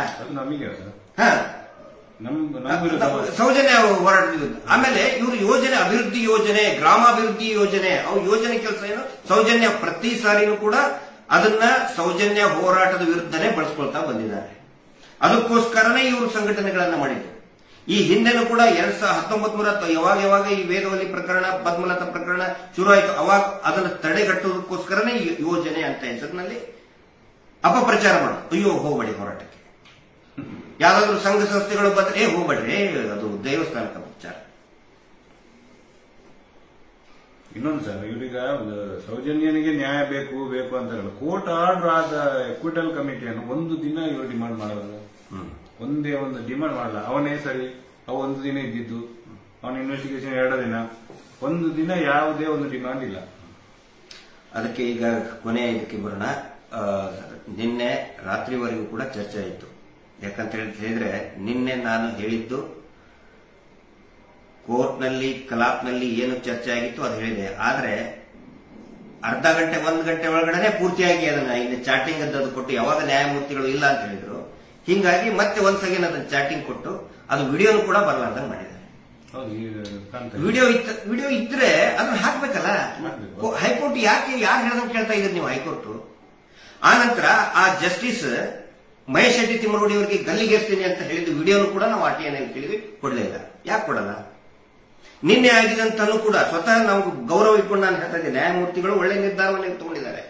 ಸೌಜನ್ಯ ಹೋರಾಟದ ವಿರುದ್ಧ. ಆಮೇಲೆ ಇವರು ಯೋಜನೆ, ಅಭಿವೃದ್ಧಿ ಯೋಜನೆ, ಗ್ರಾಮಾಭಿವೃದ್ಧಿ ಯೋಜನೆ, ಅವು ಯೋಜನೆ ಕೆಲಸ ಏನು? ಸೌಜನ್ಯ ಪ್ರತಿ ಸಾರಿನೂ ಕೂಡ ಅದನ್ನ ಸೌಜನ್ಯ ಹೋರಾಟದ ವಿರುದ್ಧನೇ ಬಳಸ್ಕೊಳ್ತಾ ಬಂದಿದ್ದಾರೆ. ಅದಕ್ಕೋಸ್ಕರನೇ ಇವರು ಸಂಘಟನೆಗಳನ್ನ ಮಾಡಿದ್ರು. ಈ ಹಿಂದೆನೂ ಕೂಡ 1900 ಯಾವಾಗ ಈ ವೇದವಲ್ಲಿ ಪ್ರಕರಣ, ಪದ್ಮಲತಾ ಪ್ರಕರಣ ಶುರು ಆಯಿತು, ಅವಾಗ ಅದನ್ನು ತಡೆಗಟ್ಟುವುದಕ್ಕೋಸ್ಕರನೇ ಯೋಜನೆ ಅಂತ ಹೆಸರಿನಲ್ಲಿ ಅಪಪ್ರಚಾರ ಮಾಡೋದು. ಅಯ್ಯೋ ಹೋಗ್ಬೇಡಿ ಹೋರಾಟಕ್ಕೆ, ಯಾವ್ದಾದ್ರು ಸಂಘ ಸಂಸ್ಥೆಗಳು ಬಂದ್ರೆ ಹೋಗ್ಬೇಡ್ರಿ, ಅದು ದೇವಸ್ಥಾನಕ್ಕೆ ಅಪಪ್ರಚಾರ. ಇನ್ನೊಂದು ಸರ್, ಇವ್ರೀಗ ಸೌಜನ್ಯನಿಗೆ ನ್ಯಾಯ ಬೇಕು ಅಂತ ಕೋರ್ಟ್ ಆರ್ಡರ್ ಆದ ಎಕ್ವಿಟಲ್ ಕಮಿಟಿಯನ್ನು ಒಂದು ದಿನ ಇವರು ಡಿಮಾಂಡ್ ಮಾಡೋಲ್ಲ. ಒಂದೇ ಒಂದು ಡಿಮಾಂಡ್ ಮಾಡಲ್ಲ. ಅವನೇ ಸರಿ, ಅವ ಒಂದು ದಿನ ಇದ್ದಿದ್ದು, ಅವನ ಇನ್ವೆಸ್ಟಿಗೇಷನ್ 2 ದಿನ, ಒಂದು ದಿನ ಯಾವುದೇ ಒಂದು ಡಿಮಾಂಡ್ ಇಲ್ಲ. ಅದಕ್ಕೆ ಈಗ ಕೊನೆ ಇದಕ್ಕೆ ಬರೋಣ. ನಿನ್ನೆ ರಾತ್ರಿವರೆಗೂ ಕೂಡ ಚರ್ಚೆ ಆಯಿತು. ಯಾಕಂತ ಹೇಳಿದ್ರೆ ನಿನ್ನೆ ನಾನು ಹೇಳಿದ್ದು ಕೋರ್ಟ್ನಲ್ಲಿ, ಕಲಾಪ್ನಲ್ಲಿ ಏನು ಚರ್ಚೆ ಆಗಿತ್ತು ಅದು ಹೇಳಿದೆ. ಆದ್ರೆ ಅರ್ಧ ಗಂಟೆ 1 ಗಂಟೆ ಒಳಗಡೆ ಪೂರ್ತಿಯಾಗಿ ಅದನ್ನ ಇಲ್ಲಿ ಚಾಟಿಂಗ್ ಅದು ಕೊಟ್ಟು, ಯಾವಾಗ ನ್ಯಾಯಮೂರ್ತಿಗಳು ಇಲ್ಲ ಅಂತ ಹೇಳಿದ್ರು, ಹಿಂಗಾಗಿ ಮತ್ತೆ ಒಂದ್ ಸೆಕೆಂಡ್ ಅದನ್ನ ಚಾಟಿಂಗ್ ಕೊಟ್ಟು ಅದು ವಿಡಿಯೋನು ಕೂಡ ಬರಲಾರ್ದಂಗೆ ಮಾಡಿದ್ದಾರೆ. ವಿಡಿಯೋ ಇದ್ರೆ ಅದನ್ನ ಹಾಕ್ಬೇಕಲ್ಲ. ಹೈಕೋರ್ಟ್ ಯಾರು ಹೇಳ್ದಂಗೆ ಕೇಳ್ತಾ ಇದ್ರಿ ನೀವು? ಹೈಕೋರ್ಟ್ ಆ ನಂತರ ಆ ಜಸ್ಟಿಸ್ ಮಹೇಶ್ ಶೆಟ್ಟಿ ತಿಮ್ಮರೋಡಿ ಅವರಿಗೆ ಗಲ್ಲಿಗೇರ್ತೀನಿ ಅಂತ ಹೇಳಿದ ವಿಡಿಯೋನು ಕೂಡ ನಾವು RTI ಕೇಳಿದ್ವಿ, ಕೊಡಲೇ ಇಲ್ಲ. ಯಾಕೆ ಕೊಡಲ್ಲ? ನಿನ್ನೆ ಆಗಿದಂತಲೂ ಕೂಡ ಸ್ವತಃ ನಾವು ಗೌರವ ಇಟ್ಕೊಂಡು ನಾನು ಹೇಳ್ತಾ ಇದ್ದೆ, ನ್ಯಾಯಮೂರ್ತಿಗಳು ಒಳ್ಳೆ ನಿರ್ಧಾರವನ್ನು ತಗೊಂಡಿದ್ದಾರೆ.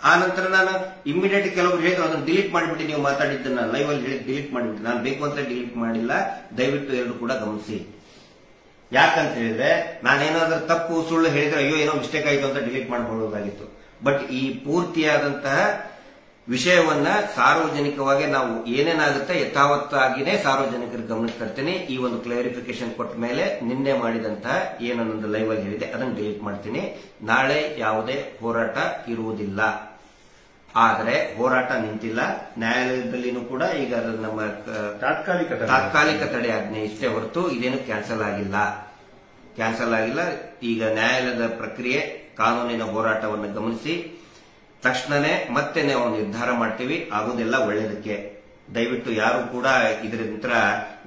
ಆ ನಂತರ ನಾನು ಇಮಿಡಿಯೇಟ್ ಕೆಲವರು ಹೇಳಿದ್ರು ಅದನ್ನು ಡಿಲೀಟ್ ಮಾಡಿಬಿಟ್ಟು, ನೀವು ಮಾತಾಡಿದ್ದನ್ನ ಲೈವ್ ಅಲ್ಲಿ ಹೇಳಿ ಡಿಲೀಟ್ ಮಾಡಿಬಿಟ್ಟು. ನಾನು ಬೇಕು ಅಂತ ಡಿಲೀಟ್ ಮಾಡಿಲ್ಲ, ದಯವಿಟ್ಟು ಎಲ್ಲರೂ ಕೂಡ ಗಮನಿಸಿ. ಯಾಕಂತ ಹೇಳಿದ್ರೆ ನಾನೇನಾದ್ರೂ ತಪ್ಪು ಸುಳ್ಳು ಹೇಳಿದ್ರೆ ಅಯ್ಯೋ ಏನೋ ಮಿಸ್ಟೇಕ್ ಆಯಿತು ಅಂತ ಡಿಲೀಟ್ ಮಾಡಬಹುದಾಗಿತ್ತು. ಬಟ್ ಈ ಪೂರ್ತಿಯಾದಂತಹ ವಿಷಯವನ್ನ ಸಾರ್ವಜನಿಕವಾಗಿ ನಾವು ಏನೇನಾಗುತ್ತೆ ಯಥಾವತ್ತಾಗಿನೇ ಸಾರ್ವಜನಿಕರ ಗಮನಕ್ಕೆ ತರ್ತೀನಿ. ಈ ಒಂದು ಕ್ಲಾರಿಫಿಕೇಶನ್ ಕೊಟ್ಟ ಮೇಲೆ ನಿನ್ನೆ ಮಾಡಿದಂತಹ ಏನನ್ನೊಂದು ಲೈವ್ ಅಲ್ಲಿ ಹೇಳಿದೆ ಅದನ್ನು ಡಿಲೀಟ್ ಮಾಡ್ತೀನಿ. ನಾಳೆ ಯಾವುದೇ ಹೋರಾಟ ಇರುವುದಿಲ್ಲ. ಆದರೆ ಹೋರಾಟ ನಿಂತಿಲ್ಲ. ನ್ಯಾಯಾಲಯದಲ್ಲಿನೂ ಕೂಡ ಈಗ ನಮ್ಮ ತಾತ್ಕಾಲಿಕ ತಡೆ ಆಜ್ಞೆ ಇಷ್ಟೇ ಹೊರತು ಇದೇನು ಕ್ಯಾನ್ಸಲ್ ಆಗಿಲ್ಲ. ಈಗ ನ್ಯಾಯಾಲಯದ ಪ್ರಕ್ರಿಯೆ, ಕಾನೂನಿನ ಹೋರಾಟವನ್ನು ಗಮನಿಸಿ ತಕ್ಷಣನೇ ಮತ್ತೆ ನಾವು ನಿರ್ಧಾರ ಮಾಡ್ತೀವಿ. ಆಗುವುದೆಲ್ಲ ಒಳ್ಳೆಯದಕ್ಕೆ. ದಯವಿಟ್ಟು ಯಾರು ಕೂಡ ಇದರಿಂದ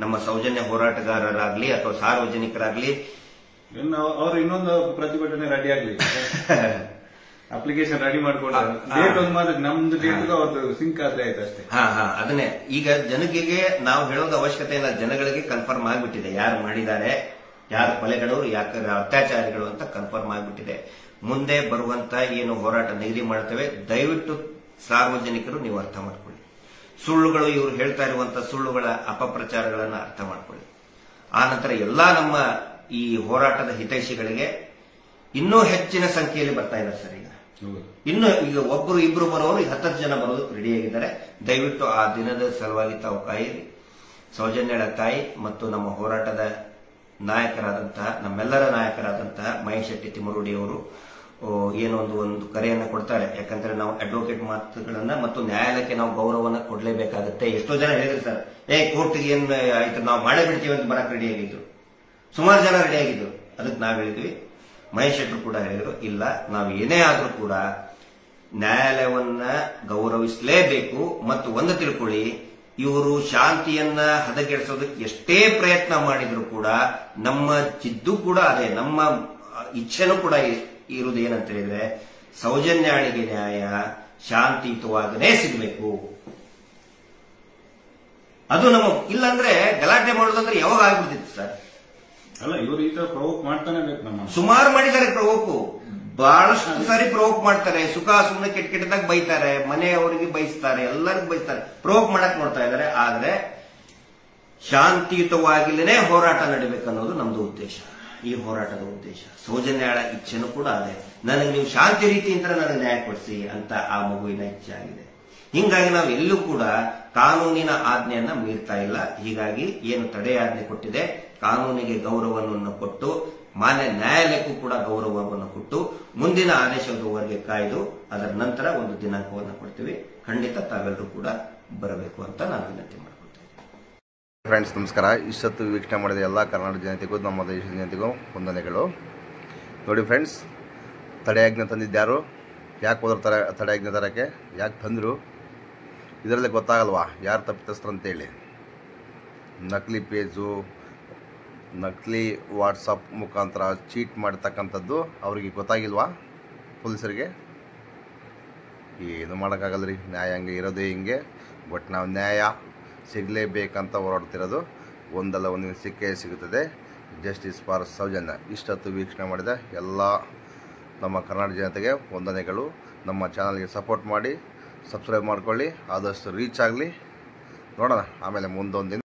ನಮ್ಮ ಸೌಜನ್ಯ ಹೋರಾಟಗಾರರಾಗ್ಲಿ ಅಥವಾ ಸಾರ್ವಜನಿಕರಾಗ್ಲಿ ಅವರು ಇನ್ನೊಂದು ಪ್ರತಿಭಟನೆ ರೆಡಿ ಆಗ್ಲಿ, ಅಪ್ಲಿಕೇಶನ್ ರೆಡಿ ಮಾಡ್ಕೊಂಡು ನಮ್ದು ಡೇಟ್ ಅವ್ರದ್ದು ಸಿಂಕ್ ಆದ್ರೆ ಆಯ್ತು ಅಷ್ಟೇ. ಅದನ್ನೇ ಈಗ ಜನರಿಗೆ ನಾವು ಹೇಳೋದು ಅವಶ್ಯಕತೆ ಇಲ್ಲ. ಜನಗಳಿಗೆ ಕನ್ಫರ್ಮ್ ಆಗಿಬಿಟ್ಟಿದೆ ಯಾರು ಮಾಡಿದ್ದಾರೆ, ಯಾರು ಕೊಲೆಗಳು, ಯಾಕೆ ಅತ್ಯಾಚಾರಿಗಳು ಅಂತ ಕನ್ಫರ್ಮ್ ಆಗಿಬಿಟ್ಟಿದೆ. ಮುಂದೆ ಬರುವಂತ ಏನು ಹೋರಾಟ ನಿಗದಿ ಮಾಡ್ತೇವೆ, ದಯವಿಟ್ಟು ಸಾರ್ವಜನಿಕರು ನೀವು ಅರ್ಥ ಮಾಡ್ಕೊಳ್ಳಿ. ಸುಳ್ಳುಗಳು, ಇವರು ಹೇಳ್ತಾ ಇರುವಂತಹ ಸುಳ್ಳುಗಳ ಅಪಪ್ರಚಾರಗಳನ್ನ ಅರ್ಥ ಮಾಡ್ಕೊಳ್ಳಿ. ಆ ನಂತರ ಎಲ್ಲಾ ನಮ್ಮ ಈ ಹೋರಾಟದ ಹಿತೈಷಿಗಳಿಗೆ ಇನ್ನೂ ಹೆಚ್ಚಿನ ಸಂಖ್ಯೆಯಲ್ಲಿ ಬರ್ತಾ ಇದ್ದಾರೆ ಸರ್. ಈಗ ಒಬ್ಬರು ಇಬ್ರು ಬರೋರು 10 ಜನ ಬರೋದು ರೆಡಿಯಾಗಿದ್ದಾರೆ. ದಯವಿಟ್ಟು ಆ ದಿನದ ಸಲುವಾಗಿ ತಾವು ಕಾಯಿರಿ. ಸೌಜನ್ಯಳ ತಾಯಿ ಮತ್ತು ನಮ್ಮ ಹೋರಾಟದ ನಾಯಕರಾದಂತಹ, ನಮ್ಮೆಲ್ಲರ ನಾಯಕರಾದಂತಹ ಮಹೇಶ್ ಶೆಟ್ಟಿ ತಿಮ್ಮರೋಡಿ ಅವರು ಏನೋ ಒಂದು ಕರೆಯನ್ನು ಕೊಡ್ತಾರೆ. ಯಾಕಂದ್ರೆ ನಾವು ಅಡ್ವೊಕೇಟ್ ಮಾತುಗಳನ್ನ ಮತ್ತು ನ್ಯಾಯಾಲಯಕ್ಕೆ ನಾವು ಗೌರವನ ಕೊಡ್ಲೇಬೇಕಾಗುತ್ತೆ. ಎಷ್ಟೋ ಜನ ಹೇಳಿದ್ರು ಸರ್, ಕೋರ್ಟ್ಗೆ ಏನ್ ಆಯ್ತು ನಾವು ಮಾಡೇ ಬಿಡ್ತೀವಿ ಅಂತ ಬರಕ್ ರೆಡಿ ಆಗಿದ್ರು. ಸುಮಾರು ಜನ ರೆಡಿ ಆಗಿದ್ರು. ಅದಕ್ಕೆ ನಾವು ಹೇಳಿದ್ವಿ, ಮಹೇಶ್ ಶೆಟ್ಟರು ಕೂಡ ಹೇಳಿದ್ರು, ಇಲ್ಲ ನಾವು ಏನೇ ಆದ್ರೂ ಕೂಡ ನ್ಯಾಯಾಲಯವನ್ನ ಗೌರವಿಸಲೇಬೇಕು. ಮತ್ತು ಒಂದು ತಿಳ್ಕೊಳ್ಳಿ, ಇವರು ಶಾಂತಿಯನ್ನ ಹದಗೆಡಿಸೋದಕ್ಕೆ ಎಷ್ಟೇ ಪ್ರಯತ್ನ ಮಾಡಿದ್ರು ಕೂಡ ನಮ್ಮ ಜಿದ್ದು ಕೂಡ ಅದೇ, ನಮ್ಮ ಇಚ್ಛೆನೂ ಕೂಡ ಇರುವುದು ಏನಂತ ಹೇಳಿದ್ರೆ ಸೌಜನ್ಯಾಳಿಗೆ ನ್ಯಾಯ ಶಾಂತಿಯುತವಾಗನೇ ಸಿಗಬೇಕು. ಅದು ನಮ್ಮ ಇಲ್ಲಾಂದ್ರೆ ಗಲಾಟೆ ಮಾಡೋದಂದ್ರೆ ಯಾವಾಗ ಆಗ್ಬಿಡ್ತಿತ್ತು ಸರ್. ಅಲ್ಲ, ಇವರು ಈ ತರ ಪ್ರವೋಕ್ ಮಾಡ್ತಾನೆ ಬೇಕು. ನಮ್ಮ ಸುಮಾರು ಮಾಡಿದ್ದಾರೆ ಪ್ರವೋಕು, ಬಹಳಷ್ಟು ಸಾರಿ ಪ್ರವೋಕ್ ಮಾಡ್ತಾರೆ. ಸುಖ ಸುಮ್ಮನೆ ಕೆಟ್ಟ ಕೆಟ್ಟದಾಗ ಬೈತಾರೆ, ಮನೆಯವರಿಗೆ ಬಯಸ್ತಾರೆ, ಎಲ್ಲರಿಗೂ ಬಯಸ್ತಾರೆ, ಪ್ರವೋಕ್ ಮಾಡಕ್ ನೋಡ್ತಾ ಇದ್ದಾರೆ. ಆದ್ರೆ ಶಾಂತಿಯುತವಾಗಿಲೇ ಹೋರಾಟ ನಡಿಬೇಕನ್ನೋದು ನಮ್ದು ಉದ್ದೇಶ. ಈ ಹೋರಾಟದ ಉದ್ದೇಶ ಸೌಜನ್ಯಳ ಇಚ್ಛೆನೂ ಕೂಡ ಅದೇ. ನನಗೆ ನೀವು ಶಾಂತಿ ರೀತಿಯಿಂದ ನನಗೆ ನ್ಯಾಯ ಕೊಡಿಸಿ ಅಂತ ಆ ಮಗುವಿನ ಇಚ್ಛೆ ಆಗಿದೆ. ಹಿಂಗಾಗಿ ನಾವು ಎಲ್ಲೂ ಕೂಡ ಕಾನೂನಿನ ಆಜ್ಞೆಯನ್ನ ಮೀರ್ತಾ ಇಲ್ಲ. ಹೀಗಾಗಿ ಏನು ತಡೆಯಾಜ್ಞೆ ಕೊಟ್ಟಿದೆ, ಕಾನೂನಿಗೆ ಗೌರವವನ್ನು ಕೊಟ್ಟು, ಮಾನ್ಯ ನ್ಯಾಯಾಲಯಕ್ಕೂ ಕೂಡ ಗೌರವವನ್ನು ಕೊಟ್ಟು, ಮುಂದಿನ ಆದೇಶದವರೆಗೆ ಕಾಯ್ದು ಅದರ ನಂತರ ಒಂದು ದಿನಾಂಕವನ್ನು ಕೊಡ್ತೀವಿ. ಖಂಡಿತ ತಾವೆಲ್ಲರೂ ಕೂಡ ಬರಬೇಕು ಅಂತ ನಾನು ವಿನಂತಿ ಮಾಡ್ಕೊಳ್ತೇನೆ. ಫ್ರೆಂಡ್ಸ್ ನಮಸ್ಕಾರ. ಇಷ್ಟೊತ್ತು ವೀಕ್ಷಣೆ ಮಾಡಿದ ಎಲ್ಲ ಕರ್ನಾಟಕ ಜನತೆಗೂ ನಮ್ಮ ದೇಶದ ಜನತೆಗೂ ವಂದನೆಗಳು. ನೋಡಿ ಫ್ರೆಂಡ್ಸ್, ತಡೆಯಾಜ್ಞೆ ತಂದಿದ್ದ್ಯಾರು, ಯಾಕೆ ಹೋದ್ರೆ ತಡೆಯಾಜ್ಞೆ ತರಕ್ಕೆ ಯಾಕೆ ತಂದರು, ಇದರಲ್ಲೇ ಗೊತ್ತಾಗಲ್ವಾ ಯಾರು ತಪ್ಪಿತಸ್ಥರು ಅಂತೇಳಿ. ನಕಲಿ ಪೇಜು, ನಕಲಿ ವಾಟ್ಸಪ್ ಮುಖಾಂತರ ಚೀಟ್ ಮಾಡ್ತಕ್ಕಂಥದ್ದು ಅವ್ರಿಗೆ ಗೊತ್ತಾಗಿಲ್ವಾ ಪೊಲೀಸರಿಗೆ? ಏನು ಮಾಡೋಕ್ಕಾಗಲ್ಲ ರೀ, ನ್ಯಾಯ ಹಂಗೆ ಇರೋದೇ ಹಿಂಗೆ. ಬಟ್ ನಾವು ನ್ಯಾಯ ಸಿಗಲೇಬೇಕಂತ ಹೋರಾಡ್ತಿರೋದು. ಒಂದಲ್ಲ ಒಂದಿನ ಸಿಕ್ಕೇ ಸಿಗುತ್ತದೆ. Justice for Soujanya. ಇಷ್ಟೊತ್ತು ವೀಕ್ಷಣೆ ಮಾಡಿದ ಎಲ್ಲ ನಮ್ಮ ಕರ್ನಾಟಕ ಜನತೆಗೆ ವಂದನೆಗಳು. ನಮ್ಮ ಚಾನಲ್ಗೆ ಸಪೋರ್ಟ್ ಮಾಡಿ, ಸಬ್ಸ್ಕ್ರೈಬ್ ಮಾಡ್ಕೊಳ್ಳಿ, ಆದಷ್ಟು ರೀಚ್ ಆಗಲಿ. ನೋಡೋಣ ಆಮೇಲೆ ಮುಂದೊಂದು ದಿನ